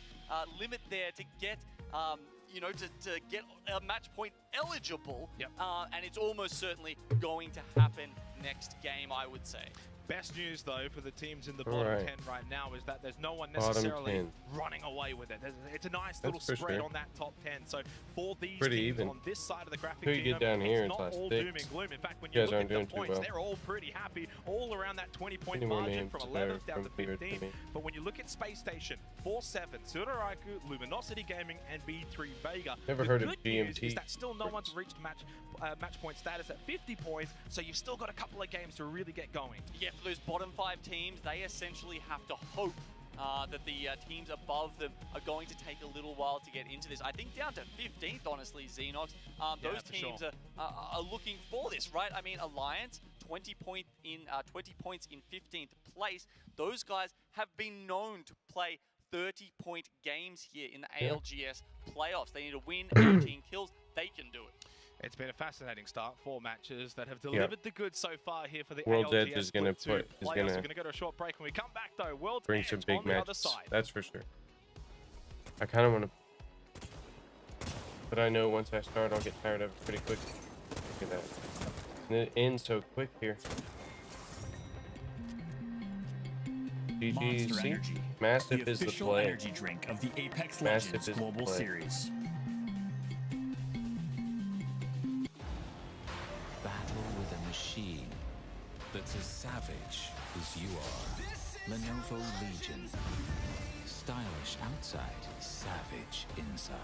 Speaker 20: limit there to get you know, to get a match point eligible.
Speaker 19: Yep.
Speaker 20: And it's almost certainly going to happen next game, I would say.
Speaker 19: Best news, though, for the teams in the bottom 10 right now is that there's no one
Speaker 1: Bottom
Speaker 19: necessarily
Speaker 1: 10.
Speaker 19: running away with it. It's a nice
Speaker 1: That's
Speaker 19: little
Speaker 1: for
Speaker 19: spread
Speaker 1: sure.
Speaker 19: on that top 10. So for these
Speaker 1: Pretty
Speaker 19: teams
Speaker 1: even.
Speaker 19: on this side of the graphic
Speaker 1: Who you get down here,
Speaker 19: it's
Speaker 1: it's
Speaker 19: not
Speaker 1: last
Speaker 19: all
Speaker 1: six.
Speaker 19: doom and gloom. In fact, when
Speaker 1: You
Speaker 19: you
Speaker 1: guys
Speaker 19: look
Speaker 1: aren't
Speaker 19: at the
Speaker 1: doing too
Speaker 19: points,
Speaker 1: well.
Speaker 19: they're all pretty happy, all around that 20-point
Speaker 1: Any more
Speaker 19: margin
Speaker 1: names
Speaker 19: from
Speaker 1: there
Speaker 19: 11th down to
Speaker 1: from here to
Speaker 19: 15th.
Speaker 1: me?
Speaker 19: But when you look at Space Station, 4-7, Tsuraraiku, Luminosity Gaming, and B3 Vega,
Speaker 1: Never
Speaker 19: the
Speaker 1: heard of
Speaker 19: good news
Speaker 1: GMT.
Speaker 19: is that still no one's reached match point status at 50 points, so you've still got a couple of games to really get going.
Speaker 20: Yeah, for those bottom 5 teams, they essentially have to hope that the teams above them are going to take a little while to get into this. I think down to 15th, honestly, Xenox, those teams are looking for this, right? I mean, Alliance, 20 points in 15th place. Those guys have been known to play 30-point games here in the ALGS playoffs. They need to win 18 kills. They can do it.
Speaker 19: It's been a fascinating start. 4 matches that have delivered the goods so far here for the
Speaker 1: World's
Speaker 19: ALGS
Speaker 1: Edge is gonna
Speaker 19: Split 2
Speaker 1: put- is
Speaker 19: playoffs.
Speaker 1: gonna
Speaker 19: We're gonna go to a short break. When we come back, though, World's
Speaker 1: Bring
Speaker 19: Edge
Speaker 1: some big
Speaker 19: on the other
Speaker 1: matches.
Speaker 19: side.
Speaker 1: That's for sure. I kind of want to, but I know once I start, I'll get tired of it pretty quick. Look at that. And it ends so quick here.
Speaker 5: Monster
Speaker 1: GG.
Speaker 5: Energy,
Speaker 1: Massive
Speaker 5: the
Speaker 1: is the
Speaker 5: official
Speaker 1: play.
Speaker 5: energy drink of the Apex
Speaker 1: Massive
Speaker 5: Legends
Speaker 1: is the
Speaker 5: Global
Speaker 1: play.
Speaker 5: Series.
Speaker 12: Battle with a machine that's as savage as you are. Lenovo Legion. Stylish outside, savage inside.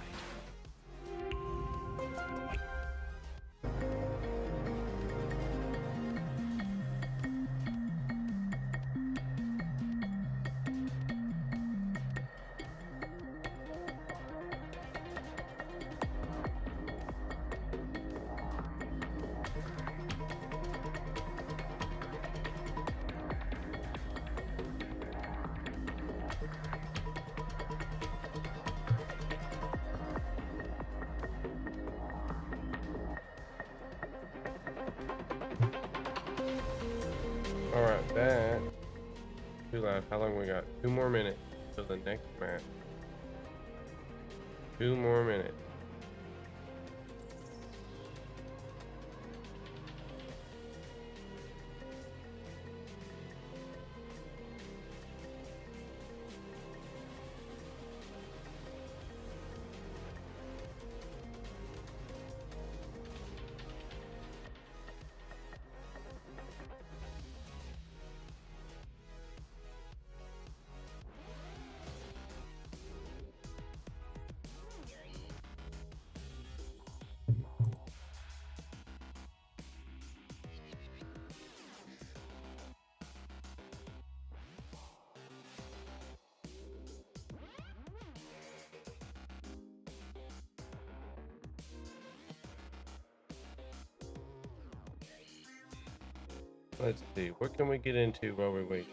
Speaker 1: Alright, that. Too loud. How long we got? 2 more minutes till the next match. 2 more minutes. Let's see, what can we get into while we wait?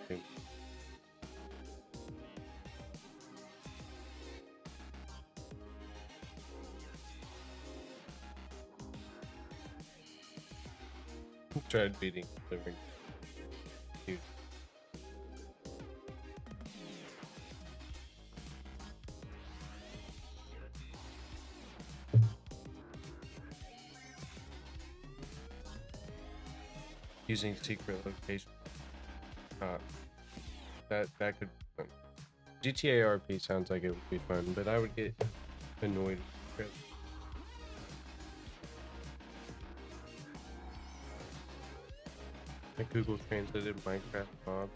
Speaker 1: Tried beating the ring. Dude. Using secret location. That could be fun. GTA RP sounds like it would be fun, but I would get annoyed. I Google translated Minecraft mob.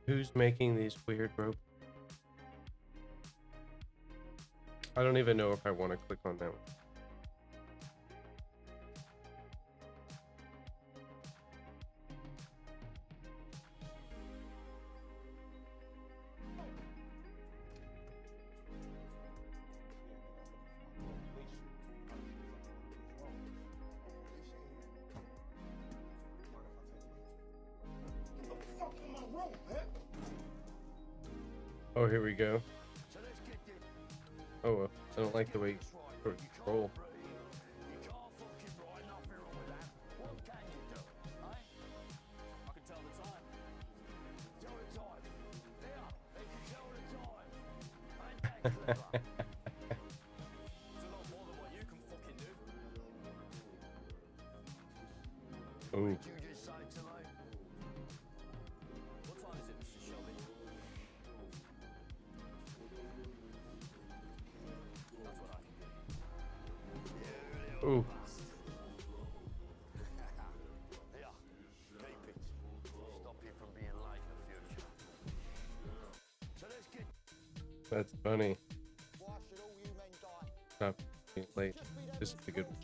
Speaker 1: Who's making these weird robots? I don't even know if I want to click on that one. Oh, here we go. Oh, well, I don't like the way you control. Ooh. Ooh. That's funny. Stop being late. This is a good one.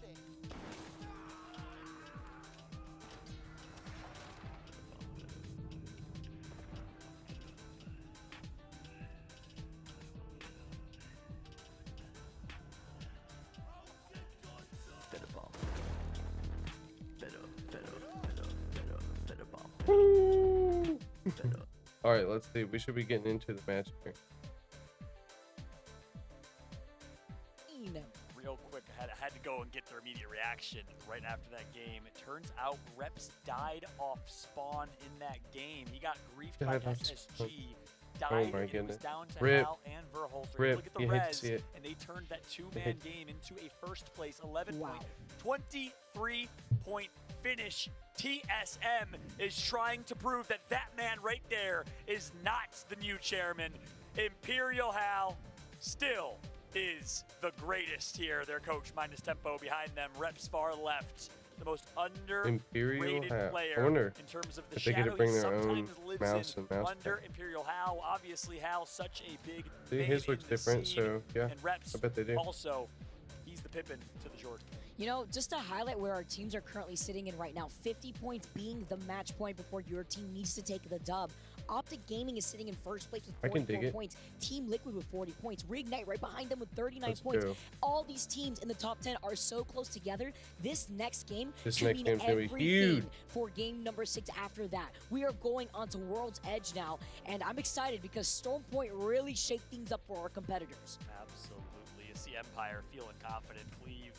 Speaker 1: All right, let's see. We should be getting into the match here.
Speaker 3: Real quick, I had to go and get their immediate reaction right after that game. It turns out Reps died off spawn in that game. He got griefed by SSG. Died,
Speaker 1: my
Speaker 3: and it was
Speaker 1: goodness.
Speaker 3: down to
Speaker 1: Rip.
Speaker 3: Hal and Verholzer.
Speaker 1: Rip.
Speaker 3: Look at the
Speaker 1: You hate to
Speaker 3: res,
Speaker 1: see it.
Speaker 3: and they turned that two-man game into a first place 11-point, 23-point finish. TSM is trying to prove that that man right there is not the new chairman. Imperial Hal still is the greatest here. Their coach minus tempo behind them. Reps far left. The most underrated player
Speaker 1: I wonder
Speaker 3: in terms of the
Speaker 1: if they get
Speaker 3: shadow
Speaker 1: to bring
Speaker 3: he
Speaker 1: their own
Speaker 3: sometimes lives
Speaker 1: mouse
Speaker 3: in
Speaker 1: and mouse
Speaker 3: under
Speaker 1: pad.
Speaker 3: Imperial Hal. Obviously Hal, such a big
Speaker 1: See,
Speaker 3: name
Speaker 1: his looks
Speaker 3: in the
Speaker 1: different,
Speaker 3: scene.
Speaker 1: so yeah,
Speaker 3: And Reps
Speaker 1: I bet they do.
Speaker 3: also, he's the Pippin to the Jordan.
Speaker 4: You know, just to highlight where our teams are currently sitting in right now, 50 points being the match point before your team needs to take the dub. Optic Gaming is sitting in first place with 44 points. Team Liquid with 40 points. Reignite right behind them with 39 points.
Speaker 1: Go.
Speaker 4: All these teams in the top 10 are so close together. This next game
Speaker 1: This
Speaker 4: could
Speaker 1: next
Speaker 4: mean
Speaker 1: game's gonna be
Speaker 4: everything
Speaker 1: huge.
Speaker 4: for game number 6 after that. We are going on to World's Edge now, and I'm excited because Storm Point really shaped things up for our competitors.
Speaker 3: Absolutely. You see Empire feeling confident. Cleve,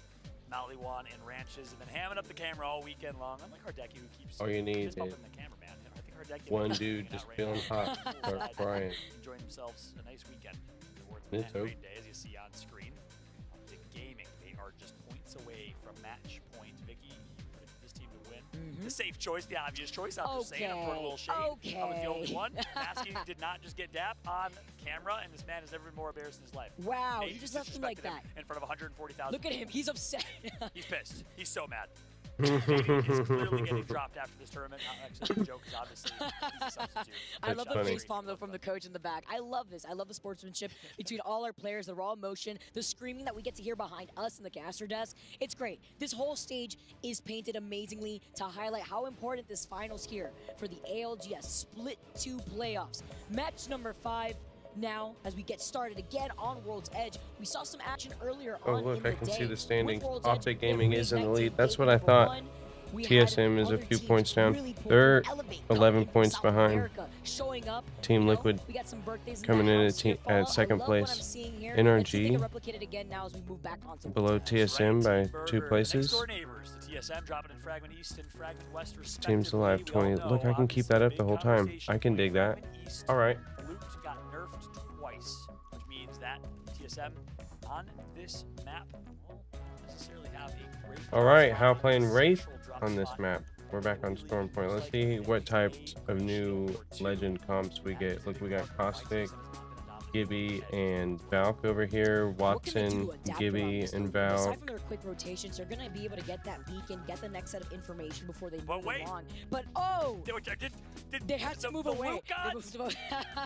Speaker 3: Maliwan, and Ranches have been hamming up the camera all weekend long. Unlike Hardeki, who keeps
Speaker 1: All you need
Speaker 3: fist bumping
Speaker 1: is
Speaker 3: the cameraman. I think Hardeki
Speaker 1: one
Speaker 3: might be
Speaker 1: dude
Speaker 3: hanging
Speaker 1: just
Speaker 3: out right
Speaker 1: feeling
Speaker 3: now.
Speaker 1: hot, start crying.
Speaker 3: Enjoying themselves a nice weekend. Towards
Speaker 1: Me
Speaker 3: the
Speaker 1: too.
Speaker 3: great day, as you see on screen. Optic Gaming, they are just points away from match point. Vicky, you predicted this team to win. The safe choice, the obvious choice. I'm just saying, I'm throwing a little shade. I was the only one. Maskey did not just get dapped on camera, and this man has never been more embarrassed in his life.
Speaker 4: Wow,
Speaker 3: Nate
Speaker 4: he just left him like that.
Speaker 3: in front of 140,000
Speaker 4: Look at him, he's upset.
Speaker 3: He's pissed. He's so mad. He's clearly getting dropped after this tournament. Actually, the joke is obviously he's a substitute.
Speaker 4: I love the face palm though from the coach in the back. I love this. I love the sportsmanship between all our players, the raw emotion, the screaming that we get to hear behind us in the caster desk. It's great. This whole stage is painted amazingly to highlight how important this finals here for the ALGS Split 2 playoffs. Match number 5. Now, as we get started again on World's Edge, we saw some action earlier
Speaker 1: Oh
Speaker 4: on
Speaker 1: look,
Speaker 4: in the
Speaker 1: I can
Speaker 4: day.
Speaker 1: see the standings.
Speaker 4: With World's
Speaker 1: Optic
Speaker 4: Edge,
Speaker 1: Gaming
Speaker 4: it
Speaker 1: is in the
Speaker 4: reignited
Speaker 1: lead. That's
Speaker 4: game
Speaker 1: what I
Speaker 4: number
Speaker 1: thought.
Speaker 4: 1. We
Speaker 1: TSM
Speaker 4: had
Speaker 1: is a
Speaker 4: other
Speaker 1: few
Speaker 4: teams
Speaker 1: points down.
Speaker 4: really pull
Speaker 1: They're
Speaker 4: through, elevate,
Speaker 1: 11
Speaker 4: come in
Speaker 1: points
Speaker 4: South
Speaker 1: behind.
Speaker 4: America, showing up.
Speaker 1: Team
Speaker 4: You know,
Speaker 1: Liquid
Speaker 4: we got some birthdays in
Speaker 1: coming
Speaker 4: that
Speaker 1: in
Speaker 4: house here,
Speaker 1: at
Speaker 4: Fall.
Speaker 1: second
Speaker 4: I love what I'm
Speaker 1: place.
Speaker 4: seeing here. Let's see if they
Speaker 1: NRG
Speaker 4: can replicate it again now as we move back onto
Speaker 1: below TSM by 2 places.
Speaker 3: Next door neighbors, the TSM dropping in Fragment East and Fragment West
Speaker 1: Teams alive 20. Look, I can keep that up the whole time. I can dig that. All right.
Speaker 3: Loot got nerfed twice, which means that TSM on this map won't necessarily have a great.
Speaker 1: All right, how playing Wraith on this map. We're back on Storm Point. Let's see what types of new legend comps we get. Look, we got Caustic, Gibby, and Valk over here. Watson, Gibby, and Valk.
Speaker 4: Aside from their quick rotations, they're going to be able to get that beacon, get the next set of information before they move along. But oh! They had to move away.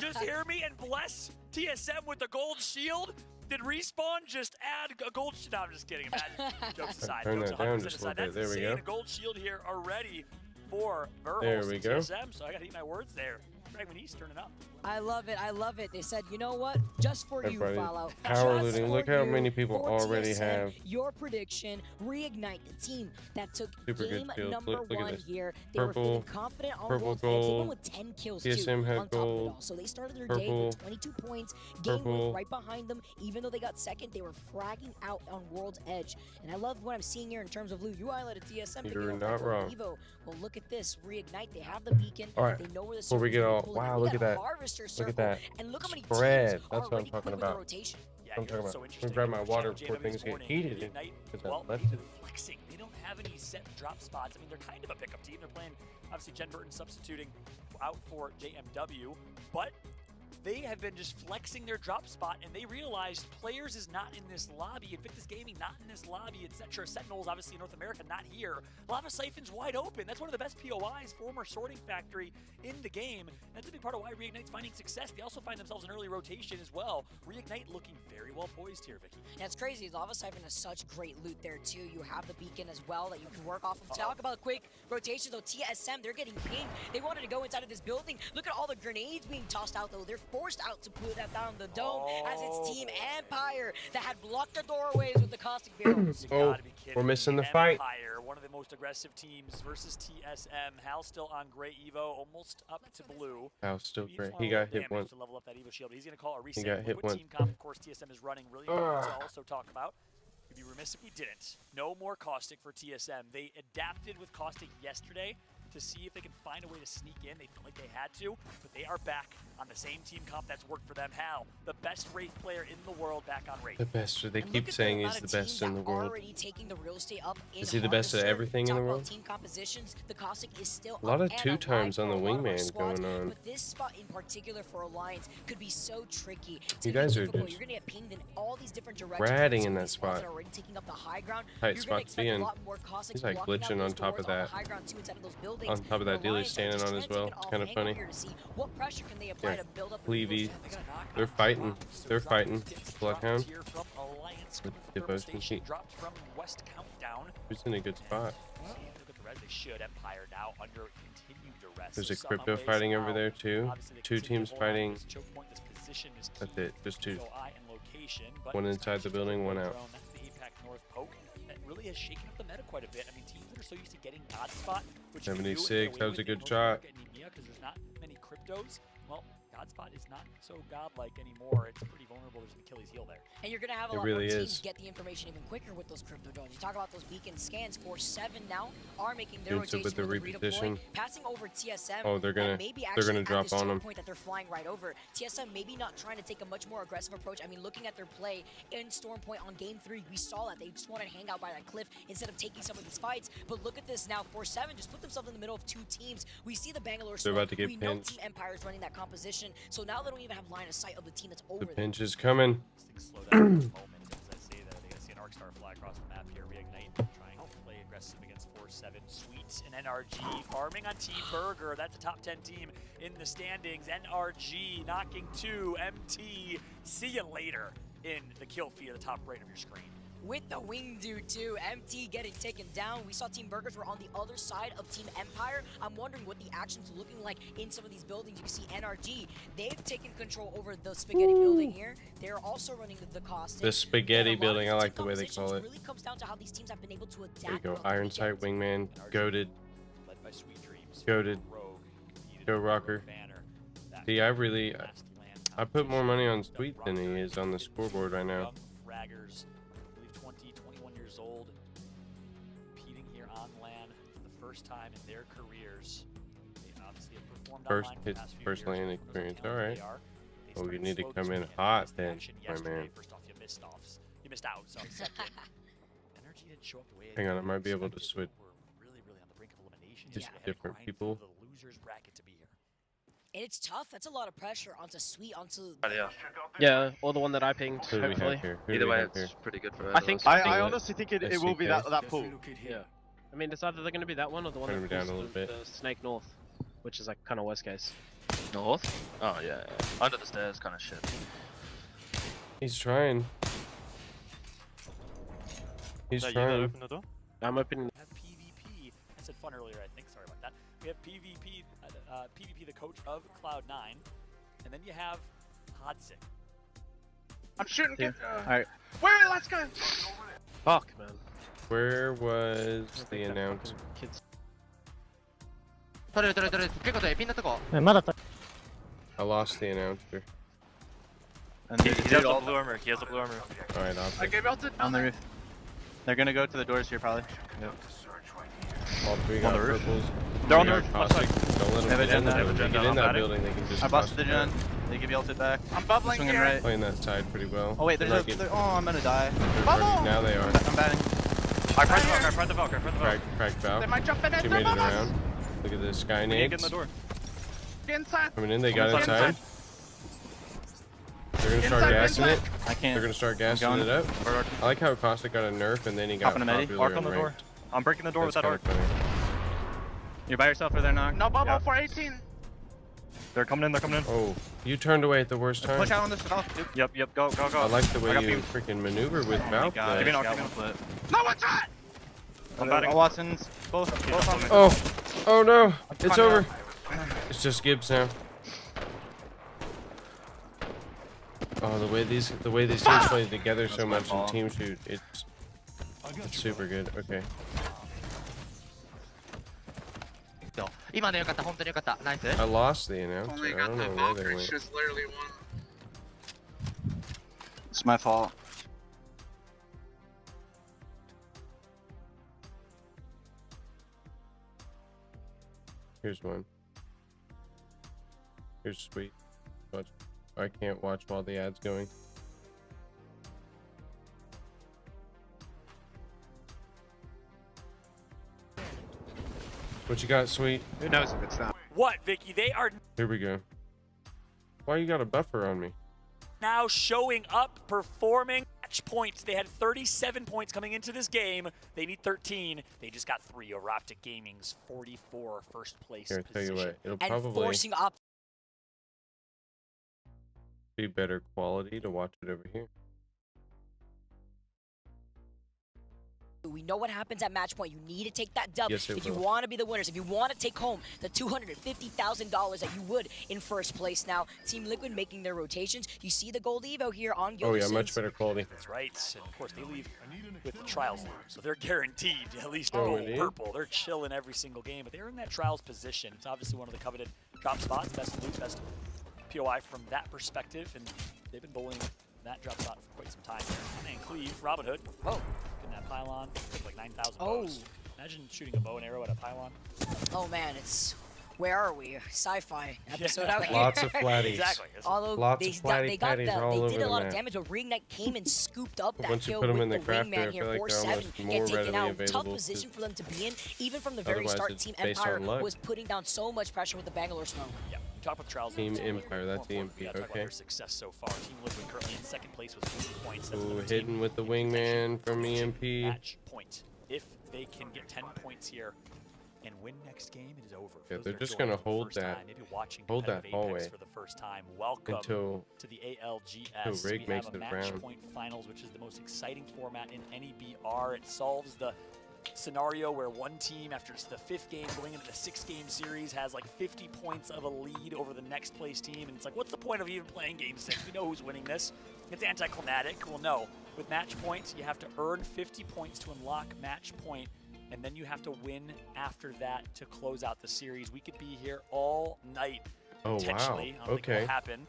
Speaker 3: Just hear me and bless TSM with the gold shield. Did Respawn just add a gold shield? No, I'm just kidding. Jokes aside.
Speaker 1: Turn
Speaker 3: Jokes
Speaker 1: that down
Speaker 3: 100%
Speaker 1: just a
Speaker 3: aside.
Speaker 1: little bit.
Speaker 3: That's
Speaker 1: There we
Speaker 3: insane.
Speaker 1: go.
Speaker 3: A gold shield here already for Verholz
Speaker 1: There we go.
Speaker 3: TSM, so I gotta eat my words there. Fragment East turning up.
Speaker 4: I love it. I love it. They said, you know what? Just for you, Fallout.
Speaker 1: Power
Speaker 4: Just
Speaker 1: looting.
Speaker 4: for
Speaker 1: Look how
Speaker 4: you,
Speaker 1: many people
Speaker 4: for
Speaker 1: already
Speaker 4: TSM,
Speaker 1: have.
Speaker 4: Your prediction, reignite the team that took
Speaker 1: Super good
Speaker 4: game
Speaker 1: kills.
Speaker 4: number
Speaker 1: Look at
Speaker 4: 1
Speaker 1: this.
Speaker 4: here. They were
Speaker 1: Purple,
Speaker 4: feeling confident on
Speaker 1: purple
Speaker 4: World's Edge. They went
Speaker 1: gold.
Speaker 4: with 10 kills
Speaker 1: TSM
Speaker 4: too
Speaker 1: had
Speaker 4: on top of it
Speaker 1: gold.
Speaker 4: all. So they started their day
Speaker 1: Purple,
Speaker 4: with 22 points. Game
Speaker 1: purple.
Speaker 4: was right behind them. Even though they got second, they were fragging out on World's Edge. And I love what I'm seeing here in terms of loot. You highlighted TSM.
Speaker 1: You're not wrong.
Speaker 4: Evo. Well, look at this. Reignite. They have the beacon.
Speaker 1: All right.
Speaker 4: They know where the
Speaker 1: Before we get all,
Speaker 4: circle's
Speaker 1: wow,
Speaker 4: pulling.
Speaker 1: look at that.
Speaker 4: Harvester
Speaker 1: Look
Speaker 4: circle.
Speaker 1: at that.
Speaker 4: And look how many
Speaker 1: Spread.
Speaker 4: teams
Speaker 1: That's what I'm
Speaker 4: already
Speaker 1: talking
Speaker 4: quick with the
Speaker 1: about.
Speaker 4: rotation.
Speaker 3: Yeah,
Speaker 1: I'm talking
Speaker 3: so
Speaker 1: about. I'm
Speaker 3: interesting.
Speaker 1: gonna grab my water
Speaker 3: Jam
Speaker 1: before
Speaker 3: this
Speaker 1: things get
Speaker 3: morning.
Speaker 1: heated.
Speaker 3: Reignite,
Speaker 1: Because I
Speaker 3: well,
Speaker 1: left
Speaker 3: they've
Speaker 1: it.
Speaker 3: been flexing. They don't have any set drop spots. I mean, they're kind of a pickup team. They're playing, obviously, Jen Burton substituting out for JMW, but they have been just flexing their drop spot, and they realized players is not in this lobby. Invictus Gaming not in this lobby, etc. Sentinels, obviously, in North America, not here. Lava Siphon's wide open. That's one of the best POIs, former sorting factory in the game. That's a big part of why Reignite's finding success. They also find themselves in early rotation as well. Reignite looking very well poised here, Vicky.
Speaker 4: That's crazy. Lava Siphon has such great loot there, too. You have the beacon as well that you can work off of. Talk about quick rotation, though. TSM, they're getting pinged. They wanted to go inside of this building. Look at all the grenades being tossed out, though. They're forced out to put that down the dome as it's Team Empire that had blocked the doorways with the caustic barrels.
Speaker 1: Oh, we're missing the fight.
Speaker 3: Empire, one of the most aggressive teams versus TSM. Hal still on gray Evo, almost up to blue.
Speaker 1: Hal's still great. He got hit once.
Speaker 3: To level up that Evo shield. He's going to call a reset.
Speaker 1: He got hit
Speaker 3: Liquid
Speaker 1: once.
Speaker 3: Team comp, of course, TSM is running really important to also talk about. We'd be remiss if we didn't. No more caustic for TSM. They adapted with caustic yesterday to see if they can find a way to sneak in. They felt like they had to, but they are back on the same team comp that's worked for them. Hal, the best Wraith player in the world, back on Wraith.
Speaker 1: The best. They keep saying he's the best in the world.
Speaker 4: Taking the real estate up in
Speaker 1: Is he the best at everything in the world?
Speaker 4: Team compositions, the caustic is still
Speaker 1: A lot of
Speaker 4: up
Speaker 1: two
Speaker 4: and
Speaker 1: times
Speaker 4: alive
Speaker 1: on the
Speaker 4: for a lot of our
Speaker 1: wingman
Speaker 4: squads,
Speaker 1: going on.
Speaker 4: But this spot in particular for Alliance could be so tricky.
Speaker 1: You guys are
Speaker 4: difficult.
Speaker 1: just
Speaker 4: You're gonna get pinged in all these different directions.
Speaker 1: ratting in
Speaker 4: Some of
Speaker 1: that
Speaker 4: these squads
Speaker 1: spot.
Speaker 4: are already taking up the high ground.
Speaker 1: Tight
Speaker 4: You're
Speaker 1: spot
Speaker 4: gonna
Speaker 1: to
Speaker 4: expect
Speaker 1: be
Speaker 4: a
Speaker 1: in.
Speaker 4: lot more caustic
Speaker 1: He's like
Speaker 4: blocking out
Speaker 1: glitching on
Speaker 4: those
Speaker 1: top of
Speaker 4: doors on the
Speaker 1: that.
Speaker 4: high ground too inside of those buildings.
Speaker 1: On top of that dealer
Speaker 4: Alliance are
Speaker 1: standing
Speaker 4: just
Speaker 1: on as
Speaker 4: trying to
Speaker 1: well.
Speaker 4: take an
Speaker 1: It's kind of
Speaker 4: off angle
Speaker 1: funny.
Speaker 4: here to see what pressure can they apply
Speaker 1: Yeah.
Speaker 4: to build up the
Speaker 1: Levy.
Speaker 4: resources.
Speaker 1: They're fighting. They're fighting. Bloodhound.
Speaker 3: Here from Alliance,
Speaker 1: With
Speaker 3: coming from
Speaker 1: the
Speaker 3: Thermal
Speaker 1: Devotion
Speaker 3: Station,
Speaker 1: Heat.
Speaker 3: dropped from West Countdown.
Speaker 1: Who's in a good spot?
Speaker 3: Look at the res. They should. Empire now under continued duress.
Speaker 1: There's
Speaker 3: So
Speaker 1: a crypto
Speaker 3: somehow,
Speaker 1: fighting over
Speaker 3: somehow,
Speaker 1: there too.
Speaker 3: obviously they
Speaker 1: Two
Speaker 3: continue
Speaker 1: teams
Speaker 3: to hold on to
Speaker 1: fighting.
Speaker 3: this choke point, this position, this
Speaker 1: That's
Speaker 3: key
Speaker 1: it. Just two.
Speaker 3: POI and location, but
Speaker 1: One
Speaker 3: it's
Speaker 1: inside
Speaker 3: not
Speaker 1: the
Speaker 3: just
Speaker 1: building, one
Speaker 3: drone.
Speaker 1: out.
Speaker 3: That's the APAC North poke that really has shaken up the meta quite a bit. I mean, teams that are so used to getting God spot, which you can do and get
Speaker 1: 76.
Speaker 3: away
Speaker 1: That was a
Speaker 3: with in
Speaker 1: good
Speaker 3: North
Speaker 1: shot.
Speaker 3: America and EMEA because there's not many cryptos. Well, Godspot is not so godlike anymore. It's pretty vulnerable. There's an Achilles heel there.
Speaker 4: And you're going to have a
Speaker 1: It
Speaker 4: lot
Speaker 1: really
Speaker 4: more teams
Speaker 1: is.
Speaker 4: get the information even quicker with those crypto drones. You talk about those beacon scans. 4-7 now are making their
Speaker 1: Dude, so
Speaker 4: rotation
Speaker 1: with the
Speaker 4: redeploy,
Speaker 1: reposition.
Speaker 4: passing over TSM.
Speaker 1: Oh, they're gonna-
Speaker 4: and maybe
Speaker 1: they're
Speaker 4: actually
Speaker 1: gonna
Speaker 4: at
Speaker 1: drop
Speaker 4: this
Speaker 1: on
Speaker 4: choke
Speaker 1: them.
Speaker 4: point that they're flying right over. TSM maybe not trying to take a much more aggressive approach. I mean, looking at their play in Storm Point on Game 3, we saw that. They just wanted to hang out by that cliff instead of taking some of these fights. But look at this now. 4-7 just put themselves in the middle of two teams. We see the Bangalore
Speaker 1: They're
Speaker 4: smoke.
Speaker 1: about to get
Speaker 4: We know
Speaker 1: pinned.
Speaker 4: Team Empire is running that composition. So now they don't even have line of sight of the team that's over
Speaker 1: The
Speaker 4: there.
Speaker 1: pinch is coming.
Speaker 3: Slow down in this moment as I say that. They see an arc star fly across the map here. Reignite trying to play aggressive against 4-7. Sweet and NRG farming on Team Burger. That's a top 10 team in the standings. NRG knocking 2. MT. See you later in the kill feed at the top right of your screen.
Speaker 4: With the wing dude too, MT getting taken down. We saw Team Burgers were on the other side of Team Empire. I'm wondering what the action's looking like in some of these buildings. You can see NRG, they've taken control over the spaghetti building here. They're also running the caustic.
Speaker 1: The spaghetti building. I like the way they call it.
Speaker 4: Really comes down to how these teams have been able to adapt.
Speaker 1: There you go.
Speaker 4: throughout the
Speaker 1: Iron Sight Wingman. Goated.
Speaker 3: Led by Sweet Dreams.
Speaker 1: Goated.
Speaker 3: Rogue.
Speaker 1: Go Rocker.
Speaker 3: Banner.
Speaker 1: See, I put more money on Sweet than he is on the scoreboard right now.
Speaker 3: Young fraggers, I believe 20, 21 years old, competing here on LAN for the first time in their careers. They obviously have performed
Speaker 1: First
Speaker 3: online for the
Speaker 1: hits,
Speaker 3: past few
Speaker 1: first
Speaker 3: years,
Speaker 1: lane
Speaker 3: but
Speaker 1: experience.
Speaker 3: those
Speaker 1: All
Speaker 3: are
Speaker 1: right.
Speaker 3: they are. They
Speaker 1: Oh, you
Speaker 3: started
Speaker 1: need to
Speaker 3: slow
Speaker 1: come
Speaker 3: this
Speaker 1: in
Speaker 3: weekend.
Speaker 1: hot
Speaker 3: Missed
Speaker 1: then,
Speaker 3: action
Speaker 1: my
Speaker 3: yesterday.
Speaker 1: man.
Speaker 3: First off, you missed out. So second, Energy didn't show up the way
Speaker 1: Hang on, I
Speaker 3: they
Speaker 1: might be able to
Speaker 3: expected.
Speaker 1: switch.
Speaker 3: We're really on the brink of elimination.
Speaker 1: Just
Speaker 3: They had to
Speaker 1: different
Speaker 3: grind
Speaker 1: people.
Speaker 3: through the losers bracket to be here.
Speaker 4: And it's tough. That's a lot of pressure onto Sweet, onto...
Speaker 11: Yeah, or the one that I pinged,
Speaker 1: Who do we
Speaker 11: hopefully.
Speaker 1: have here? Who do
Speaker 14: Either
Speaker 1: we
Speaker 14: way,
Speaker 1: have here?
Speaker 14: it's pretty good for
Speaker 11: I think.
Speaker 10: I honestly think it will be
Speaker 1: SCK.
Speaker 10: that pool.
Speaker 11: Yeah. I mean, it's either they're going to be that one or the one
Speaker 1: Turn
Speaker 11: that
Speaker 1: me down
Speaker 11: pulls
Speaker 1: a little bit.
Speaker 11: the Snake North, which is like kind of worst case.
Speaker 14: North? Oh yeah, yeah. Under the stairs kind of shit.
Speaker 1: He's trying. He's trying.
Speaker 14: the door?
Speaker 11: I'm opening.
Speaker 3: Have PvP. I said fun earlier, I think. Sorry about that. We have PvP, PvP, the coach of Cloud9, and then you have Hodsik.
Speaker 14: I'm shooting.
Speaker 7: Alright.
Speaker 14: Where? Let's go. Fuck, man.
Speaker 1: Where was the announcer?
Speaker 7: Kids.
Speaker 22: 取れる取れる取れる結構取れピンのとこ
Speaker 11: まだ取れ
Speaker 1: I lost the announcer.
Speaker 7: And
Speaker 21: He has a blue armor. He has a blue armor.
Speaker 1: Alright, I'll
Speaker 14: I gave out
Speaker 7: on the roof. They're gonna go to the doors here probably.
Speaker 21: Yep.
Speaker 1: all three
Speaker 7: On
Speaker 1: got
Speaker 7: the roof.
Speaker 1: purples.
Speaker 7: They're on the
Speaker 1: Got
Speaker 7: roof.
Speaker 1: Caustic. Don't let
Speaker 7: They have
Speaker 1: them
Speaker 7: a
Speaker 1: get in
Speaker 7: gen
Speaker 1: the
Speaker 7: now.
Speaker 1: building. They get in that building, they can just
Speaker 7: I busted the
Speaker 1: cross
Speaker 7: gen. They give you ulted back.
Speaker 14: I'm bubbling
Speaker 7: Swinging
Speaker 14: here.
Speaker 7: right.
Speaker 1: playing that side pretty well.
Speaker 7: Oh wait,
Speaker 1: They're
Speaker 7: there's
Speaker 1: not
Speaker 7: a.
Speaker 1: getting-
Speaker 7: Oh, I'm gonna die.
Speaker 1: Bubble! Now they are.
Speaker 7: I'm batting.
Speaker 21: I tried the Valk. I tried the Valk. I tried the Valk.
Speaker 1: Cracked Valk.
Speaker 14: They might jump in
Speaker 1: She
Speaker 14: and
Speaker 1: made it
Speaker 14: they're above us.
Speaker 1: around. Look at this, sky
Speaker 21: We can't get in
Speaker 1: nades.
Speaker 21: the door.
Speaker 14: Get inside.
Speaker 1: Coming in, they got
Speaker 7: Inside.
Speaker 1: inside. They're gonna start
Speaker 14: Inside,
Speaker 1: gassing
Speaker 14: inside.
Speaker 1: it.
Speaker 7: I can't.
Speaker 1: They're gonna start gassing
Speaker 7: going.
Speaker 1: it up. I like how Caustic got a nerf and then he got
Speaker 7: Popping a medi.
Speaker 1: popular
Speaker 21: Arc on
Speaker 1: and
Speaker 21: the door.
Speaker 1: ranked.
Speaker 21: I'm breaking the door with
Speaker 1: That's
Speaker 21: that arc.
Speaker 1: kinda funny.
Speaker 7: You're by yourself over there, Nog.
Speaker 14: No bubble
Speaker 21: Yeah.
Speaker 14: for 18.
Speaker 21: They're coming in. They're coming in.
Speaker 1: Oh, you turned away at the worst time.
Speaker 14: Push out on this Valk, dude.
Speaker 21: Yep. Yep. Go. Go. Go.
Speaker 1: I like the
Speaker 21: I
Speaker 1: way
Speaker 21: got
Speaker 1: you
Speaker 21: beam.
Speaker 1: freaking maneuver with Valk.
Speaker 7: God,
Speaker 21: Give me an
Speaker 7: got
Speaker 21: arc, give me
Speaker 7: one
Speaker 21: an
Speaker 7: flip.
Speaker 14: No one's hot.
Speaker 21: I'm batting.
Speaker 7: Watson's both on me.
Speaker 1: Oh, oh no, it's
Speaker 14: Find
Speaker 1: over.
Speaker 14: out.
Speaker 1: It's just Gibbs now. Oh, the way these teams play together so
Speaker 7: my
Speaker 1: much in
Speaker 7: fault.
Speaker 1: team shoot, it's super good. Okay.
Speaker 22: 今のよかった本当によかったナイス
Speaker 1: I lost the announcer.
Speaker 14: Only
Speaker 1: I
Speaker 14: got
Speaker 1: don't
Speaker 14: that
Speaker 1: know where
Speaker 14: Valk.
Speaker 1: they
Speaker 14: It's
Speaker 1: went.
Speaker 14: just literally one.
Speaker 7: It's my fault.
Speaker 1: Here's one. Here's sweet. But I can't watch while the ad's going. What you got, sweet?
Speaker 14: Who knows if it's not?
Speaker 3: What, Vicky? They are
Speaker 1: Here we go. Why you got a buffer on me?
Speaker 3: now showing up, performing. Match points. They had 37 points coming into this game. They need 13. They just got 3 over Optic Gaming's 44 first place
Speaker 1: Here, tell you
Speaker 3: position.
Speaker 1: what, it'll
Speaker 4: And
Speaker 1: probably
Speaker 4: forcing Optic.
Speaker 1: be better quality to watch it over here.
Speaker 4: We know what happens at match point. You need to take that dub
Speaker 1: Yes, it
Speaker 4: if you
Speaker 1: will.
Speaker 4: want to be the winners. If you want to take home the $250,000 that you would in first place. Now, Team Liquid making their rotations. You see the gold Evo here on Gilderson's.
Speaker 1: Oh yeah, much better quality.
Speaker 3: That's right. And of course, they leave with the Trials loop, so they're guaranteed at least
Speaker 1: Oh,
Speaker 3: gold,
Speaker 1: indeed.
Speaker 3: purple. They're chilling every single game, but they're in that Trials position. It's obviously one of the coveted drop spots, best loot, best POI from that perspective, and they've been bowling that drop spot for quite some time. And Cleave, Robin Hood. Oh, getting that pylon. Took like 9,000 bows. Imagine shooting a bow and arrow at a pylon.
Speaker 4: Oh man, it's where are we? Sci-fi episode out here.
Speaker 1: Lots of flatties.
Speaker 3: Exactly.
Speaker 4: Although
Speaker 1: Lots
Speaker 4: they,
Speaker 1: of flatty
Speaker 4: they got
Speaker 1: patties
Speaker 4: the,
Speaker 1: all
Speaker 4: they
Speaker 1: over
Speaker 4: did a
Speaker 1: the
Speaker 4: lot of
Speaker 1: map.
Speaker 4: damage, but Reignite came and scooped up that
Speaker 1: Once you
Speaker 4: kill
Speaker 1: put 'em
Speaker 4: with
Speaker 1: in the
Speaker 4: the
Speaker 1: crafter, I
Speaker 4: Wingman here.
Speaker 1: feel like they're
Speaker 4: 4-7,
Speaker 1: almost
Speaker 4: get
Speaker 1: more
Speaker 4: taken
Speaker 1: readily
Speaker 4: out. Tough
Speaker 1: available,
Speaker 4: position
Speaker 1: 'cause
Speaker 4: for them to be in. Even from the very
Speaker 1: otherwise
Speaker 4: start,
Speaker 1: it's
Speaker 4: Team
Speaker 1: based
Speaker 4: Empire
Speaker 1: on luck.
Speaker 4: was putting down so much pressure with the Bangalore smoke.
Speaker 3: Yeah, we talk about Trials.
Speaker 1: Team
Speaker 3: Liquid,
Speaker 1: Empire, that's
Speaker 3: more
Speaker 1: EMP,
Speaker 3: importantly, we gotta talk about
Speaker 1: okay.
Speaker 3: their success so far. Team Liquid currently in second place with 8 points. That's
Speaker 1: Ooh,
Speaker 3: another
Speaker 1: hidden
Speaker 3: team
Speaker 1: with the wingman from EMP.
Speaker 3: match point. If they can get 10 points here and win next game, it is over. For
Speaker 1: Yeah,
Speaker 3: those
Speaker 1: they're
Speaker 3: that are
Speaker 1: just
Speaker 3: joining
Speaker 1: gonna
Speaker 3: for the
Speaker 1: hold
Speaker 3: first
Speaker 1: that-
Speaker 3: time, maybe watching
Speaker 1: hold that
Speaker 3: competitive Apex
Speaker 1: hallway
Speaker 3: for the first time. Welcome
Speaker 1: until
Speaker 3: to the ALGS.
Speaker 1: Rig
Speaker 3: We
Speaker 1: makes
Speaker 3: have a
Speaker 1: it
Speaker 3: match
Speaker 1: around.
Speaker 3: point finals, which is the most exciting format in any BR. It solves the scenario where one team, after it's the 5th game going into the 6-game series, has like 50 points of a lead over the next place team, and it's like, what's the point of even playing game 6? We know who's winning this. It's anticlimactic. Well, no. With match points, you have to earn 50 points to unlock match point, and then you have to win after that to close out the series. We could be here all night,
Speaker 1: Oh, wow.
Speaker 3: potentially. I don't think
Speaker 1: Okay.
Speaker 3: it'll happen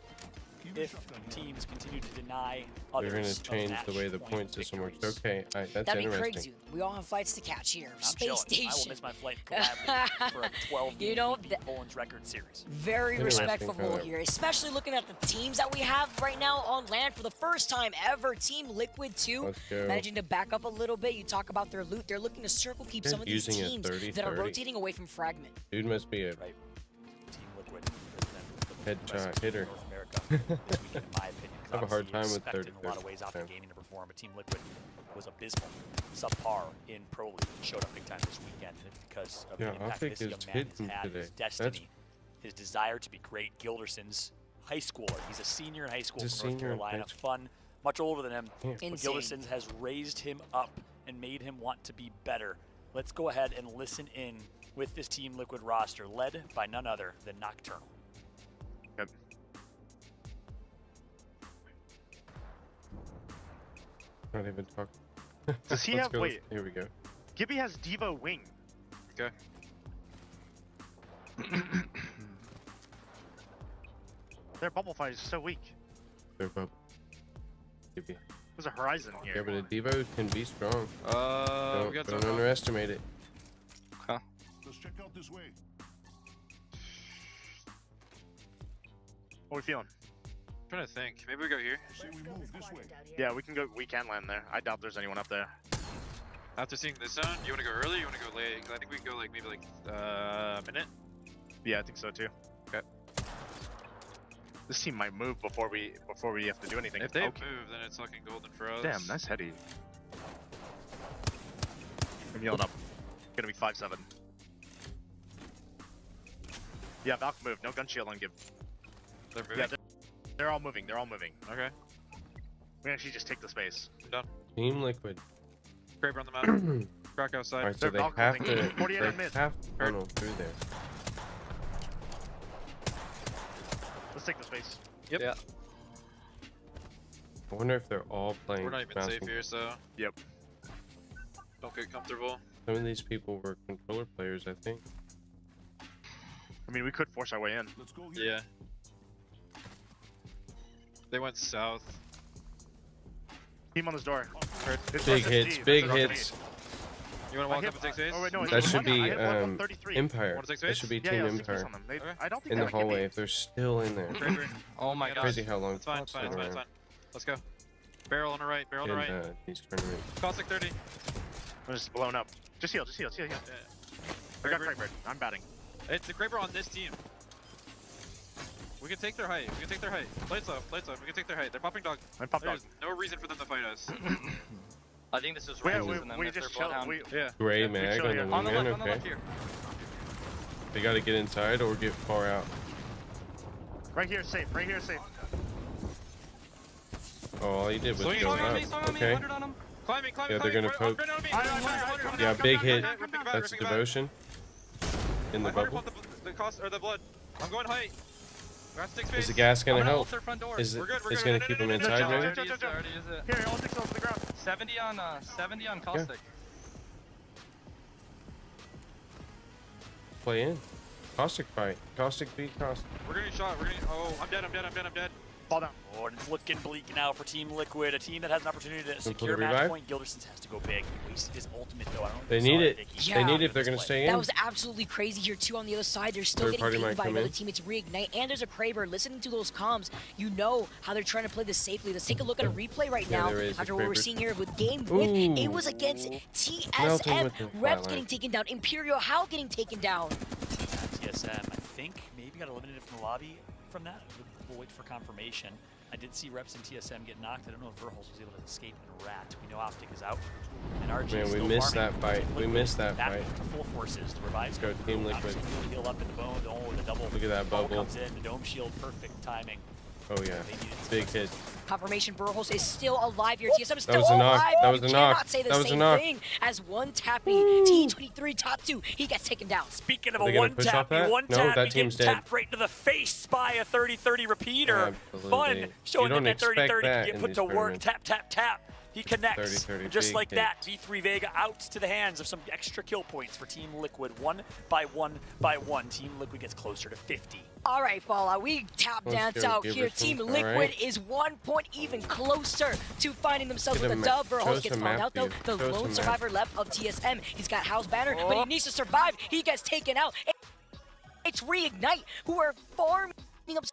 Speaker 3: if teams continue to deny
Speaker 1: They're
Speaker 3: others
Speaker 1: gonna
Speaker 3: of
Speaker 1: change the
Speaker 3: match
Speaker 1: way the
Speaker 3: point
Speaker 1: point system works.
Speaker 3: victories.
Speaker 1: Okay, that's
Speaker 4: That'd be
Speaker 1: interesting.
Speaker 4: crazy. We all have fights to catch here.
Speaker 3: I'm
Speaker 4: Space
Speaker 3: chilling.
Speaker 4: Station.
Speaker 3: I will miss my flight to Collab for a 12
Speaker 4: You know,
Speaker 3: Poland's record series.
Speaker 4: Very
Speaker 1: Interesting
Speaker 4: respectful
Speaker 1: for that.
Speaker 4: here, especially looking at the teams that we have right now on land for the first time ever. Team Liquid 2
Speaker 1: Let's go.
Speaker 4: managing to back up a little bit. You talk about their loot. They're looking to circle keep
Speaker 1: They're
Speaker 4: some of these
Speaker 1: using a
Speaker 4: teams
Speaker 1: 30-30.
Speaker 4: that are rotating away from Fragment.
Speaker 1: Dude must be a
Speaker 3: Right. Team Liquid represent the
Speaker 1: headshot
Speaker 3: best
Speaker 1: hitter.
Speaker 3: North America this weekend, in my opinion. 'cause
Speaker 1: I have a hard
Speaker 3: obviously
Speaker 1: time
Speaker 3: you
Speaker 1: with
Speaker 3: expect in a lot of
Speaker 1: 30-30
Speaker 3: ways Optic
Speaker 1: sometimes.
Speaker 3: Gaming to perform, but Team Liquid was abysmal, subpar in Pro League. Showed up big time this weekend, and it's because of
Speaker 1: Yeah,
Speaker 3: the impact
Speaker 1: Optic
Speaker 3: this young
Speaker 1: is
Speaker 3: man has
Speaker 1: hidden
Speaker 3: had,
Speaker 1: today.
Speaker 3: his
Speaker 1: That's-
Speaker 3: destiny, his desire to be great. Gilderson's high schooler. He's a senior in high school
Speaker 1: He's a
Speaker 3: from North
Speaker 1: senior in
Speaker 3: Carolina.
Speaker 1: high school.
Speaker 3: Fun, much older than him.
Speaker 1: Yeah.
Speaker 3: But
Speaker 4: Insane.
Speaker 3: Gilderson's has raised him up and made him want to be better. Let's go ahead and listen in with this Team Liquid roster, led by none other than Nocturnal.
Speaker 14: Yep.
Speaker 1: Not even talk.
Speaker 14: Does he
Speaker 1: Let's
Speaker 14: have?
Speaker 1: go.
Speaker 14: Wait.
Speaker 1: Here we go.
Speaker 14: Gibby has Devo Wing.
Speaker 21: Okay.
Speaker 14: Their bubble fight is so weak.
Speaker 1: Their bubble. Maybe.
Speaker 14: There's a Horizon here.
Speaker 1: Yeah, but a Devo can be strong.
Speaker 21: We got
Speaker 1: Don't underestimate it.
Speaker 21: Huh.
Speaker 18: Let's check out this way.
Speaker 14: What are we feeling?
Speaker 21: I'm trying to think. Maybe we go here.
Speaker 18: Say we move this way.
Speaker 14: Yeah, we can go. We can land there. I doubt there's anyone up there.
Speaker 21: After seeing this zone, you want to go early? You want to go late? 'Cause I think we can go like maybe like a minute.
Speaker 14: Yeah, I think so too.
Speaker 21: Okay.
Speaker 14: This team might move before we have to do anything.
Speaker 21: If they move, then it's looking golden for us.
Speaker 14: Damn, nice heady. I'm yelling up. Gonna be 5-7. Yeah, Valk moved. No gun shield on Gib.
Speaker 21: They're moving.
Speaker 14: Yeah, they're all moving. They're all moving.
Speaker 21: Okay.
Speaker 14: We can actually just take the space.
Speaker 21: I'm done.
Speaker 1: Team Liquid.
Speaker 21: Scraper on the map. Crack outside.
Speaker 1: Alright, so they have to funnel through there.
Speaker 14: Let's take the space.
Speaker 21: Yep. Yeah.
Speaker 1: I wonder if they're all playing.
Speaker 21: We're not even safe here, so.
Speaker 14: Yep.
Speaker 21: Don't get comfortable.
Speaker 1: Some of these people were controller players, I think.
Speaker 14: I mean, we could force our way in.
Speaker 18: Let's go
Speaker 21: here. Yeah. They went south.
Speaker 14: Team on this door.
Speaker 1: Big hits, big hits.
Speaker 21: You want to walk up and take space?
Speaker 14: Oh, wait, no,
Speaker 1: That should be
Speaker 21: Want
Speaker 1: Empire.
Speaker 21: to take
Speaker 1: That
Speaker 21: space?
Speaker 1: should be
Speaker 14: Yeah,
Speaker 1: Team
Speaker 14: let's take space
Speaker 1: Empire.
Speaker 14: on them. I don't think
Speaker 1: In
Speaker 14: they
Speaker 1: the
Speaker 14: like
Speaker 1: hallway,
Speaker 14: Gibby.
Speaker 1: if they're still in there.
Speaker 21: Oh my god.
Speaker 1: Crazy how long
Speaker 21: It's fine, it's fine, it's fine, it's
Speaker 1: around.
Speaker 21: fine. Let's go. Barrel on the right, barrel on the
Speaker 1: in
Speaker 21: right.
Speaker 1: these tournaments.
Speaker 21: Caustic 30.
Speaker 14: I'm just blown up. Just heal, just heal, just heal. I got Kraber. I'm batting.
Speaker 21: It's the Kraber on this team. We can take their height. We can take their height. Lights off, lights off. We can take their height. They're popping dog.
Speaker 14: I'm pop dog.
Speaker 21: There's no reason for them to fight us.
Speaker 17: I think this is
Speaker 14: We
Speaker 17: right.
Speaker 14: just chill.
Speaker 21: Yeah.
Speaker 1: Gray mag
Speaker 14: chill
Speaker 1: on
Speaker 14: here.
Speaker 1: the
Speaker 17: On the left,
Speaker 1: wingman,
Speaker 17: on the
Speaker 1: okay.
Speaker 17: left here.
Speaker 1: They gotta get inside or get far out.
Speaker 14: Right here, safe. Right here, safe.
Speaker 1: Oh, all he did was
Speaker 21: Swing
Speaker 1: go
Speaker 21: on
Speaker 1: up.
Speaker 21: me, swing on me,
Speaker 1: Okay.
Speaker 21: 100 on him. Climbing, climbing,
Speaker 1: Yeah, they're gonna
Speaker 21: climbing.
Speaker 1: poke.
Speaker 21: Coming
Speaker 1: Yeah,
Speaker 21: down,
Speaker 1: big
Speaker 21: coming
Speaker 1: hit.
Speaker 21: down, ripping back,
Speaker 1: That's
Speaker 21: ripping back.
Speaker 1: devotion. In the
Speaker 21: I'm worried
Speaker 1: bubble.
Speaker 21: about the cost or the blood. I'm going height. We have to take space.
Speaker 1: Is the gas gonna
Speaker 17: I'm gonna
Speaker 1: help?
Speaker 17: ult their front door.
Speaker 1: Is it?
Speaker 21: We're good, we're
Speaker 1: It's
Speaker 21: good.
Speaker 1: gonna keep them inside, maybe.
Speaker 17: Already is it.
Speaker 14: Here, all six to the ground.
Speaker 17: 70 on caustic.
Speaker 1: Play in. Caustic fight. Caustic beat Caustic.
Speaker 21: We're gonna get shot. We're gonna. Oh, I'm dead. I'm dead. I'm dead. I'm dead.
Speaker 14: Fall down.
Speaker 3: Oh, and it's looking bleak now for Team Liquid, a team that has an opportunity to
Speaker 1: pull
Speaker 3: secure
Speaker 1: the
Speaker 3: match
Speaker 1: revive?
Speaker 3: point. Gilderson's has to go big. He wasted his ultimate though. I don't know if
Speaker 1: They
Speaker 3: you
Speaker 1: need
Speaker 3: saw
Speaker 1: it.
Speaker 3: Vicky.
Speaker 1: They need it if they're gonna stay in.
Speaker 4: That was absolutely crazy here too on the other side. They're still
Speaker 1: Third
Speaker 4: getting
Speaker 1: party
Speaker 4: beaten
Speaker 1: might
Speaker 4: by
Speaker 1: come
Speaker 4: another
Speaker 1: in.
Speaker 4: team. It's Reignite, and there's a Kraber. Listening to those comms, you know how they're trying to play this safely. Let's take a look at a replay right
Speaker 1: Yeah,
Speaker 4: now
Speaker 1: there is a
Speaker 4: after what we're
Speaker 1: Kraber.
Speaker 4: seeing here with game win. It
Speaker 1: Ooh.
Speaker 4: was against
Speaker 1: Melting
Speaker 4: TSM.
Speaker 1: with the
Speaker 4: Reps
Speaker 1: flatline.
Speaker 4: getting taken down. Imperial How getting taken down.
Speaker 3: TSM, I think, maybe got eliminated from the lobby from that. We'll wait for confirmation. I did see Reps and TSM get knocked. I don't know if Verholz was able to escape and rat. We know Optic is out. And RG
Speaker 1: Man,
Speaker 3: is
Speaker 1: we
Speaker 3: still
Speaker 1: missed
Speaker 3: farming.
Speaker 1: that fight.
Speaker 3: Team
Speaker 1: We
Speaker 3: Liquid
Speaker 1: missed that
Speaker 3: back
Speaker 1: fight.
Speaker 3: to full forces. The revives
Speaker 1: Let's go, Team Liquid.
Speaker 3: Obviously, heal up in the bone. Oh, the double.
Speaker 1: Look at that bubble.
Speaker 3: Comes in. The dome shield, perfect timing.
Speaker 1: Oh yeah. Big hit.
Speaker 4: Confirmation Verholz is still alive here. TSM is
Speaker 1: That
Speaker 4: still
Speaker 1: was a knock.
Speaker 4: alive.
Speaker 1: That was
Speaker 4: You
Speaker 1: a knock.
Speaker 4: cannot say the
Speaker 1: That was a
Speaker 4: same
Speaker 1: knock.
Speaker 4: thing as one tappy. T23 Tatsu. He gets taken down.
Speaker 3: Speaking of
Speaker 1: Are
Speaker 3: a
Speaker 1: they gonna
Speaker 3: one
Speaker 1: push off
Speaker 3: tap,
Speaker 1: that?
Speaker 3: one
Speaker 1: No,
Speaker 3: tap,
Speaker 1: that
Speaker 3: he
Speaker 1: team's
Speaker 3: gets
Speaker 1: dead.
Speaker 3: tapped right to the face by a 30-30 repeater.
Speaker 1: Absolutely.
Speaker 3: Fun, showing
Speaker 1: You
Speaker 3: that
Speaker 1: don't
Speaker 3: that
Speaker 1: expect
Speaker 3: 30-30
Speaker 1: that
Speaker 3: can get
Speaker 1: in
Speaker 3: put
Speaker 1: these
Speaker 3: to work.
Speaker 1: tournaments.
Speaker 3: Tap, tap, tap. He connects.
Speaker 1: 30-30
Speaker 3: Just
Speaker 1: big
Speaker 3: like
Speaker 1: hit.
Speaker 3: that, V3 Vega out to the hands of some extra kill points for Team Liquid. One by one by one. Team Liquid gets closer to 50.
Speaker 4: All right, Fallout, we tap
Speaker 1: Let's
Speaker 4: dance
Speaker 1: go,
Speaker 4: out here.
Speaker 1: Giverson.
Speaker 4: Team
Speaker 1: All
Speaker 4: Liquid
Speaker 1: right.
Speaker 4: is 1 point even closer to finding themselves
Speaker 1: Get
Speaker 4: with
Speaker 1: a
Speaker 4: a dub.
Speaker 1: map. Show
Speaker 4: Verholz
Speaker 1: us
Speaker 4: gets
Speaker 1: a
Speaker 4: found
Speaker 1: map,
Speaker 4: out, though.
Speaker 1: dude.
Speaker 4: The
Speaker 1: Show us a
Speaker 4: lone
Speaker 1: map.
Speaker 4: survivor left of TSM. He's got House Banner, but he needs to survive. He gets taken out. It's Reignite, who are farming up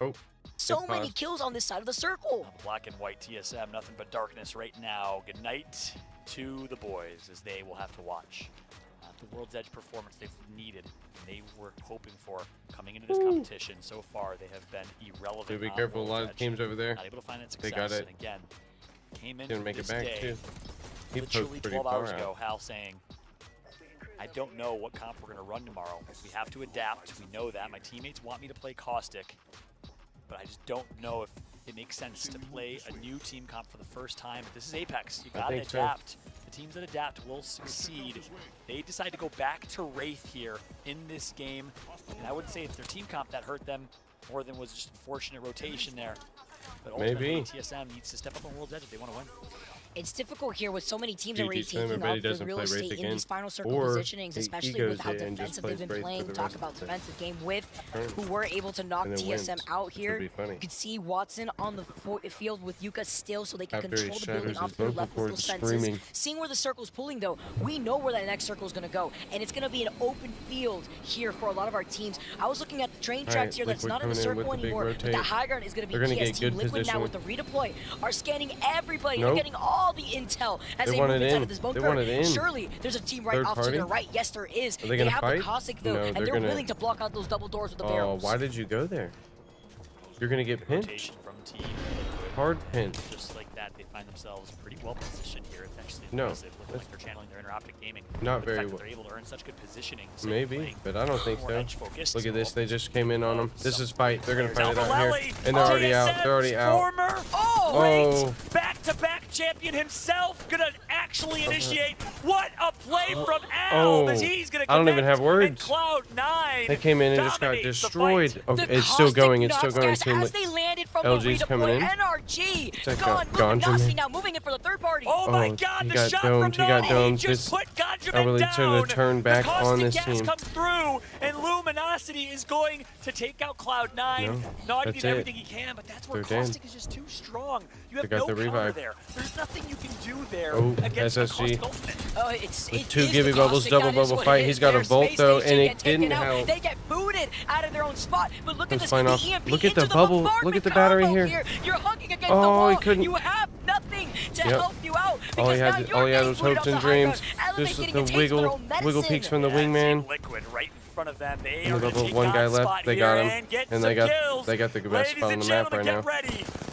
Speaker 1: Oh.
Speaker 4: so
Speaker 1: good
Speaker 4: many
Speaker 1: pause.
Speaker 4: kills on this side of the circle.
Speaker 3: Black and white TSM, nothing but darkness right now. Good night to the boys as they will have to watch. Not the World's Edge performance they've needed, and they were hoping for coming into this competition. So far, they have been irrelevant.
Speaker 1: Dude, be
Speaker 3: on
Speaker 1: careful. A
Speaker 3: World's
Speaker 1: lot of
Speaker 3: Edge.
Speaker 1: teams over there.
Speaker 3: Not able to find that
Speaker 1: They
Speaker 3: success.
Speaker 1: got it.
Speaker 3: And again, came in
Speaker 1: Gonna make it
Speaker 3: this
Speaker 1: back
Speaker 3: day,
Speaker 1: too. He
Speaker 3: literally
Speaker 1: poked pretty
Speaker 3: 12
Speaker 1: far
Speaker 3: hours ago,
Speaker 1: out.
Speaker 3: Hal saying, I don't know what comp we're going to run tomorrow. We have to adapt. We know that. My teammates want me to play Caustic, but I just don't know if it makes sense to play a new team comp for the first time. This is Apex. You
Speaker 1: I
Speaker 3: got to
Speaker 1: think so.
Speaker 3: adapt. The teams that adapt will succeed. They decide to go back to Wraith here in this game, and I wouldn't say it's their team comp that hurt them more than was just unfortunate rotation there. But ultimately, TSM needs to step up on World's Edge if they want to win.
Speaker 4: It's difficult here with so many teams already taking up the real estate in these final circle positionings, especially with how defensive they've been playing. Talk about defensive game with who were able to knock TSM out here. You can see Watson on the field with Yuka still, so they can control the building off to the left with those fences. Seeing where the circle's pulling though, we know where that next circle is going to go, and it's going to be an open field here for a lot of our teams. I was looking at the train tracks here that's not in the circle anymore, but the high ground is going to be PS Team Liquid now with the redeploy. Are scanning everybody. They're getting all the intel as they move inside of this bunker. Surely there's a team right off to their right. Yes, there is. They have the Cossack though, and they're willing to block out those double doors with the barrels.
Speaker 1: Why did you go there? You're gonna get pinned. Hard pin.
Speaker 3: Just like that, they find themselves pretty well positioned here. It's actually
Speaker 1: impressive.
Speaker 3: Looking like they're channeling their inner optic gaming.
Speaker 1: Not very well.
Speaker 3: They're able to earn such good positioning.
Speaker 1: Maybe, but I don't think so. Look at this. They just came in on them. This is fight. They're gonna fight it out here, and they're already out. They're already out.
Speaker 3: Oh, back-to-back champion himself gonna actually initiate. What a play from Algs! He's gonna.
Speaker 1: I don't even have words.
Speaker 3: Cloud9.
Speaker 1: They came in and just got destroyed. Okay, it's still going. It's still going.
Speaker 4: As they landed from
Speaker 1: LG's
Speaker 4: the
Speaker 1: coming in.
Speaker 4: NRG gone. Luminasi now moving it for the third party.
Speaker 3: Oh my God! The shot
Speaker 1: from
Speaker 3: Nani.
Speaker 1: He got domed.
Speaker 3: Just put Ganjamin
Speaker 1: I really
Speaker 3: down.
Speaker 1: to turn back on this team.
Speaker 3: Comes through, and Luminosity is going to take out Cloud9. Not even everything he can, but that's where Caustic is just too strong. You have no counter there. There's nothing you can do there against
Speaker 1: SSG.
Speaker 3: It's
Speaker 1: two Gibby Bubbles, double bubble fight. He's got a Volt though, and it didn't help.
Speaker 4: They get booted out of their own spot. But look at this.
Speaker 1: Look at the bubble. Look at the battery here.
Speaker 4: You're hugging against the wall.
Speaker 1: He couldn't.
Speaker 4: You have nothing to help you out.
Speaker 1: All he had was hopes and dreams. Just the wiggle peeks from the wingman.
Speaker 3: Liquid right in front of them. They
Speaker 1: are
Speaker 3: gonna take
Speaker 1: one guy left. They got him,
Speaker 3: and
Speaker 1: they got the best spot on the map right now.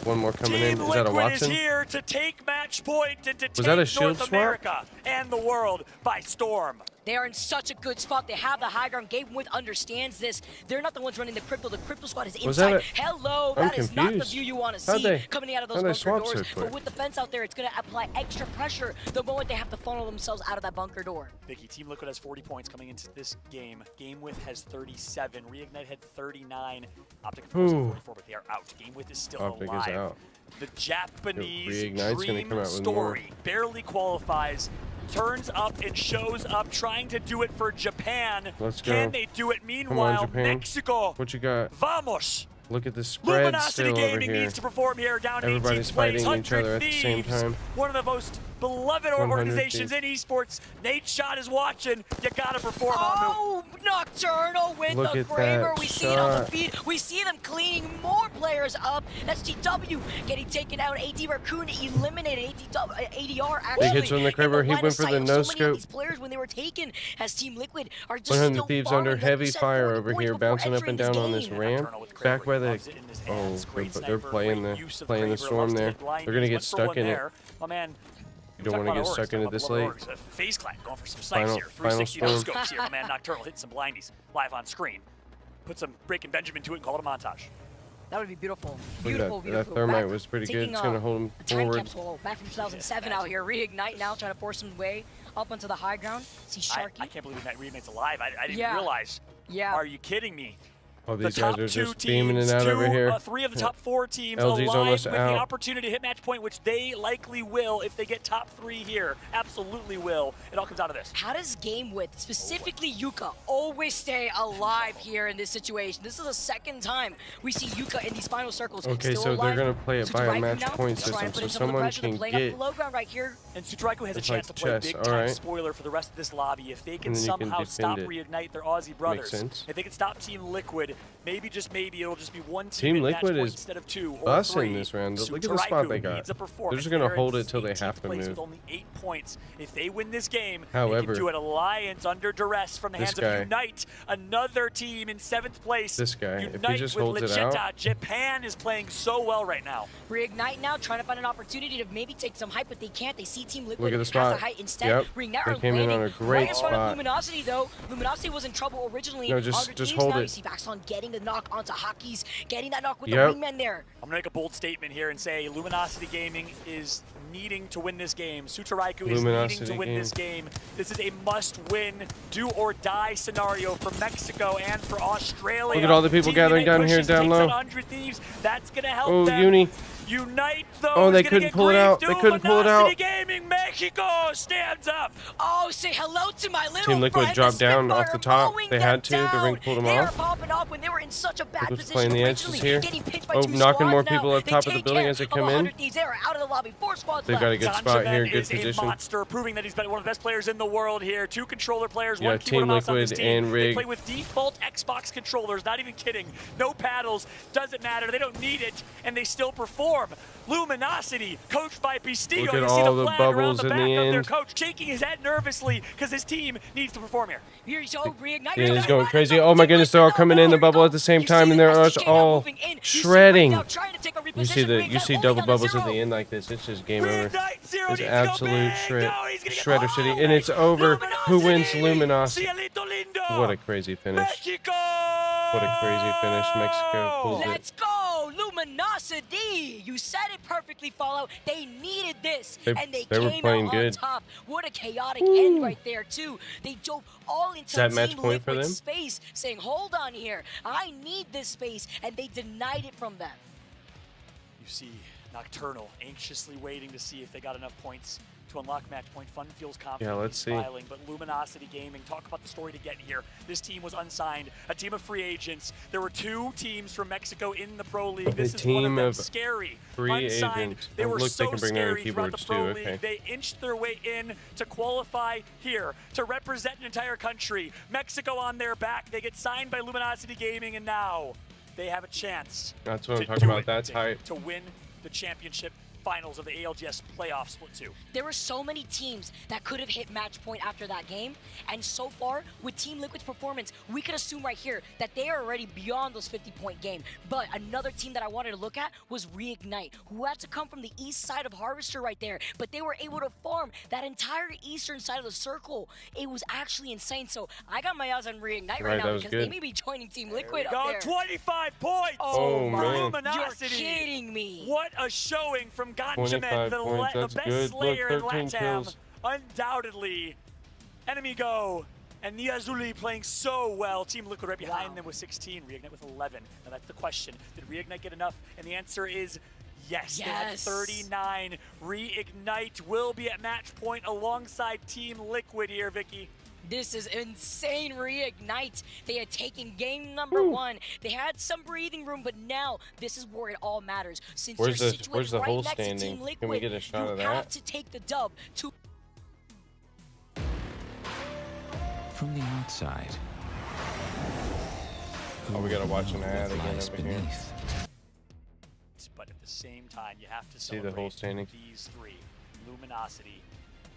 Speaker 1: One more coming in. Is that a Watson?
Speaker 3: Is here to take match point and to take
Speaker 1: that a shield
Speaker 3: North America and the world by storm.
Speaker 4: They are in such a good spot. They have the high ground. Game With understands this. They're not the ones running the crypto. The crypto squad is inside. Hello, that is not the view you want to see coming out of those bunker doors. But with the fence out there, it's going to apply extra pressure the moment they have to funnel themselves out of that bunker door.
Speaker 3: Vicky, Team Liquid has 40 points coming into this game. Game With has 37. Reignite had 39. Optic of course 44, but they are out. Game With is still alive.
Speaker 1: Is out.
Speaker 3: The Japanese
Speaker 1: dream
Speaker 3: story barely qualifies. Turns up and shows up, trying to do it for Japan.
Speaker 1: Let's go.
Speaker 3: Can they do it? Meanwhile, Mexico.
Speaker 1: What you got?
Speaker 3: Vamos.
Speaker 1: Look at the spread
Speaker 3: Luminosity
Speaker 1: still
Speaker 3: Gaming
Speaker 1: over here.
Speaker 3: needs to perform here down
Speaker 1: Everybody's
Speaker 3: 18th place.
Speaker 1: fighting each other at the same time.
Speaker 3: One of the most beloved organizations in esports. Nate Shot is watching. You gotta perform on
Speaker 4: Nocturnal with the Kramer. We see it on the feed. We see them cleaning more players up. That's TW getting taken out. AD Raccoon eliminated. ADR actually.
Speaker 1: Big hits from the Kramer. He went for the no scope.
Speaker 4: These players, when they were taken as Team Liquid, are just
Speaker 1: 100 Thieves under heavy fire over here, bouncing up and down on this ramp. Back by the. Oh, they're playing the storm there. They're gonna get stuck in it.
Speaker 3: My man.
Speaker 1: You don't want to get stuck in it this late.
Speaker 3: Face clap, going for some snipes here. 360 no scopes here. My man Nocturnal hitting some blindies live on screen. Put some Breaking Benjamin to it and call it a montage.
Speaker 4: That would be beautiful.
Speaker 1: Beautiful. That thermite was pretty good. It's going to hold him forward.
Speaker 4: Capsule back from 2007 out here. Reignite now, trying to force him way up onto the high ground. See Sharky.
Speaker 3: I can't believe Reignite's alive. I didn't realize.
Speaker 4: Yeah.
Speaker 3: Are you kidding me?
Speaker 1: Oh, these guys are just beaming it out over here.
Speaker 3: 3 of the top 4 teams
Speaker 1: LG's
Speaker 3: alive
Speaker 1: almost
Speaker 3: with
Speaker 1: out.
Speaker 3: the opportunity to hit match point, which they likely will if they get top 3 here. Absolutely will. It all comes out of this.
Speaker 4: How does Game With, specifically Yuka, always stay alive here in this situation? This is the second time we see Yuka in these final circles.
Speaker 1: Okay, so they're going to play it by a match point system, so someone can get...
Speaker 3: Right here. And Sudraiku has a chance to play big time spoiler for the rest of this lobby. If they can somehow stop Reignite, their Aussie brothers, if they can stop Team Liquid, maybe, just maybe, it'll just be one team
Speaker 1: Liquid is
Speaker 3: instead of 2 or
Speaker 1: busting
Speaker 3: 3.
Speaker 1: this round. Look at the spot they got. They're just going to hold it till they have to move.
Speaker 3: With only 8 points. If they win this game,
Speaker 1: however,
Speaker 3: they can do it. Alliance under duress from the hands of Unite. Another team in 7th place.
Speaker 1: This guy,
Speaker 3: Unite
Speaker 1: if he just holds it out.
Speaker 3: Japan is playing so well right now.
Speaker 4: Reignite now, trying to find an opportunity to maybe take some height, but they can't. They see Team Liquid
Speaker 1: Look at the spot.
Speaker 4: has the height instead.
Speaker 1: Reignite they came in on a great spot.
Speaker 4: Luminosity though. Luminosity was in trouble originally.
Speaker 1: No, just hold
Speaker 4: now
Speaker 1: it.
Speaker 4: You see Vaxon getting the knock onto Hockey's, getting that knock with the wingman there.
Speaker 3: I'm gonna make a bold statement here and say Luminosity Gaming is needing to win this game. Sutaraiku is needing to win this game. This is a must-win, do-or-die scenario for Mexico and for Australia.
Speaker 1: Look at all the people gathering down here, down low.
Speaker 3: 100 Thieves. That's going to help
Speaker 1: oh,
Speaker 3: them.
Speaker 1: Uni.
Speaker 3: Unite, though.
Speaker 1: Oh, they couldn't pull it out. They couldn't pull it out.
Speaker 3: Gaming Mexico stands up.
Speaker 4: Oh, say hello to my little
Speaker 1: Team Liquid
Speaker 4: friend,
Speaker 1: dropped down
Speaker 4: Spitfire,
Speaker 1: off the top.
Speaker 4: mowing
Speaker 1: They
Speaker 4: them
Speaker 1: had to.
Speaker 4: down.
Speaker 1: The ring pulled them
Speaker 4: They
Speaker 1: off.
Speaker 4: are popping off when they were in such a bad
Speaker 1: Liquid's
Speaker 4: position
Speaker 1: playing the edges
Speaker 4: originally,
Speaker 1: here.
Speaker 4: getting pinched by
Speaker 1: Oh,
Speaker 4: two
Speaker 1: knocking more
Speaker 4: squads now.
Speaker 1: people up
Speaker 4: They
Speaker 1: top of the
Speaker 4: take
Speaker 1: building
Speaker 4: care
Speaker 1: as they
Speaker 4: of
Speaker 1: come
Speaker 4: 100
Speaker 1: in.
Speaker 4: Thieves. They are out of the lobby. 4 squads
Speaker 1: They've
Speaker 4: left.
Speaker 1: got a good spot here, good
Speaker 3: is a
Speaker 1: position.
Speaker 3: monster, proving that he's been one of the best players in the world here. 2 controller players,
Speaker 1: Yeah,
Speaker 3: 1 keyboard
Speaker 1: Team
Speaker 3: mouse on this
Speaker 1: Liquid
Speaker 3: team.
Speaker 1: and
Speaker 3: They
Speaker 1: Rig.
Speaker 3: play with default Xbox controllers, not even kidding. No paddles, doesn't matter. They don't need it, and they still perform. Luminosity, coached by Pistigo.
Speaker 1: Look at
Speaker 3: You see
Speaker 1: all
Speaker 3: the
Speaker 1: the
Speaker 3: flag around
Speaker 1: bubbles
Speaker 3: the
Speaker 1: in
Speaker 3: back
Speaker 1: the
Speaker 3: of their
Speaker 1: end.
Speaker 3: coach, shaking his head nervously because his team needs to perform here.
Speaker 4: Here's your reignite.
Speaker 1: Yeah, it's going crazy. Oh my goodness, they're all coming in the bubble at the same time, and they're all shredding. You see double bubbles at the end like this. It's just game over. It's absolute shredder city, and it's over. Who wins? Luminosity. What a crazy finish. What a crazy finish. Mexico pulls it.
Speaker 4: Let's go, Luminosity! You said it perfectly, Fallout. They needed this, and they
Speaker 1: were
Speaker 4: came
Speaker 1: playing
Speaker 4: out
Speaker 1: good.
Speaker 4: on top. What a chaotic end right there, too. They dove all into
Speaker 1: that match
Speaker 4: Team
Speaker 1: point for
Speaker 4: Liquid
Speaker 1: them?
Speaker 4: space, saying, hold on here. I need this space, and they denied it from them.
Speaker 3: You see Nocturnal anxiously waiting to see if they got enough points to unlock match point. Fun feels confident.
Speaker 1: Yeah, let's see.
Speaker 3: Smiling, but Luminosity Gaming, talk about the story to get here. This team was unsigned, a team of free agents. There were 2 teams from Mexico in the Pro League. This is one of them. Scary.
Speaker 1: Free
Speaker 3: Unsigned.
Speaker 1: agents.
Speaker 3: They
Speaker 1: Oh,
Speaker 3: were
Speaker 1: look, they
Speaker 3: so
Speaker 1: can bring their own
Speaker 3: scary throughout the
Speaker 1: keyboards
Speaker 3: Pro
Speaker 1: too,
Speaker 3: League.
Speaker 1: okay.
Speaker 3: They inched their way in to qualify here, to represent an entire country. Mexico on their back. They get signed by Luminosity Gaming, and now they have a chance.
Speaker 1: That's what I'm
Speaker 3: to
Speaker 1: talking
Speaker 3: do
Speaker 1: about.
Speaker 3: it,
Speaker 1: That's hype.
Speaker 3: to win the championship finals of the ALGS playoff split 2.
Speaker 4: There were so many teams that could have hit match point after that game, and so far, with Team Liquid's performance, we could assume right here that they are already beyond those 50-point game. But another team that I wanted to look at was Reignite, who had to come from the east side of Harvester right there, but they were able to farm that entire eastern side of the circle. It was actually insane, so I got my eyes on Reignite right now because they may be joining Team Liquid up there.
Speaker 3: 25 points!
Speaker 1: Oh, man.
Speaker 3: Luminosity.
Speaker 4: You're kidding me.
Speaker 3: What a showing from
Speaker 1: 25
Speaker 3: Ganjamin,
Speaker 1: points,
Speaker 3: the
Speaker 1: that's
Speaker 3: best
Speaker 1: good.
Speaker 3: slayer
Speaker 1: Look,
Speaker 3: in
Speaker 1: 13
Speaker 3: LATAM.
Speaker 1: kills.
Speaker 3: Undoubtedly. Enemy Go and Niazuli playing so well. Team Liquid right behind them with 16, Reignite with 11. Now that's the question. Did Reignite get enough? And the answer is yes. They have 39. Reignite will be at match point alongside Team Liquid here, Vicky.
Speaker 4: This is insane Reignite. They had taken game number 1. They had some breathing room, but now this is where it all matters. Since
Speaker 1: Where's
Speaker 4: you're
Speaker 1: the
Speaker 4: situated right
Speaker 1: hole
Speaker 4: next to
Speaker 1: standing?
Speaker 4: Team Liquid,
Speaker 1: Can we get a shot of
Speaker 4: you have
Speaker 1: that?
Speaker 4: to take the dub to...
Speaker 12: From the outside.
Speaker 1: Oh, we gotta watch an ad again
Speaker 12: lies
Speaker 1: over here.
Speaker 12: beneath.
Speaker 3: But at the same time, you have to
Speaker 1: See the
Speaker 3: celebrate
Speaker 1: hole standing.
Speaker 3: these 3. Luminosity.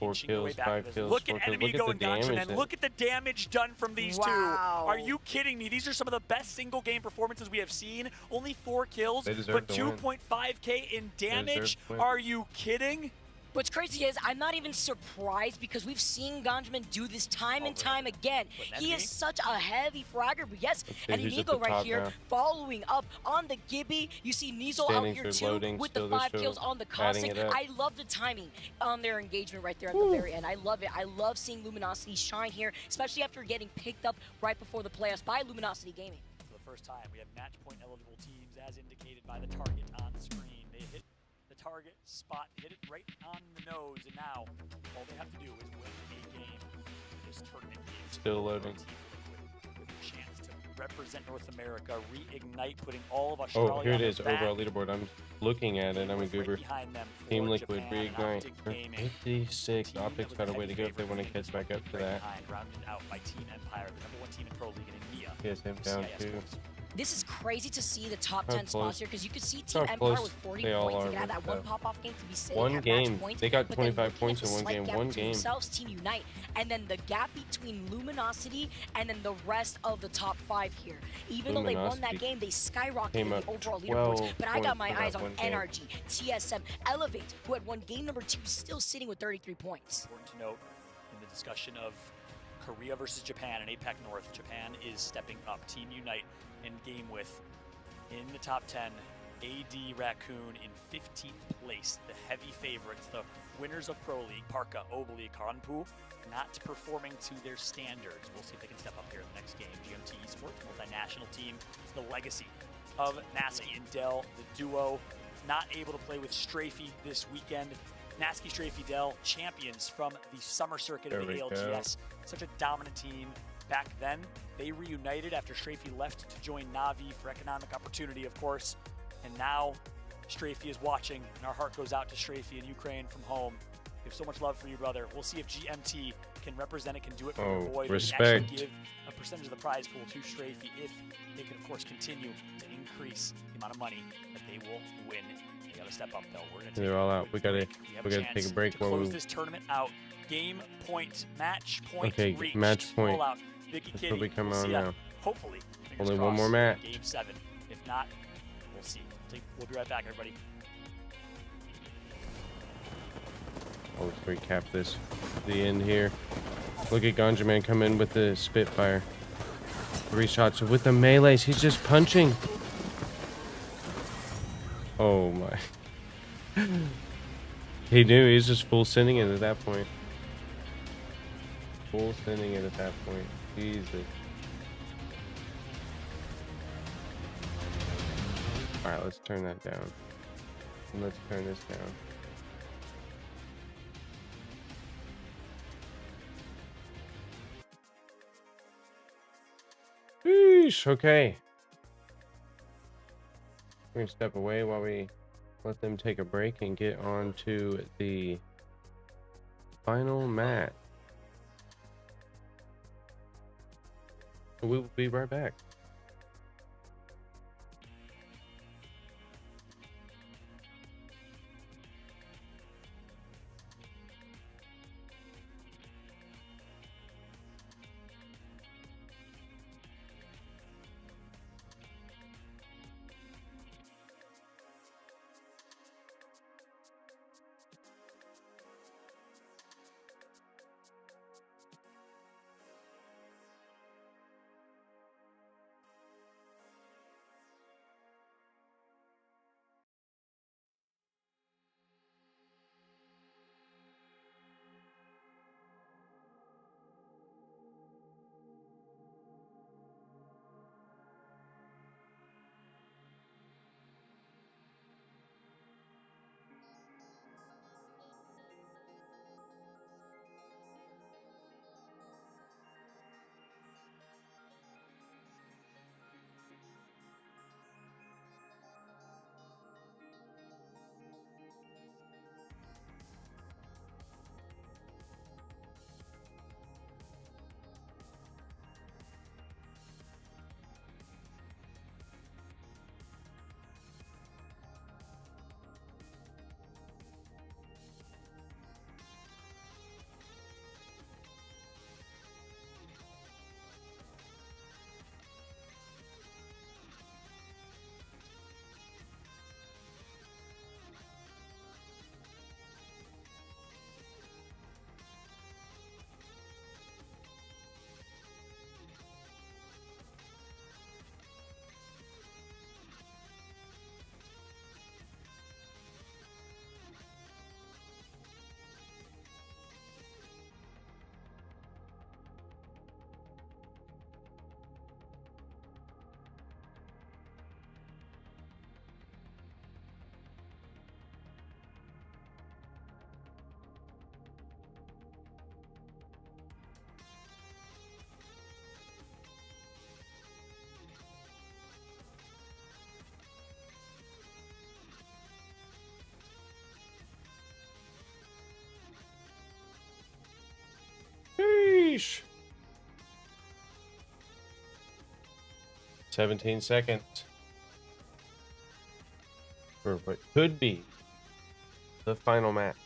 Speaker 1: 4
Speaker 3: inching their way
Speaker 1: kills,
Speaker 3: back
Speaker 1: 5
Speaker 3: to this.
Speaker 1: kills,
Speaker 3: Look
Speaker 1: 4
Speaker 3: at
Speaker 1: kills.
Speaker 3: Enemy
Speaker 1: Look
Speaker 3: Go
Speaker 1: at
Speaker 3: and
Speaker 1: the damage.
Speaker 3: Ganjamin. Look at the damage done from these 2. Are you kidding me? These are some of the best single game performances we have seen. Only 4 kills,
Speaker 1: They deserve
Speaker 3: but
Speaker 1: to win.
Speaker 3: 2.5k in damage.
Speaker 1: to win.
Speaker 3: Are you kidding?
Speaker 4: What's crazy is I'm not even surprised because we've seen Ganjamin do this time and time again. He is such a heavy fragger, but yes, and
Speaker 1: who's at
Speaker 4: Inigo
Speaker 1: the
Speaker 4: right
Speaker 1: top
Speaker 4: here
Speaker 1: now.
Speaker 4: following up on the Gibby. You see Nizo out
Speaker 1: Standings
Speaker 4: here
Speaker 1: are
Speaker 4: too
Speaker 1: loading,
Speaker 4: with the
Speaker 1: still they're
Speaker 4: 5 kills
Speaker 1: still
Speaker 4: on the
Speaker 1: adding
Speaker 4: Cossack.
Speaker 1: it up.
Speaker 4: I love the timing on their engagement right there at the very end. I love it. I love seeing Luminosity shine here, especially after getting picked up right before the playoffs by Luminosity Gaming.
Speaker 3: For the first time, we have match point eligible teams as indicated by the target on screen. They hit the target spot, hit it right on the nose, and now all they have to do is win a game. This tournament game.
Speaker 1: Still loading.
Speaker 3: With a chance to represent North America, Reignite, putting all of Australia
Speaker 1: Oh, here it
Speaker 3: on
Speaker 1: is.
Speaker 3: their back.
Speaker 1: Overall leaderboard. I'm looking at it. I'm a goober.
Speaker 3: Behind them
Speaker 1: Team
Speaker 3: for
Speaker 1: Liquid,
Speaker 3: Japan and
Speaker 1: Reignite.
Speaker 3: Optic Gaming.
Speaker 1: 56. Optic's got a way to go if they want to catch back up to that.
Speaker 3: Behind, rounded out by Team Empire, the #1 team in Pro League in EMEA.
Speaker 1: Yes, him down
Speaker 3: CIS
Speaker 1: too.
Speaker 3: points.
Speaker 4: This is crazy to see the top
Speaker 1: How
Speaker 4: 10 spots
Speaker 1: close?
Speaker 4: here because you could see Team
Speaker 1: How
Speaker 4: Empire
Speaker 1: close
Speaker 4: with 40
Speaker 1: they all
Speaker 4: points.
Speaker 1: are
Speaker 4: They had that
Speaker 1: with
Speaker 4: one
Speaker 1: that.
Speaker 4: pop-off game to be safe
Speaker 1: One
Speaker 4: at
Speaker 1: game.
Speaker 4: match point.
Speaker 1: They got
Speaker 4: but then
Speaker 1: 25
Speaker 4: looking
Speaker 1: points
Speaker 4: at
Speaker 1: in
Speaker 4: the
Speaker 1: one
Speaker 4: slight
Speaker 1: game.
Speaker 4: gap
Speaker 1: One
Speaker 4: between
Speaker 1: game.
Speaker 4: themselves, Team Unite, and then the gap between Luminosity and then the rest of the top 5 here. Even though they won that
Speaker 1: Luminosity
Speaker 4: game, they skyrocketed
Speaker 1: came
Speaker 4: in
Speaker 1: up
Speaker 4: the overall
Speaker 1: 12
Speaker 4: leaderboards. But I got
Speaker 1: points
Speaker 4: my
Speaker 1: for that
Speaker 4: eyes on
Speaker 1: one game.
Speaker 4: NRG, TSM, Elevate, who had won game number 2, still sitting with 33 points.
Speaker 3: Important to note in the discussion of Korea versus Japan and APAC North, Japan is stepping up. Team Unite in game with in the top 10. AD Raccoon in 15th place. The heavy favorites, the winners of Pro League, Parka, Obali, Karanpu, not performing to their standards. We'll see if they can step up here in the next game. GMT Esports, multinational team, the legacy of Nasky and Dell, the duo, not able to play with Strafey this weekend. Nasky, Strafey, Dell, champions from the summer circuit of the ALGS. Such a dominant team. Back then, they reunited after Strafey left to join Navi for economic opportunity, of course. And now, Strafey is watching, and our heart goes out to Strafey in Ukraine from home. We have so much love for you, brother. We'll see if GMT can represent it, can do it for your boy.
Speaker 1: Respect.
Speaker 3: They can actually give a percentage of the prize pool to Strafey if they can, of course, continue to increase the amount of money that they will win. They got to step up, though. We're going to
Speaker 1: They're all out. We gotta take a break
Speaker 3: to
Speaker 1: while
Speaker 3: close
Speaker 1: we
Speaker 3: this tournament out. Game point, match point reached.
Speaker 1: Match point.
Speaker 3: Out. Biggie
Speaker 1: That's
Speaker 3: Kitty.
Speaker 1: what we come
Speaker 3: We'll
Speaker 1: on
Speaker 3: see ya.
Speaker 1: now.
Speaker 3: Hopefully.
Speaker 1: Only one more match.
Speaker 3: Game 7. If not, we'll see. We'll be right back, everybody.
Speaker 1: Let's recap this to the end here. Look at Ganja Man come in with the Spitfire. 3 shots with the melees. He's just punching. Oh my. He knew. He's just full sending it at that point. Full sending it at that point. Jesus. Alright, let's turn that down. And let's turn this down. Sheesh, okay. We're gonna step away while we let them take a break and get on to the final match. We'll be right back. Sheesh. 17 seconds for what could be the final match.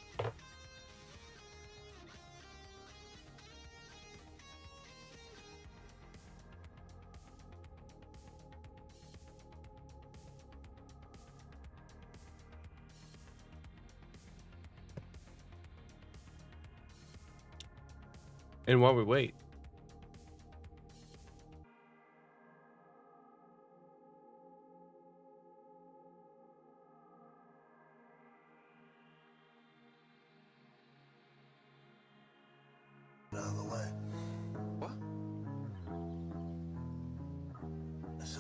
Speaker 1: And while we wait,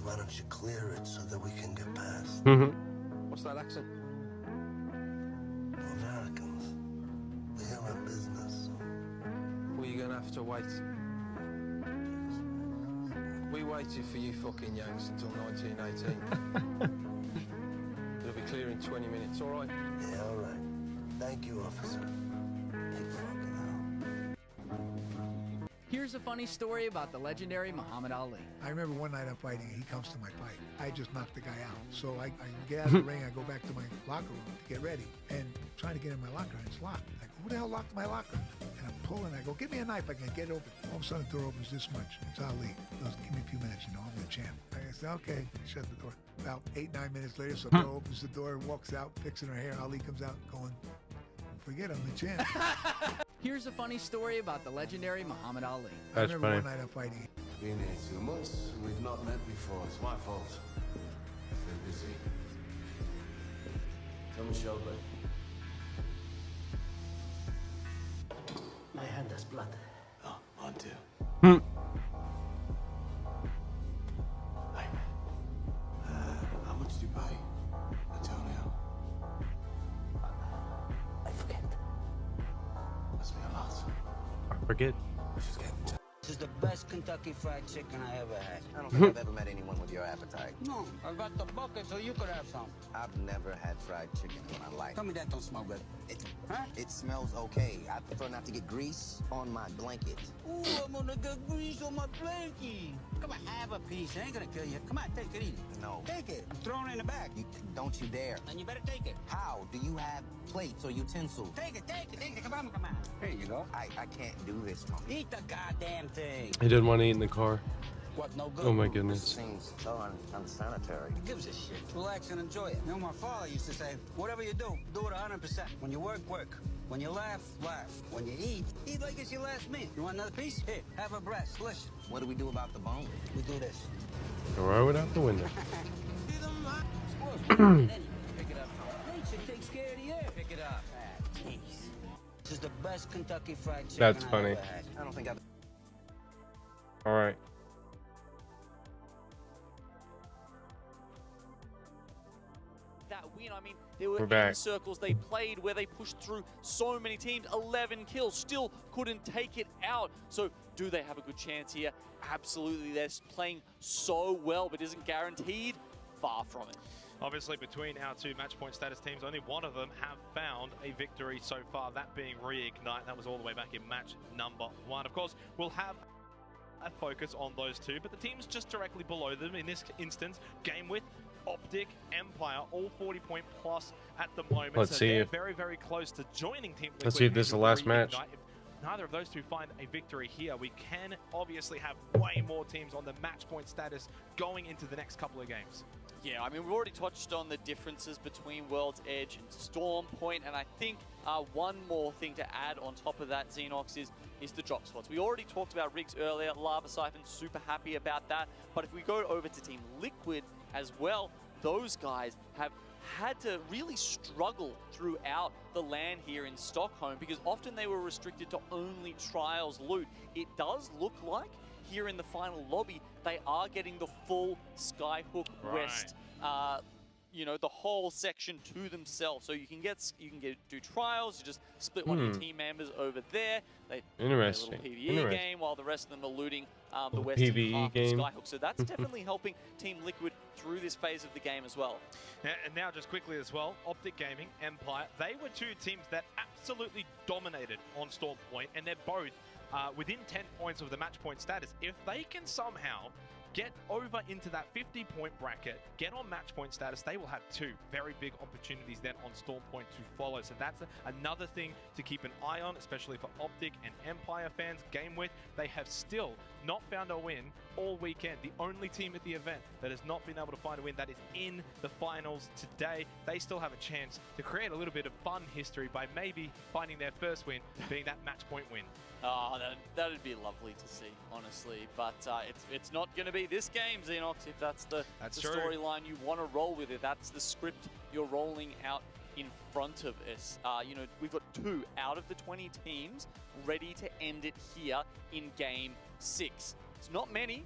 Speaker 5: Why don't you clear it so that we can get past?
Speaker 9: What's that accent?
Speaker 5: We're Americans. We here on business.
Speaker 9: Well, you're gonna have to wait. We waited for you fucking Yanks until 1918. It'll be clear in 20 minutes, all right?
Speaker 5: Yeah, all right. Thank you, officer. Keep fucking out.
Speaker 23: Here's a funny story about the legendary Muhammad Ali.
Speaker 24: I remember one night I'm fighting, he comes to my fight. I just knocked the guy out. So I get out of the ring, I go back to my locker room to get ready. And trying to get in my locker, and it's locked. I go, who the hell locked my locker? And I'm pulling, I go, give me a knife, I can get it open. All of a sudden the door opens this much. It's Ali. He goes, give me a few minutes, you know, I'm the champ. I said, okay, shut the door. About 8-9 minutes later, so girl opens the door, walks out, fixing her hair. Ali comes out going, forget I'm the champ.
Speaker 23: Here's a funny story about the legendary Muhammad Ali.
Speaker 24: I remember one night I'm fighting.
Speaker 5: Been here 2 months. We've not met before. It's my fault. I've been busy. Tell me, Shelby.
Speaker 25: My hand has blood.
Speaker 5: Oh, mine too. Hey, how much do you pay, Antonio?
Speaker 25: I forget.
Speaker 5: Must be a lot.
Speaker 1: I forget.
Speaker 25: This is the best Kentucky Fried Chicken I ever had.
Speaker 10: I don't think I've ever met anyone with your appetite.
Speaker 25: No, I got the bucket so you could have some.
Speaker 10: I've never had fried chicken in my life.
Speaker 25: Tell me that don't smell good.
Speaker 10: It smells okay. I prefer not to get grease on my blanket.
Speaker 25: Ooh, I'm gonna get grease on my blankie. Come on, have a piece. It ain't gonna kill you. Come on, take it, eat it.
Speaker 10: No.
Speaker 25: Take it. I'm throwing it in the bag.
Speaker 10: Don't you dare.
Speaker 25: And you better take it.
Speaker 10: How? Do you have plates or utensils?
Speaker 25: Take it, take it, take it. Come on. Here you go.
Speaker 10: I can't do this, Tony.
Speaker 25: Eat the goddamn thing.
Speaker 1: I didn't want to eat in the car.
Speaker 25: What, no good?
Speaker 1: Oh my goodness.
Speaker 10: Seems so unsanitary.
Speaker 25: Who gives a shit? Relax and enjoy it. You know, my father used to say, whatever you do it 100%. When you work, work. When you laugh, laugh. When you eat like it's your last meal. You want another piece? Here, have a breast. Delicious.
Speaker 10: What do we do about the bone?
Speaker 25: We do this.
Speaker 1: Throw it out the window.
Speaker 25: Pick it up. Nature takes care of the air. Pick it up. Jeez. This is the best Kentucky Fried Chicken
Speaker 1: That's
Speaker 25: I
Speaker 1: funny.
Speaker 25: ever had.
Speaker 10: I don't think I've...
Speaker 1: All right.
Speaker 20: That win, I mean, there were
Speaker 1: We're back.
Speaker 20: circles they played where they pushed through so many teams, 11 kills, still couldn't take it out. So do they have a good chance here? Absolutely, they're playing so well, but isn't guaranteed. Far from it.
Speaker 19: Obviously, between our two match point status teams, only one of them have found a victory so far, that being Reignite. That was all the way back in match number 1. Of course, we'll have a focus on those two, but the teams just directly below them, in this instance, Game With, Optic, Empire, all 40-point plus at the moment.
Speaker 1: Let's
Speaker 19: so
Speaker 1: see
Speaker 19: they're
Speaker 1: if
Speaker 19: very, very close to joining Team Liquid.
Speaker 1: Let's see if this is the last match.
Speaker 19: If neither of those two find a victory here, we can obviously have way more teams on the match point status going into the next couple of games.
Speaker 20: Yeah, I mean, we've already touched on the differences between World's Edge and Storm Point, and I think one more thing to add on top of that, Xenox, is the drop spots. We already talked about rigs earlier, Lava Siphon, super happy about that, but if we go over to Team Liquid as well, those guys have had to really struggle throughout the LAN here in Stockholm because often they were restricted to only Trials loot. It does look like here in the final lobby, they are getting the full Skyhook West, you know, the whole section to themselves. So you can do trials. You just split one of your team members over there. They play a little PvE game while the rest of them are looting the western half of Skyhook. So that's definitely helping Team Liquid through this phase of the game as well.
Speaker 19: And now just quickly as well, Optic Gaming, Empire, they were two teams that absolutely dominated on Storm Point, and they're both within 10 points of the match point status. If they can somehow get over into that 50-point bracket, get on match point status, they will have two very big opportunities then on Storm Point to follow. So that's another thing to keep an eye on, especially for Optic and Empire fans. Game With, they have still not found a win all weekend. The only team at the event that has not been able to find a win that is in the finals today. They still have a chance to create a little bit of fun history by maybe finding their first win being that match point win.
Speaker 20: Oh, that'd be lovely to see, honestly. But it's not going to be this game, Xenox, if that's the storyline you want to roll with it. That's the script you're rolling out in front of us. You know, we've got 2 out of the 20 teams ready to end it here in Game 6. It's not many,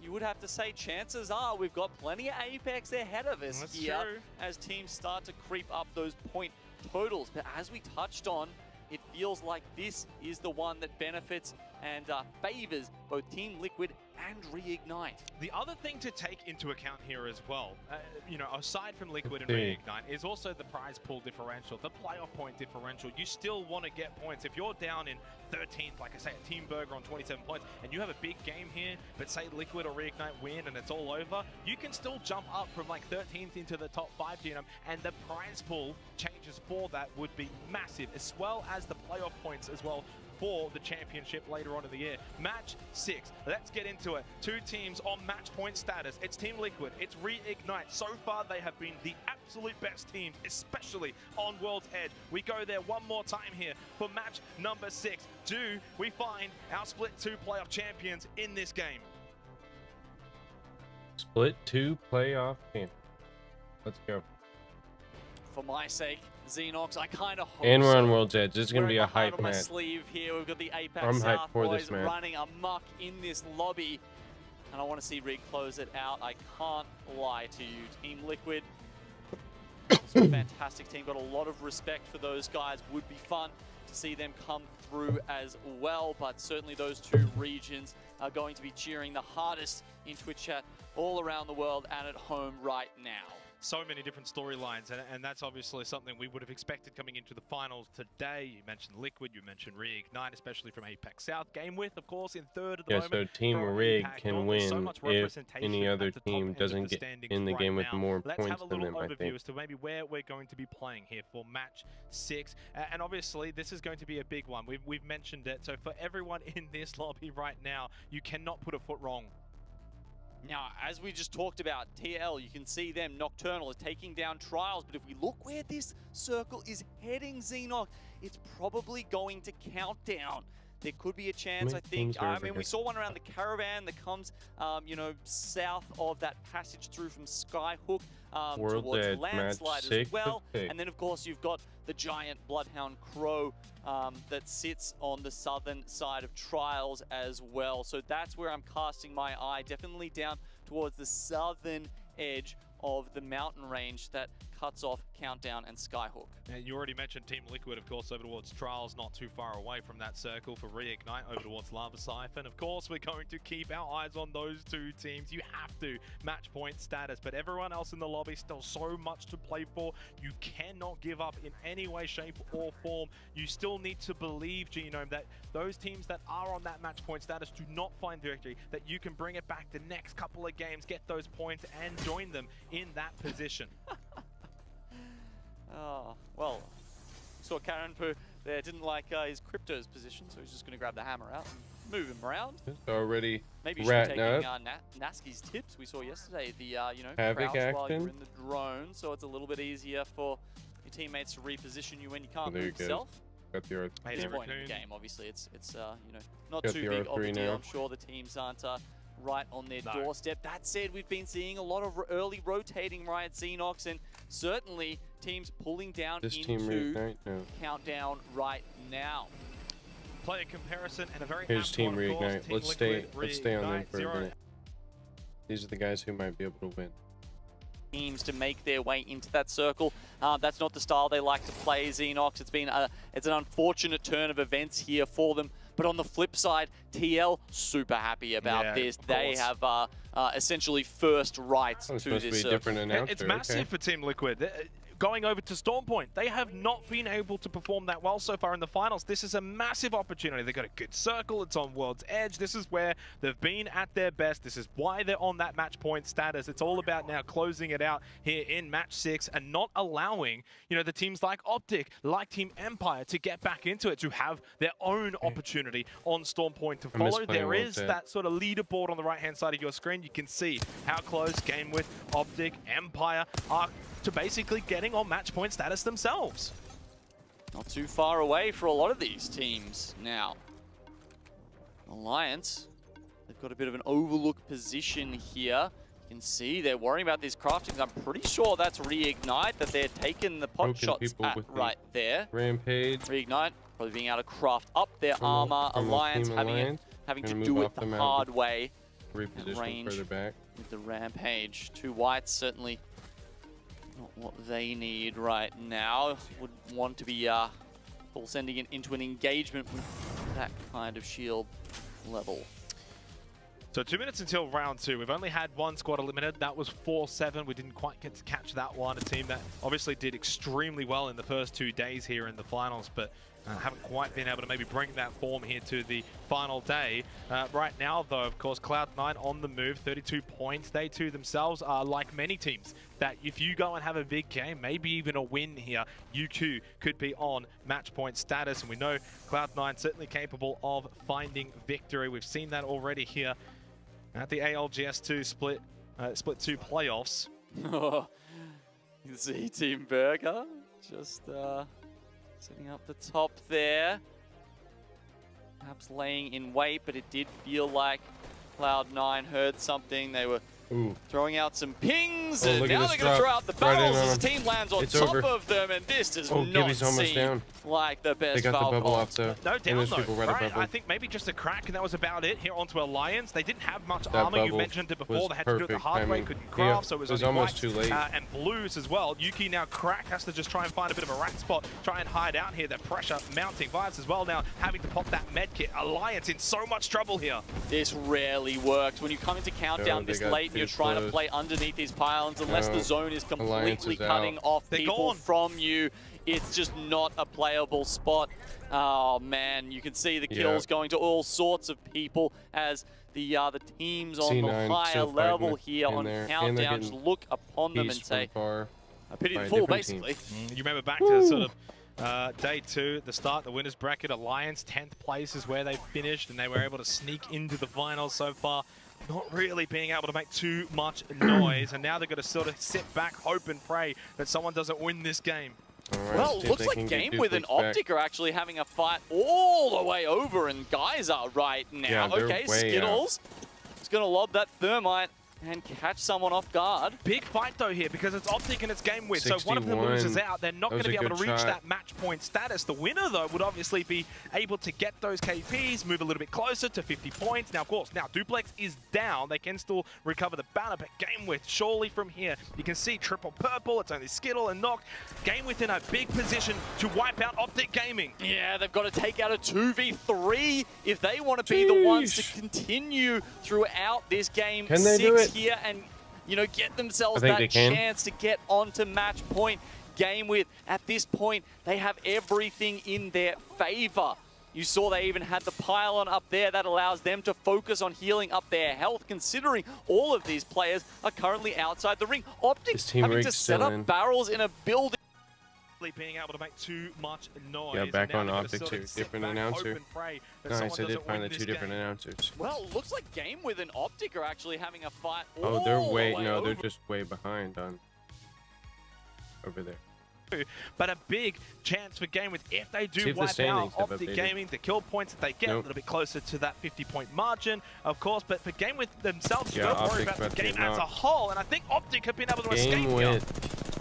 Speaker 20: you would have to say chances are we've got plenty of Apex ahead of us here as teams start to creep up those point totals. But as we touched on, it feels like this is the one that benefits and favors both Team Liquid and Reignite.
Speaker 19: The other thing to take into account here as well, you know, aside from Liquid and Reignite, is also the prize pool differential, the playoff point differential. You still want to get points. If you're down in 13th, like I say, a Team Burger on 27 points, and you have a big game here, but say Liquid or Reignite win and it's all over, you can still jump up from like 13th into the top 5 GM, and the prize pool changes for that would be massive, as well as the playoff points as well for the championship later on in the year. Match 6, let's get into it. 2 teams on match point status. It's Team Liquid, it's Reignite. So far they have been the absolute best teams, especially on World's Edge. We go there one more time here for match number 6. Do we find our Split 2 playoff champions in this game?
Speaker 1: Split 2 playoff champions. Let's go.
Speaker 20: For my sake, Xenox, I kind of hope
Speaker 1: and we're on World's Edge. This is going to be a hype
Speaker 20: on my
Speaker 1: match.
Speaker 20: Sleeve here. We've got the Apex
Speaker 1: I'm
Speaker 20: South
Speaker 1: hyped for
Speaker 20: boys
Speaker 1: this match.
Speaker 20: running amok in this lobby. And I want to see Rig close it out. I can't lie to you. Team Liquid, it's a fantastic team. Got a lot of respect for those guys. Would be fun to see them come through as well. But certainly those 2 regions are going to be cheering the hardest in Twitch chat all around the world and at home right now.
Speaker 19: So many different storylines, and that's obviously something we would have expected coming into the finals today. You mentioned Liquid, you mentioned Reignite, especially from Apex South. Game with, of course, in 3rd at the moment.
Speaker 1: So Team Rig can win if any other team doesn't get in the game with more
Speaker 19: Let's
Speaker 1: points
Speaker 19: have a
Speaker 1: than
Speaker 19: little
Speaker 1: them, I
Speaker 19: overview
Speaker 1: think.
Speaker 19: as to maybe where we're going to be playing here for match 6. And obviously, this is going to be a big one. We've mentioned it. So for everyone in this lobby right now, you cannot put a foot wrong.
Speaker 20: Now, as we just talked about, TL, you can see them, Nocturnal is taking down Trials, but if we look where this circle is heading, Xenox, it's probably going to Countdown. There could be a chance, I think. I mean, we saw one around the caravan that comes, you know, south of that passage through from Skyhook towards Landslide as well. And then, of course, you've got the giant Bloodhound Crow that sits on the southern side of Trials as well. So that's where I'm casting my eye, definitely down towards the southern edge of the mountain range that cuts off Countdown and Skyhook.
Speaker 19: And you already mentioned Team Liquid, of course, over towards Trials, not too far away from that circle for Reignite, over towards Lava Siphon. Of course, we're going to keep our eyes on those 2 teams. You have to match point status, but everyone else in the lobby still so much to play for. You cannot give up in any way, shape, or form. You still need to believe, Genome, that those teams that are on that match point status do not find victory, that you can bring it back the next couple of games, get those points, and join them in that position.
Speaker 20: Oh, well, saw Karen Poo there, didn't like his Crypto's position, so he's just going to grab the hammer out and move him around.
Speaker 1: It's already
Speaker 20: maybe you should be taking Nasky's tips we saw yesterday, the, you know,
Speaker 1: Havoc
Speaker 20: crouch while
Speaker 1: action.
Speaker 20: you're in the drone, so it's a little bit easier for your teammates to reposition you when you can't move
Speaker 1: go.
Speaker 20: yourself.
Speaker 1: Got the
Speaker 20: At this point in the game, obviously, it's you know, not too big of a deal.
Speaker 1: now.
Speaker 20: I'm sure the teams aren't right on their doorstep. That said, we've been seeing a lot of early rotating Riot Xenox, and certainly teams pulling down into Countdown right now.
Speaker 19: Player comparison and a very
Speaker 1: Here's Team Reignite. Let's stay on them for a minute. These are the guys who might be able to win.
Speaker 20: Teams to make their way into that circle. That's not the style they like to play, Xenox. It's an unfortunate turn of events here for them. But on the flip side, TL super happy about this. They have essentially first rights to this circle.
Speaker 19: It's massive for Team Liquid. Going over to Stormpoint, they have not been able to perform that well so far in the finals. This is a massive opportunity. They've got a good circle. It's on World's Edge. This is where they've been at their best. This is why they're on that match point status. It's all about now closing it out here in match 6 and not allowing, you know, the teams like Optic, like Team Empire to get back into it, to have their own opportunity on Stormpoint to follow. There is that sort of leaderboard on the right-hand side of your screen. You can see how close Game with Optic, Empire are to basically getting on match point status themselves.
Speaker 20: Not too far away for a lot of these teams now. Alliance, they've got a bit of an overlooked position here. You can see they're worrying about these craftings. I'm pretty sure that's Reignite that they're taking the pot shots at right there.
Speaker 1: Rampage.
Speaker 20: Reignite probably being able to craft up their armor. Alliance having to do it the hard way.
Speaker 1: Reposition further back.
Speaker 20: With the Rampage. 2 whites certainly not what they need right now. Would want to be full sending it into an engagement with that kind of shield level.
Speaker 19: So 2 minutes until round 2. We've only had one squad eliminated. That was 4-7. We didn't quite get to catch that one. A team that obviously did extremely well in the first 2 days here in the finals, but haven't quite been able to maybe bring that form here to the final day. Right now, though, of course, Cloud9 on the move, 32 points. They too themselves are like many teams that if you go and have a big game, maybe even a win here, you too could be on match point status. And we know Cloud9 certainly capable of finding victory. We've seen that already here at the ALGS2 Split 2 playoffs.
Speaker 20: You can see Team Burger just setting up the top there. Perhaps laying in wait, but it did feel like Cloud9 heard something. They were throwing out some pings, and now they're going to throw out the barrels as the team lands on top of them, and this does not seem like the best.
Speaker 1: They got the bubble off, though.
Speaker 19: No doubt, though, right? I think maybe just a crack, and that was about it here onto Alliance. They didn't have much armor. You mentioned it before. They had to do it the hard way, couldn't craft, so it was
Speaker 1: almost too late.
Speaker 19: And blues as well. Yuki now crack, has to just try and find a bit of a rat spot, try and hide out here. The pressure mounting. Vice as well now having to pop that med kit. Alliance in so much trouble here.
Speaker 20: This rarely works. When you come into countdown this late and you're trying to play underneath these pylons, unless the zone is completely cutting off people from you, it's just not a playable spot. Oh man, you can see the kills going to all sorts of people as the teams on the higher level here on countdown just look upon them and say, I pity the fool, basically.
Speaker 19: You remember back to sort of day 2, the start, the winners bracket, Alliance 10th place is where they finished, and they were able to sneak into the finals so far. Not really being able to make too much noise, and now they're going to sort of sit back, hope and pray that someone doesn't win this game.
Speaker 20: Right, well, looks like Game with an Optic are actually having a fight all the way over in Geyser right now.
Speaker 1: Yeah,
Speaker 20: okay, Skittles is going to lob that Thermite and catch someone off guard.
Speaker 19: Big fight though here because it's Optic and it's Game with, so one of them loses out. They're not going to be able to reach that match point status. The winner though would obviously be able to get those KPs, move a little bit closer to 50 points. Now of course, now Duplex is down. They can still recover the banner, but Game with surely from here, you can see triple purple. It's only Skittle and Noct. Game with in a big position to wipe out Optic Gaming.
Speaker 20: Yeah, they've got to take out a 2v3 if they want to be the ones to continue throughout this game.
Speaker 1: Can they do it?
Speaker 20: Here and, you know, get themselves that chance to get onto match point. Game with, at this point, they have everything in their favor. You saw they even had the pylon up there that allows them to focus on healing up their health, considering all of these players are currently outside the ring. Optic having to set up barrels in a building.
Speaker 19: Being able to make too much noise.
Speaker 1: Yeah, back on Optic too. Different announcer. Nice, I did find the 2 different announcers.
Speaker 20: Well, looks like Game with an Optic are actually having a fight.
Speaker 1: Oh, they're way, no, they're just way behind on over there.
Speaker 19: But a big chance for Game with if they do wipe out Optic Gaming, the kill points that they get a little bit closer to that 50-point margin, of course. But for Game with themselves, you don't worry about the game as a whole. And I think Optic have been able to escape here.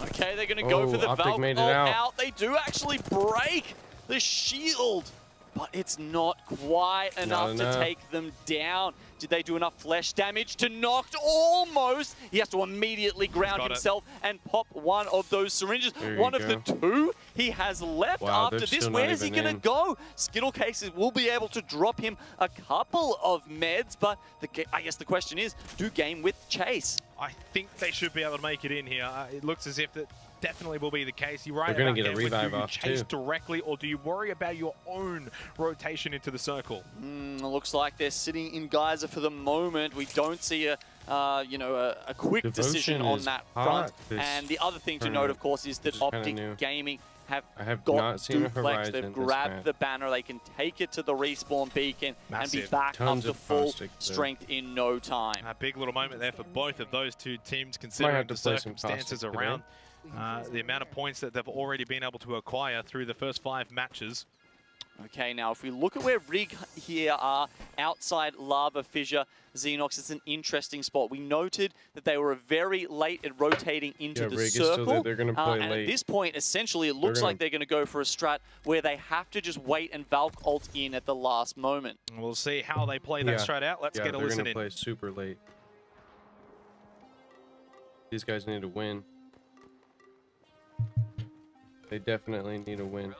Speaker 20: Okay, they're going to go for the Valk out. They do actually break the shield, but it's not quite enough to take them down. Did they do enough flesh damage to Noct? Almost. He has to immediately ground himself and pop one of those syringes. One of the 2 he has left after this. Where's he going to go? Skittle Cases will be able to drop him a couple of meds, but I guess the question is, do Game with chase?
Speaker 19: I think they should be able to make it in here. It looks as if that definitely will be the case. You're right.
Speaker 1: They're going to get a revive off
Speaker 19: too. Do you chase directly, or do you worry about your own rotation into the circle?
Speaker 20: Looks like they're sitting in Geyser for the moment. We don't see a quick decision on that front. And the other thing to note, of course, is that Optic Gaming have got Duplex. They've grabbed the banner. They can take it to the respawn beacon and be back up to full strength in no time.
Speaker 19: A big little moment there for both of those 2 teams, considering the circumstances around the amount of points that they've already been able to acquire through the first 5 matches.
Speaker 20: Okay, now if we look at where Rig here are, outside Lava Fissure, Xenox, it's an interesting spot. We noted that they were very late at rotating into the
Speaker 1: Rig
Speaker 20: circle.
Speaker 1: is still there. They're going to play
Speaker 20: and
Speaker 1: late.
Speaker 20: at this point, essentially, it looks like they're going to go for a strat where they have to just wait and Valk ult in at the last moment.
Speaker 19: We'll see how they play that strat out. Let's get a listen in.
Speaker 1: They're going to play super late. These guys need to win. They definitely need a win.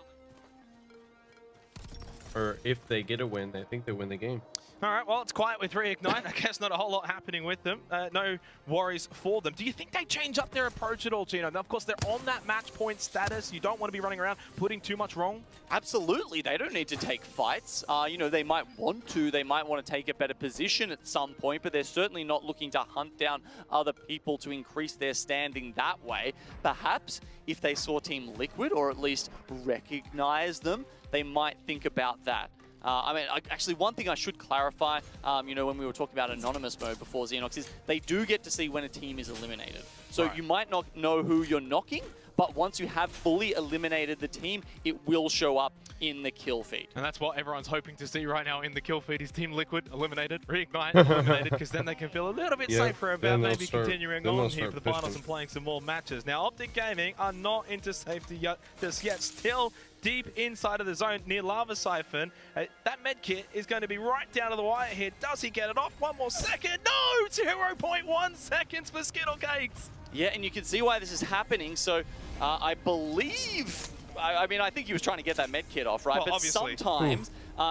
Speaker 1: Or if they get a win, I think they win the game.
Speaker 19: All right, well, it's quiet with Reignite. I guess not a whole lot happening with them. No worries for them. Do you think they change up their approach at all, Gino? Now, of course, they're on that match point status. You don't want to be running around putting too much wrong.
Speaker 20: Absolutely. They don't need to take fights. You know, they might want to. They might want to take a better position at some point, but they're certainly not looking to hunt down other people to increase their standing that way. Perhaps if they saw Team Liquid, or at least recognize them, they might think about that. I mean, actually, one thing I should clarify, you know, when we were talking about Anonymous mode before Xenox, is they do get to see when a team is eliminated. So you might not know who you're knocking, but once you have fully eliminated the team, it will show up in the kill feed.
Speaker 19: And that's what everyone's hoping to see right now in the kill feed is Team Liquid eliminated, Reignite eliminated, because then they can feel a little bit safer about maybe continuing on here for the finals and playing some more matches. Now, Optic Gaming are not into safety just yet, still deep inside of the zone near Lava Siphon. That med kit is going to be right down to the wire here. Does he get it off? One more second. No! 0.1 seconds for Skittle Cakes.
Speaker 20: Yeah, and you can see why this is happening. So I believe, I mean, I think he was trying to get that med kit off, right?
Speaker 19: Well,
Speaker 20: but
Speaker 19: obviously.
Speaker 20: sometimes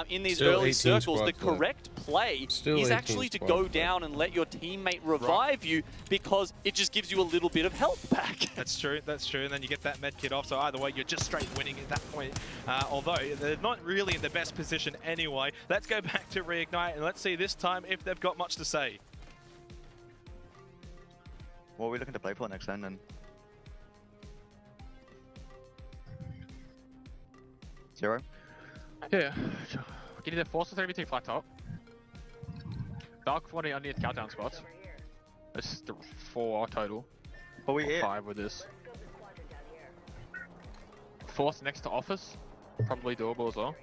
Speaker 20: in these
Speaker 1: Still
Speaker 20: early
Speaker 1: 18
Speaker 20: circles, the
Speaker 1: squads
Speaker 20: correct play is actually to go down and let your teammate revive you, because it just gives you a little bit of health back.
Speaker 19: That's true, and then you get that med kit off, so either way, you're just straight winning at that point. Although, they're not really in the best position anyway. Let's go back to Reignite, and let's see this time if they've got much to say.
Speaker 10: What are we looking to play for next then? Zero?
Speaker 11: Yeah. Get either force the 3v2 flat top. Dark 40 underneath countdown spots. There's 4 total.
Speaker 10: But we
Speaker 11: 5 with this. Force next to office. Probably doable as well.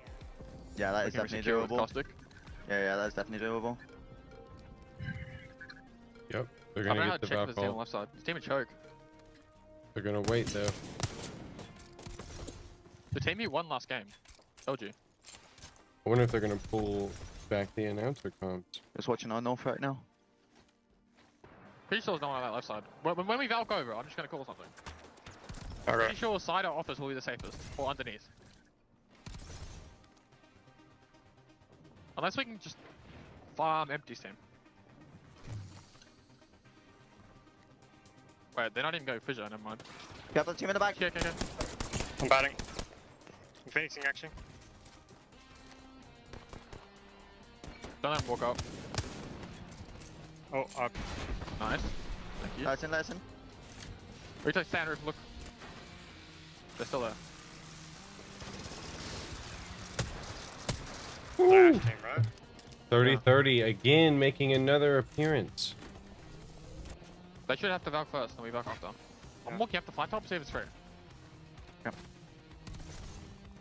Speaker 10: Yeah, that is definitely doable. Yeah, that's definitely doable.
Speaker 1: Yep, they're gonna get the
Speaker 11: Valk on the left side. This team would choke.
Speaker 1: They're gonna wait though.
Speaker 11: The team you won last game. Told you.
Speaker 1: I wonder if they're gonna pull back the announcer comms.
Speaker 10: Just watching our north right now.
Speaker 11: Pretty sure there's no one on that left side. When we Valk over, I'm just gonna call something.
Speaker 10: Okay.
Speaker 11: Pretty sure side or office will be the safest. Or underneath. Unless we can just farm empties team. Wait, they're not even going fissure, never mind.
Speaker 10: Got the team in the back.
Speaker 11: Okay.
Speaker 2: I'm batting. I'm finishing action.
Speaker 11: Don't let him walk up.
Speaker 2: Oh, up.
Speaker 11: Nice. Thank you.
Speaker 10: Listen.
Speaker 11: Retake stand roof, look. They're still there.
Speaker 2: Flash team, right?
Speaker 1: 30-30 again, making another appearance.
Speaker 11: They should have to Valk first, then we Valk after. I'm walking up the flat top, see if it's free.
Speaker 10: Yep.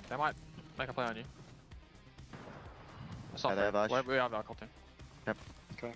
Speaker 11: They might make a play on you. It's
Speaker 10: Yeah, they have Ash.
Speaker 11: we are Valk ulting.
Speaker 10: Yep.
Speaker 2: Okay.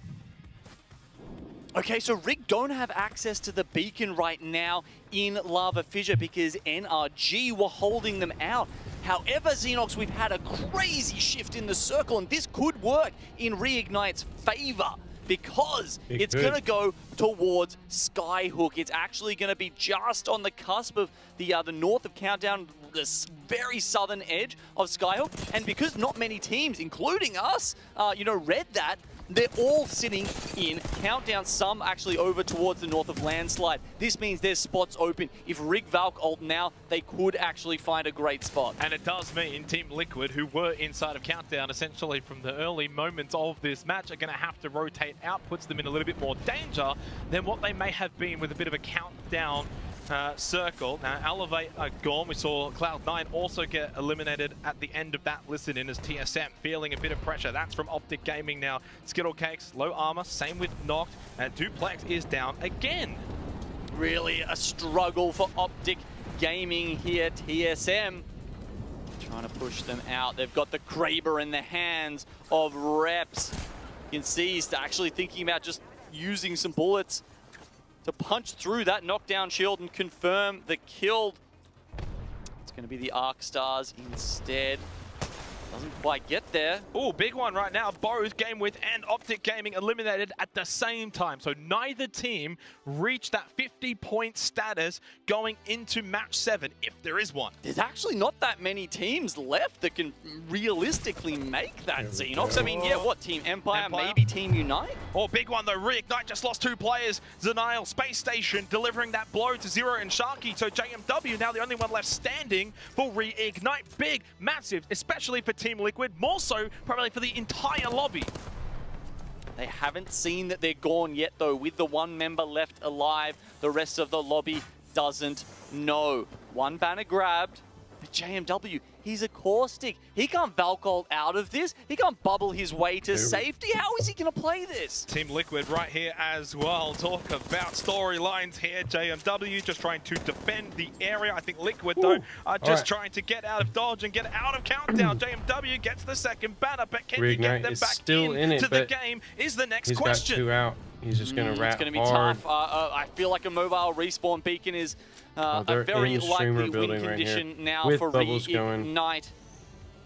Speaker 20: Okay, so Rig don't have access to the beacon right now in Lava Fissure because NRG were holding them out. However, Xenox, we've had a crazy shift in the circle, and this could work in Reignite's favor because it's going to go towards Skyhook. It's actually going to be just on the cusp of the north of Countdown, the very southern edge of Skyhook, and because not many teams, including us, you know, read that, they're all sitting in Countdown, some actually over towards the north of Landslide. This means there's spots open. If Rig Valk ult now, they could actually find a great spot.
Speaker 19: And it does mean Team Liquid, who were inside of Countdown essentially from the early moments of this match, are going to have to rotate out, puts them in a little bit more danger than what they may have been with a bit of a Countdown circle. Now, Elevate are gone. We saw Cloud9 also get eliminated at the end of that listen-in as TSM feeling a bit of pressure. That's from Optic Gaming now. Skittle Cakes, low armor, same with Noct, and Duplex is down again.
Speaker 20: Really a struggle for Optic Gaming here, TSM. trying to push them out. They've got the Kraber in the hands of Reps. You can see he's actually thinking about just using some bullets to punch through that knockdown shield and confirm the kill. It's going to be the Arc Stars instead. Doesn't quite get there.
Speaker 19: Oh, big one right now. Both GameWith and Optic Gaming eliminated at the same time. So neither team reached that 50-point status going into match 7, if there is one.
Speaker 20: There's actually not that many teams left that can realistically make that, Xenox. I mean, yeah, what, Team Empire, maybe Team Unite?
Speaker 19: Oh, big one though. Reignite just lost 2 players. Zenile, Space Station, delivering that blow to Zero and Sharky. So JMW now the only one left standing for Reignite. Big, massive, especially for Team Liquid, more so probably for the entire lobby.
Speaker 20: They haven't seen that they're gone yet though. With the 1 member left alive, the rest of the lobby doesn't know. 1 banner grabbed, but JMW, he's a caustic. He can't Valkyrie out of this. He can't bubble his way to safety. How is he going to play this?
Speaker 19: Team Liquid right here as well. Talk about storylines here. JMW just trying to defend the area. I think Liquid, though, are just trying to get out of dodge and get out of countdown. JMW gets the 2nd banner, but can you get them back into the game is the next question.
Speaker 1: He's got 2 out. He's just going to wrap
Speaker 20: It's going to be
Speaker 1: hard.
Speaker 20: tough. I feel like a mobile respawn beacon is a very likely win condition now for Reignite.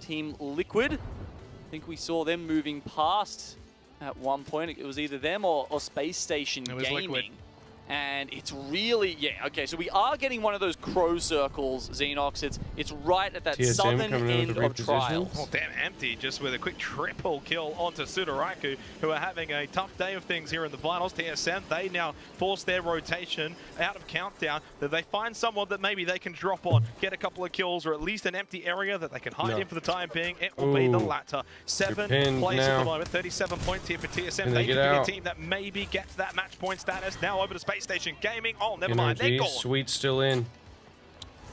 Speaker 20: Team Liquid, I think we saw them moving past at one point. It was either them or Space Station Gaming.
Speaker 19: Liquid.
Speaker 20: And it's really, okay, so we are getting one of those crow circles, Xenox. It's right at that
Speaker 1: TSM
Speaker 20: southern end of Trials.
Speaker 19: Oh, damn, Empty just with a quick triple kill onto Sudaraku, who are having a tough day of things here in the finals. TSM, they now force their rotation out of countdown, that they find someone that maybe they can drop on, get a couple of kills, or at least an empty area that they can hide in for the time being. It will be the latter. 7 plays at the moment, 37 points here for TSM. They could be a team that maybe gets that match point status. Now over to Space Station Gaming. Oh, never mind, they're gone.
Speaker 1: Sweet's still in.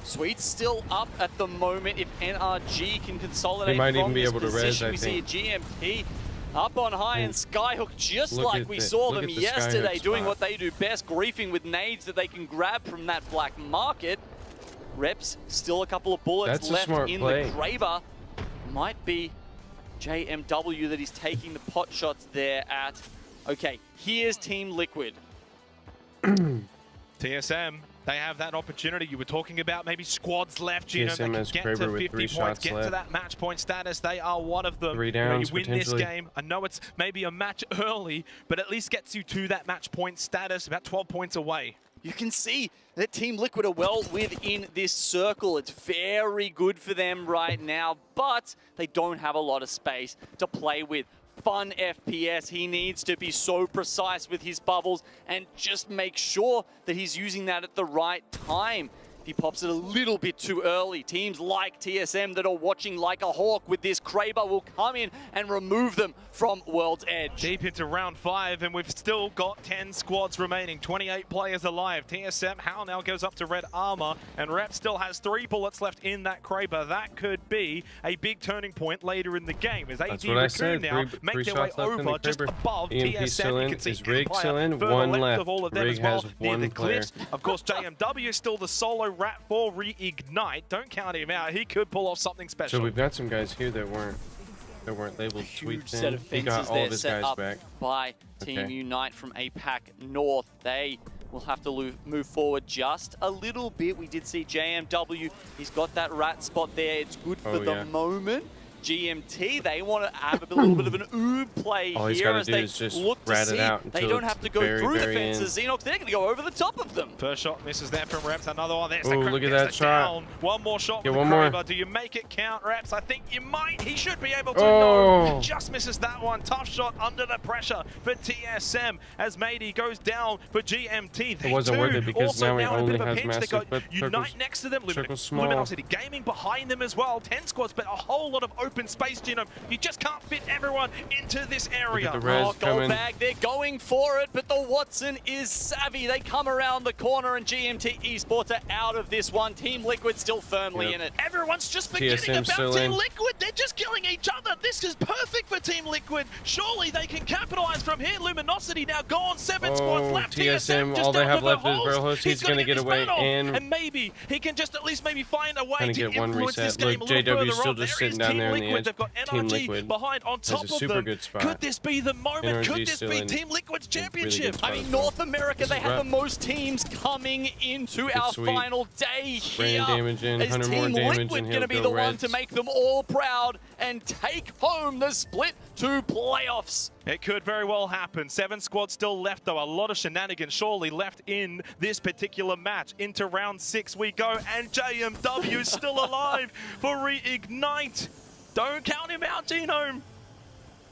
Speaker 20: Sweet's still up at the moment. If NRG can consolidate
Speaker 1: they might
Speaker 20: from
Speaker 1: even be
Speaker 20: this
Speaker 1: able to
Speaker 20: position,
Speaker 1: res,
Speaker 20: we see a GMT up on high and Skyhook, just like we saw them yesterday, doing what they do best, griefing with nades that they can grab from that black market. Reps, still a couple of bullets left in the Kraber. Might be JMW that he's taking the pot shots there at. Okay, here's Team Liquid.
Speaker 19: TSM, they have that opportunity. You were talking about maybe squads left. You know, they can get
Speaker 1: Kraber
Speaker 19: to 50 points, get to that match point status. They are one of them.
Speaker 1: 3 downs,
Speaker 19: you win this game. I know it's maybe a match early, but at least gets you to that match point status, about 12 points away.
Speaker 20: You can see that Team Liquid are well within this circle. It's very good for them right now, but they don't have a lot of space to play with. Fun FPS, he needs to be so precise with his bubbles and just make sure that he's using that at the right time. If he pops it a little bit too early, teams like TSM that are watching like a hawk with this Kraber will come in and remove them from World's Edge.
Speaker 19: Deep into round 5, and we've still got 10 squads remaining, 28 players alive. TSM, Hal now goes up to red armor, and Rep still has 3 bullets left in that Kraber. That could be a big turning point later in the game as AD Raccoon now make their way over just above TSM. You can see Empire further left of all of them as well near the cliffs. Of course, JMW is still the solo rat for Reignite. Don't count him out. He could pull off something special.
Speaker 1: So we've got some guys here that weren't labeled
Speaker 20: Huge
Speaker 1: Sweets
Speaker 20: set
Speaker 1: in.
Speaker 20: of
Speaker 1: He got
Speaker 20: fences
Speaker 1: all
Speaker 20: there
Speaker 1: of his
Speaker 20: set
Speaker 1: guys
Speaker 20: up
Speaker 1: back.
Speaker 20: by Team Unite from APAC North. They will have to move forward just a little bit. We did see JMW. He's got that rat spot there. It's good for the moment. GMT, they want to have a little bit of an oob play here as they look to see they don't have to go through the fences. Xenox, they're going to go over the top of them.
Speaker 19: First shot misses there from Reps. Another one. There's
Speaker 1: the
Speaker 19: look
Speaker 1: at that shot.
Speaker 19: Down. One more shot with
Speaker 1: one
Speaker 19: the
Speaker 1: more.
Speaker 19: Kraber. Do you make it count, Reps? I think you might. He should be able to. No, just misses that one. Tough shot under the pressure for TSM as Matey goes down for GMT. They
Speaker 1: it wasn't worth it because
Speaker 19: also
Speaker 1: now he only has
Speaker 19: they
Speaker 1: massive.
Speaker 19: got Unite next to them. Luminosity Gaming behind them as well. 10 squads, but a whole lot of open open space, Genome. You just can't fit everyone into this area.
Speaker 20: Gold bag, they're going for it, but the Watson is savvy. They come around the corner, and GMT Esports are out of this one. Team Liquid still firmly in it.
Speaker 19: Everyone's just forgetting about Team Liquid. They're just killing each other. This is perfect for Team Liquid. Surely they can capitalize from here. Luminosity now gone. 7 squads left.
Speaker 1: TSM, all they have left is Verhost. He's going to get away,
Speaker 19: and maybe he can just at least maybe find a way to
Speaker 1: get one
Speaker 19: influence
Speaker 1: reset.
Speaker 19: this game
Speaker 1: Look,
Speaker 19: a little
Speaker 1: JW's still
Speaker 19: further
Speaker 1: just
Speaker 19: on.
Speaker 1: sitting down there in the edge.
Speaker 19: They've got
Speaker 1: Team
Speaker 19: NRG
Speaker 1: Liquid
Speaker 19: behind on top
Speaker 1: has a
Speaker 19: of
Speaker 1: super
Speaker 19: them.
Speaker 1: good spot.
Speaker 19: Could this be the moment? Could
Speaker 1: NRG's
Speaker 19: this be Team Liquid's championship?
Speaker 20: I mean, North America, they have the most teams coming into our final day here.
Speaker 1: Damage in,
Speaker 20: Is
Speaker 1: 100
Speaker 20: Team
Speaker 1: more damage,
Speaker 20: Liquid
Speaker 1: and
Speaker 20: going to
Speaker 1: he'll
Speaker 20: be
Speaker 1: go
Speaker 20: the one
Speaker 1: Reds.
Speaker 20: to make them all proud and take home the split to playoffs?
Speaker 19: It could very well happen. 7 squads still left, though. A lot of shenanigans surely left in this particular match. Into round 6 we go, and JMW is still alive for Reignite. Don't count him out, Genome.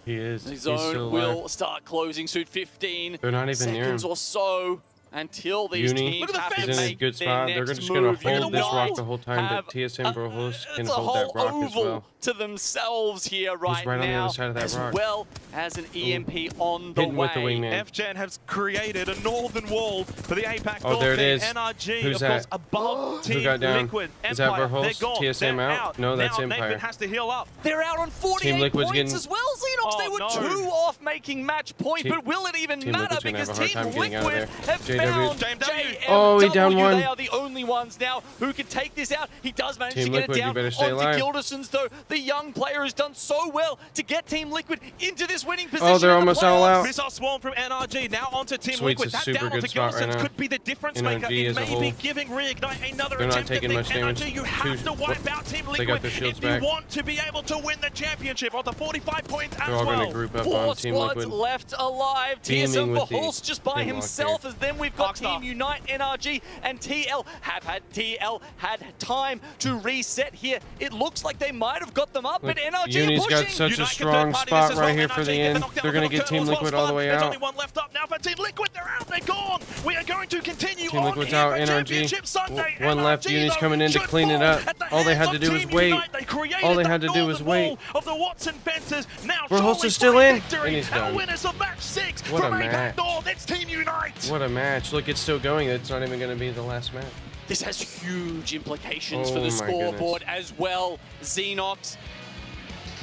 Speaker 1: He is.
Speaker 20: The
Speaker 1: He's
Speaker 20: zone
Speaker 1: still
Speaker 20: will
Speaker 1: alive.
Speaker 20: start closing soon. 15
Speaker 1: They're not even near
Speaker 20: seconds
Speaker 1: him.
Speaker 20: or so until these teams have to
Speaker 1: is in a
Speaker 20: make
Speaker 1: good
Speaker 20: their
Speaker 1: spot. They're
Speaker 20: next
Speaker 1: just going
Speaker 20: move.
Speaker 1: to hold this rock
Speaker 20: Unite
Speaker 1: the whole time,
Speaker 20: have
Speaker 1: but TSM Verhost can
Speaker 20: it's a
Speaker 1: hold that
Speaker 20: whole
Speaker 1: rock as
Speaker 20: oval
Speaker 1: well.
Speaker 20: to themselves here right,
Speaker 1: right on the
Speaker 20: now,
Speaker 1: other side of that
Speaker 20: as
Speaker 1: rock.
Speaker 20: well as an EMP on the
Speaker 1: Hidden
Speaker 20: way.
Speaker 1: with the wingman.
Speaker 19: FGen has created a northern wall for the APAC.
Speaker 1: Oh, there it is.
Speaker 19: NRG,
Speaker 1: Who's
Speaker 19: of course,
Speaker 1: that?
Speaker 19: above
Speaker 1: Who
Speaker 19: Team
Speaker 1: got down?
Speaker 19: Liquid.
Speaker 1: Is that
Speaker 19: Empire,
Speaker 1: Verhost?
Speaker 19: they're gone.
Speaker 1: TSM
Speaker 19: They're
Speaker 1: out? No, that's
Speaker 19: now
Speaker 1: Empire.
Speaker 19: Nathan has to heal up.
Speaker 20: They're out on 48
Speaker 1: Team Liquid's
Speaker 20: points
Speaker 1: getting-
Speaker 20: as well, Xenox. They were 2 off making match point, but will it even
Speaker 1: Team
Speaker 20: matter?
Speaker 1: Liquid's gonna have
Speaker 20: Because
Speaker 1: a hard
Speaker 20: Team
Speaker 1: time getting out of
Speaker 20: Liquid
Speaker 1: there.
Speaker 20: have
Speaker 1: JW.
Speaker 20: found JMW.
Speaker 1: Oh, he down one.
Speaker 20: They are the only ones now who can take this out. He does manage
Speaker 1: Team
Speaker 20: to get
Speaker 1: Liquid,
Speaker 20: it
Speaker 1: you
Speaker 20: down
Speaker 1: better stay
Speaker 20: onto
Speaker 1: alive.
Speaker 20: Gilderson's, though. The young player has done so well to get Team Liquid into this winning position.
Speaker 1: Oh, they're
Speaker 20: in the
Speaker 1: almost all
Speaker 20: playoffs.
Speaker 1: out.
Speaker 19: Missile swarm from NRG, now onto Team
Speaker 1: Sweet's
Speaker 19: Liquid.
Speaker 1: a
Speaker 19: That
Speaker 1: super
Speaker 19: down onto
Speaker 1: good spot right
Speaker 19: Gilderson's
Speaker 1: now.
Speaker 19: could be the difference
Speaker 1: NRG
Speaker 19: maker. It
Speaker 1: as a
Speaker 19: may
Speaker 1: whole.
Speaker 19: be giving Reignite another
Speaker 1: They're not
Speaker 19: attempt
Speaker 1: taking
Speaker 19: at
Speaker 1: much damage.
Speaker 19: NRG, you have to wipe out Team
Speaker 1: They
Speaker 19: Liquid
Speaker 1: got their shields
Speaker 19: if you
Speaker 1: back.
Speaker 19: want to be able to win the championship on the 45 points as
Speaker 1: They're all
Speaker 19: well.
Speaker 1: going to group up
Speaker 20: 4
Speaker 1: on Team
Speaker 20: squads
Speaker 1: Liquid.
Speaker 20: left alive.
Speaker 1: Beaming
Speaker 20: TSM
Speaker 1: with
Speaker 20: for
Speaker 1: the
Speaker 20: Hulse just by
Speaker 1: team lock
Speaker 20: himself,
Speaker 1: there.
Speaker 20: as then we've got Team Unite, NRG, and TL had time to reset here. It looks like they might have got them up, but NRG
Speaker 1: Uni's
Speaker 20: are
Speaker 1: got
Speaker 20: pushing.
Speaker 1: such a strong spot right here for the end. They're going to get Team Liquid all the way
Speaker 19: There's
Speaker 1: out.
Speaker 19: only one left up now for Team Liquid. They're out. They're gone. We are going to continue
Speaker 1: Team
Speaker 19: on
Speaker 1: Liquid's
Speaker 19: here
Speaker 1: out.
Speaker 19: for
Speaker 1: NRG.
Speaker 19: Championship Sunday.
Speaker 1: One left.
Speaker 19: NRG,
Speaker 1: Uni's
Speaker 19: though,
Speaker 1: coming in to
Speaker 19: should
Speaker 1: clean it
Speaker 19: fall
Speaker 1: up.
Speaker 19: at the
Speaker 1: All they
Speaker 19: hands
Speaker 1: had to
Speaker 19: of
Speaker 1: do was
Speaker 19: Team
Speaker 1: wait.
Speaker 19: Unite. They created
Speaker 1: All they
Speaker 19: the
Speaker 1: had to do was
Speaker 19: northern
Speaker 1: wait.
Speaker 19: wall of the Watson fences. Now
Speaker 1: Verhost
Speaker 19: surely
Speaker 1: is still
Speaker 19: find
Speaker 1: in,
Speaker 19: victory.
Speaker 1: and he's
Speaker 19: Our
Speaker 1: done.
Speaker 19: winners of match 6
Speaker 1: What a
Speaker 19: from APAC
Speaker 1: match.
Speaker 19: North. It's Team Unite.
Speaker 1: What a match. Look, it's still going. It's not even going to be the last match.
Speaker 20: This has huge implications
Speaker 1: Oh
Speaker 20: for the
Speaker 1: my
Speaker 20: scoreboard as well. Xenox,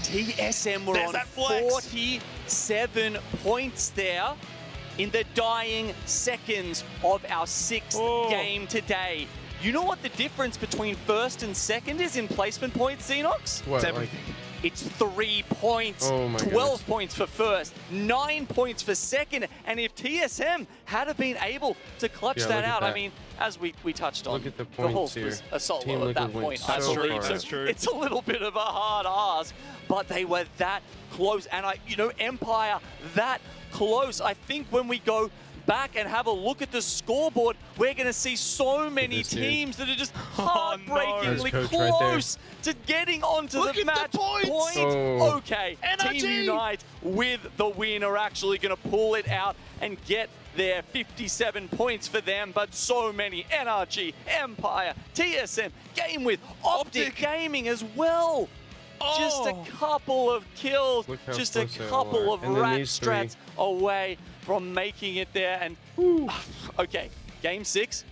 Speaker 20: TSM were
Speaker 19: There's
Speaker 20: on
Speaker 19: that flex.
Speaker 20: 47 points there in the dying seconds of our 6th game today. You know what the difference between first and second is in placement points, Xenox?
Speaker 1: What,
Speaker 20: It's everything. It's 3 points.
Speaker 1: Oh my
Speaker 20: 12
Speaker 1: goodness.
Speaker 20: points for first, 9 points for second. And if TSM had been able to clutch
Speaker 1: Yeah,
Speaker 20: that
Speaker 1: look at
Speaker 20: out, I
Speaker 1: that.
Speaker 20: mean, as we touched on,
Speaker 1: Look at the
Speaker 20: Hulse
Speaker 1: points here.
Speaker 20: was a solo
Speaker 1: Team
Speaker 20: at that
Speaker 1: Liquid went
Speaker 20: point, I
Speaker 1: so
Speaker 20: believe.
Speaker 1: far.
Speaker 20: So
Speaker 1: That's true.
Speaker 20: it's a little bit of a hard ask, but they were that close. And Empire that close. I think when we go back and have a look at the scoreboard, we're going to see so many
Speaker 1: this dude.
Speaker 20: teams that are just
Speaker 1: There's
Speaker 20: heartbreakingly
Speaker 1: Coach right there.
Speaker 20: close to getting onto
Speaker 19: Look
Speaker 20: the
Speaker 19: at
Speaker 20: match
Speaker 19: the points.
Speaker 20: point.
Speaker 1: Oh.
Speaker 20: Okay,
Speaker 19: NRG.
Speaker 20: Team Unite with the win are actually going to pull it out and get their 57 points for them, but so many NRG, Empire, TSM, Game with Optic Gaming as well. Just a couple of kills,
Speaker 1: Look how
Speaker 20: just a
Speaker 1: close they all
Speaker 20: couple
Speaker 1: are.
Speaker 20: of
Speaker 1: And then
Speaker 20: rat
Speaker 1: these three.
Speaker 20: strats away from making it there. And okay, Game 6.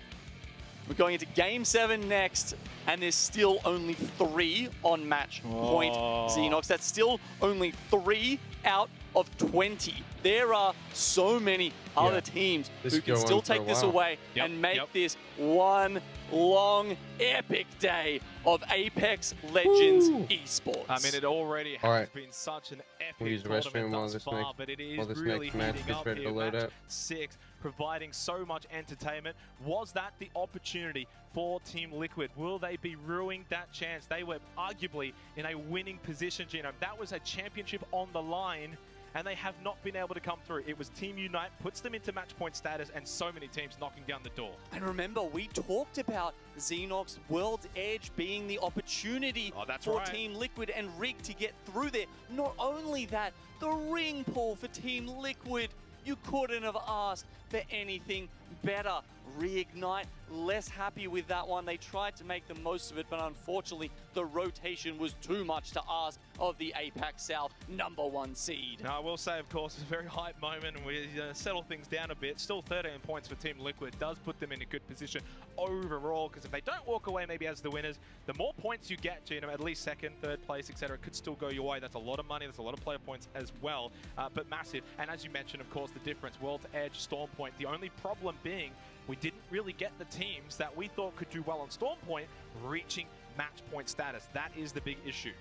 Speaker 20: We're going into Game 7 next, and there's still only 3 on match point, Xenox. That's still only 3 out of 20. There are so many other teams
Speaker 1: This
Speaker 20: who
Speaker 1: could
Speaker 20: can
Speaker 1: go
Speaker 20: still
Speaker 1: on for a
Speaker 20: take this
Speaker 1: while.
Speaker 20: away and make this one long, epic day of Apex Legends esports.
Speaker 19: I mean, it already has
Speaker 1: All right.
Speaker 19: been such an epic
Speaker 1: We'll use the
Speaker 19: tournament
Speaker 1: restroom while
Speaker 19: thus
Speaker 1: this
Speaker 19: far,
Speaker 1: next-
Speaker 19: but it is
Speaker 1: while this
Speaker 19: really
Speaker 1: next match
Speaker 19: heating
Speaker 1: gets
Speaker 19: up
Speaker 1: ready to
Speaker 19: here.
Speaker 1: load
Speaker 19: Match
Speaker 1: up.
Speaker 19: 6, providing so much entertainment. Was that the opportunity for Team Liquid? Will they be ruining that chance? They were arguably in a winning position, Genome. That was a championship on the line, and they have not been able to come through. It was Team Unite, puts them into match point status, and so many teams knocking down the door.
Speaker 20: And remember, we talked about Xenox World's Edge being the opportunity for
Speaker 19: right.
Speaker 20: Team Liquid and Rig to get through there. Not only that, the ring pull for Team Liquid. You couldn't have asked for anything better. Reignite, less happy with that one. They tried to make the most of it, but unfortunately, the rotation was too much to ask of the APAC South #1 seed.
Speaker 19: Now, I will say, of course, it's a very hype moment, and we settle things down a bit. Still 13 points for Team Liquid. Does put them in a good position overall, because if they don't walk away maybe as the winners, the more points you get to, at least second, third place, etc., could still go your way. That's a lot of money. That's a lot of player points as well, but massive. And as you mentioned, of course, the difference, World's Edge, Storm Point. The only problem being we didn't really get the teams that we thought could do well on Storm Point reaching match point status. That is the big issue.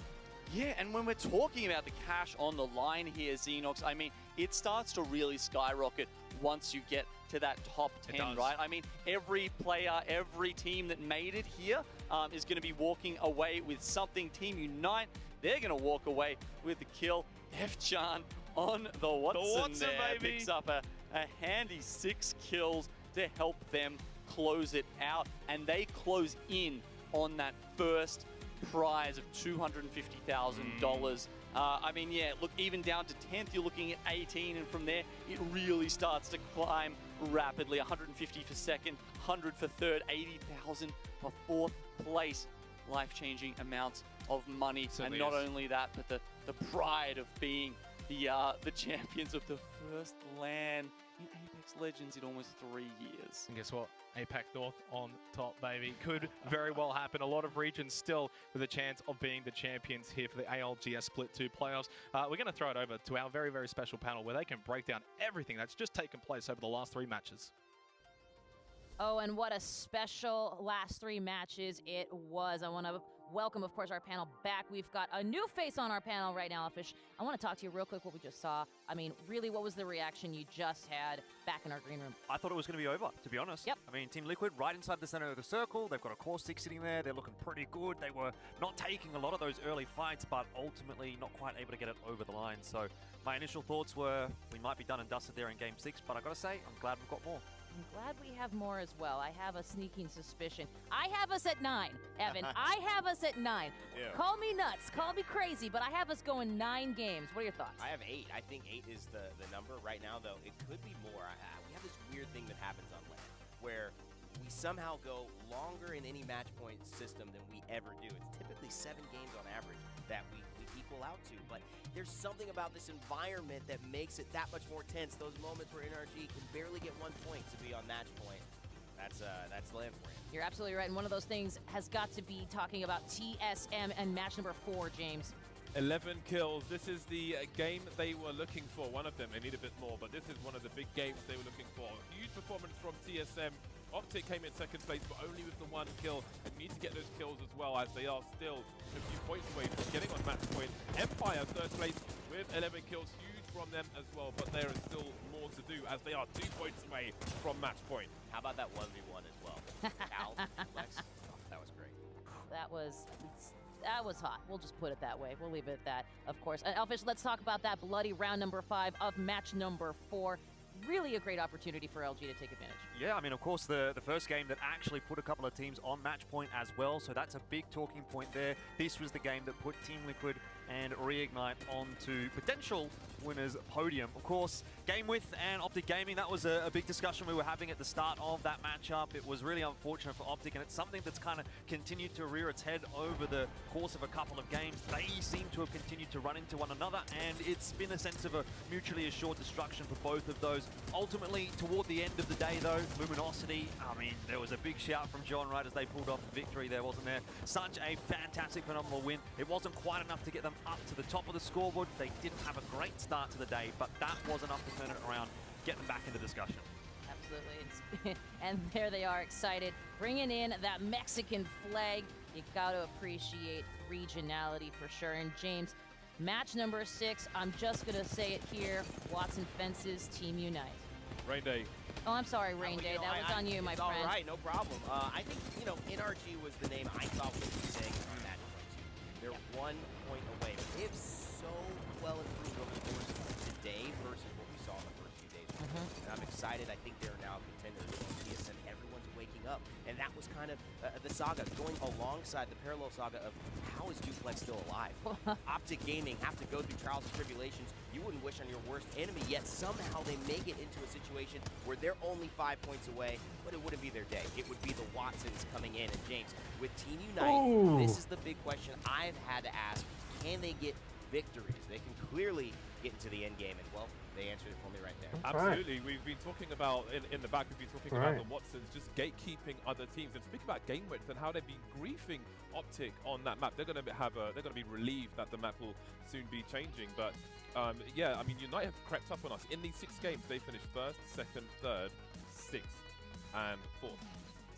Speaker 20: Yeah, and when we're talking about the cash on the line here, Xenox, I mean, it starts to really skyrocket once you get to that top 10, right? I mean, every player, every team that made it here is going to be walking away with something. Team Unite, they're going to walk away with the kill. F-Chan on the Watson there,
Speaker 19: baby.
Speaker 20: picks up a handy 6 kills to help them close it out, and they close in on that first prize of $250,000. I mean, yeah, look, even down to 10th, you're looking at 18, and from there, it really starts to climb rapidly. 150 for second, 100 for third, 80,000 for fourth place. Life-changing amounts of money,
Speaker 19: Certainly
Speaker 20: and not
Speaker 19: is.
Speaker 20: only that, but the pride of being the champions of the first LAN in Apex Legends in almost 3 years.
Speaker 19: And guess what? APAC North on top, baby. Could very well happen. A lot of regions still with a chance of being the champions here for the ALGS Split 2 playoffs. We're going to throw it over to our very, very special panel where they can break down everything that's just taken place over the last 3 matches.
Speaker 6: Oh, and what a special last 3 matches it was. I want to welcome, of course, our panel back. We've got a new face on our panel right now, Fish. I want to talk to you real quick what we just saw. I mean, really, what was the reaction you just had back in our green room?
Speaker 8: I thought it was going to be over, to be honest.
Speaker 6: Yep.
Speaker 8: I mean, Team Liquid right inside the center of the circle. They've got a core 6 sitting there. They're looking pretty good. They were not taking a lot of those early fights, but ultimately not quite able to get it over the line. So my initial thoughts were we might be done and dusted there in Game 6, but I got to say, I'm glad we've got more.
Speaker 6: I'm glad we have more as well. I have a sneaking suspicion. I have us at 9, Evan. I have us at 9.
Speaker 13: Yeah.
Speaker 6: Call me nuts. Call me crazy, but I have us going 9 games. What are your thoughts?
Speaker 13: I have 8. I think 8 is the number. Right now, though, it could be more. We have this weird thing that happens on LAN where we somehow go longer in any match point system than we ever do. It's typically 7 games on average that we equal out to, but there's something about this environment that makes it that much more tense. Those moments where NRG can barely get 1 point to be on match point. That's LAN for you.
Speaker 6: You're absolutely right, and one of those things has got to be talking about TSM and match number 4, James.
Speaker 15: 11 kills. This is the game they were looking for. One of them, they need a bit more, but this is one of the big games they were looking for. Huge performance from TSM. Optic came in second place, but only with the 1 kill, and need to get those kills as well, as they are still a few points away from getting on match point. Empire, third place with 11 kills. Huge from them as well, but there is still more to do, as they are 2 points away from match point.
Speaker 13: How about that 1v1 as well? Cal, Lex, that was great.
Speaker 6: That was hot. We'll just put it that way. We'll leave it at that, of course. Elfish, let's talk about that bloody round number 5 of match number 4. Really a great opportunity for LG to take advantage.
Speaker 8: Yeah, I mean, of course, the first game that actually put a couple of teams on match point as well, so that's a big talking point there. This was the game that put Team Liquid and Reignite onto potential winners' podium. Of course, Game Width and Optic Gaming, that was a big discussion we were having at the start of that matchup. It was really unfortunate for Optic, and it's something that's kind of continued to rear its head over the course of a couple of games. They seem to have continued to run into one another, and it's been a sense of a mutually assured destruction for both of those. Ultimately, toward the end of the day, though, Luminosity, I mean, there was a big shout from John right as they pulled off the victory there, wasn't there? Such a fantastic, phenomenal win. It wasn't quite enough to get them up to the top of the scoreboard. They didn't have a great start to the day, but that was enough to turn it around, get them back into discussion.
Speaker 6: Absolutely. And there they are, excited, bringing in that Mexican flag. You got to appreciate regionality for sure. And James, match number 6, I'm just going to say it here, Watson Fences, Team Unite.
Speaker 15: Rain Day.
Speaker 6: Oh, I'm sorry, Rain Day. That was on you, my friend.
Speaker 13: All right, no problem. I think, NRG was the name I thought would be saying on match point 2. They're 1 point away, but they've so well improved over the course of today versus what we saw in the first few days. And I'm excited. I think they're now contenders. TSM, everyone's waiting waking up. And that was kind of the saga, going alongside the parallel saga of how is Duplex still alive? Optic Gaming have to go through trials and tribulations you wouldn't wish on your worst enemy, yet somehow they make it into a situation where they're only 5 points away, but it wouldn't be their day. It would be the Watsons coming in. And James, with Team Unite, this is the big question I've had to ask. Can they get victories? They can clearly get into the end game, and well, they answered it for me right there.
Speaker 15: Absolutely. We've been talking about, in the back, we've been talking about the Watsons just gatekeeping other teams. And speak about game width and how they've been griefing Optic on that map. They're going to be relieved that the map will soon be changing. But yeah, I mean, Unite have crept up on us. In these 6 games, they finished 1st, 2nd, 3rd, 6th, and 4th.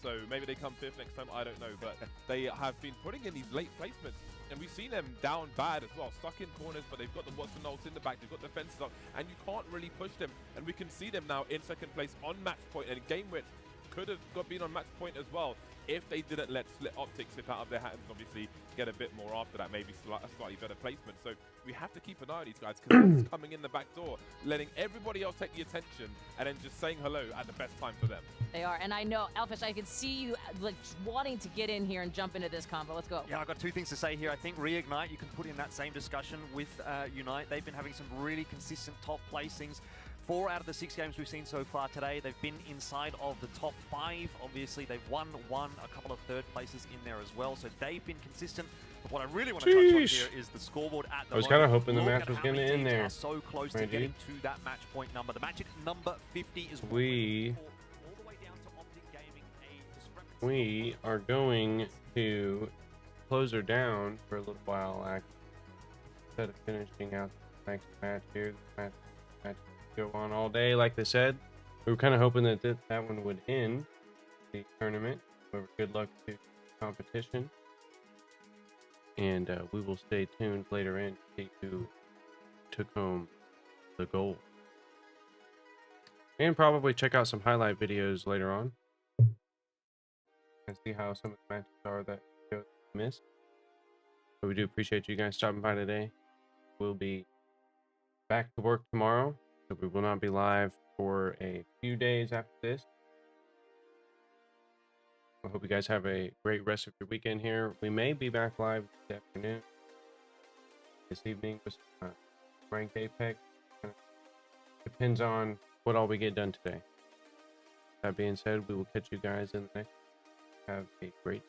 Speaker 15: So maybe they come 5th next time, I don't know. But they have been putting in these late placements. And we've seen them down bad as well, stuck in corners, but they've got the Watson ults in the back, they've got the fences up, and you can't really push them. And we can see them now in 2nd place on match point, and game width could have been on match point as well if they didn't let Optic slip out of their hands and obviously get a bit more after that, maybe a slightly better placement. So we have to keep an eye on these guys because they're coming in the back door, letting everybody else take the attention and then just saying hello at the best time for them.
Speaker 6: They are, and I know, Elfish, I can see you like wanting to get in here and jump into this combo. Let's go.
Speaker 8: Yeah, I've got 2 things to say here. I think Reignite, you can put in that same discussion with Unite. They've been having some really consistent top placings. 4 out of the 6 games we've seen so far today, they've been inside of the top 5. Obviously, they've won a couple of 3rd places in there as well, so they've been consistent. But what I really want to touch on here is the scoreboard at the moment.
Speaker 1: I was kind of hoping the match was going to end there.
Speaker 8: So close to getting to that match point number. The magic number 50 is
Speaker 1: we are going to close her down for a little while, actually, instead of finishing out the next match here. The match go on all day, like they said. We were kind of hoping that that one would end the tournament. However, good luck to the competition, and we will stay tuned later in to see who took home the gold, and probably check out some highlight videos later on and see how some of the matches are that you missed. But we do appreciate you guys stopping by today. We'll be back to work tomorrow. So we will not be live for a few days after this. I hope you guys have a great rest of your weekend here. We may be back live this afternoon, this evening with ranked Apex. Depends on what all we get done today. That being said, we will catch you guys in the next. Have a great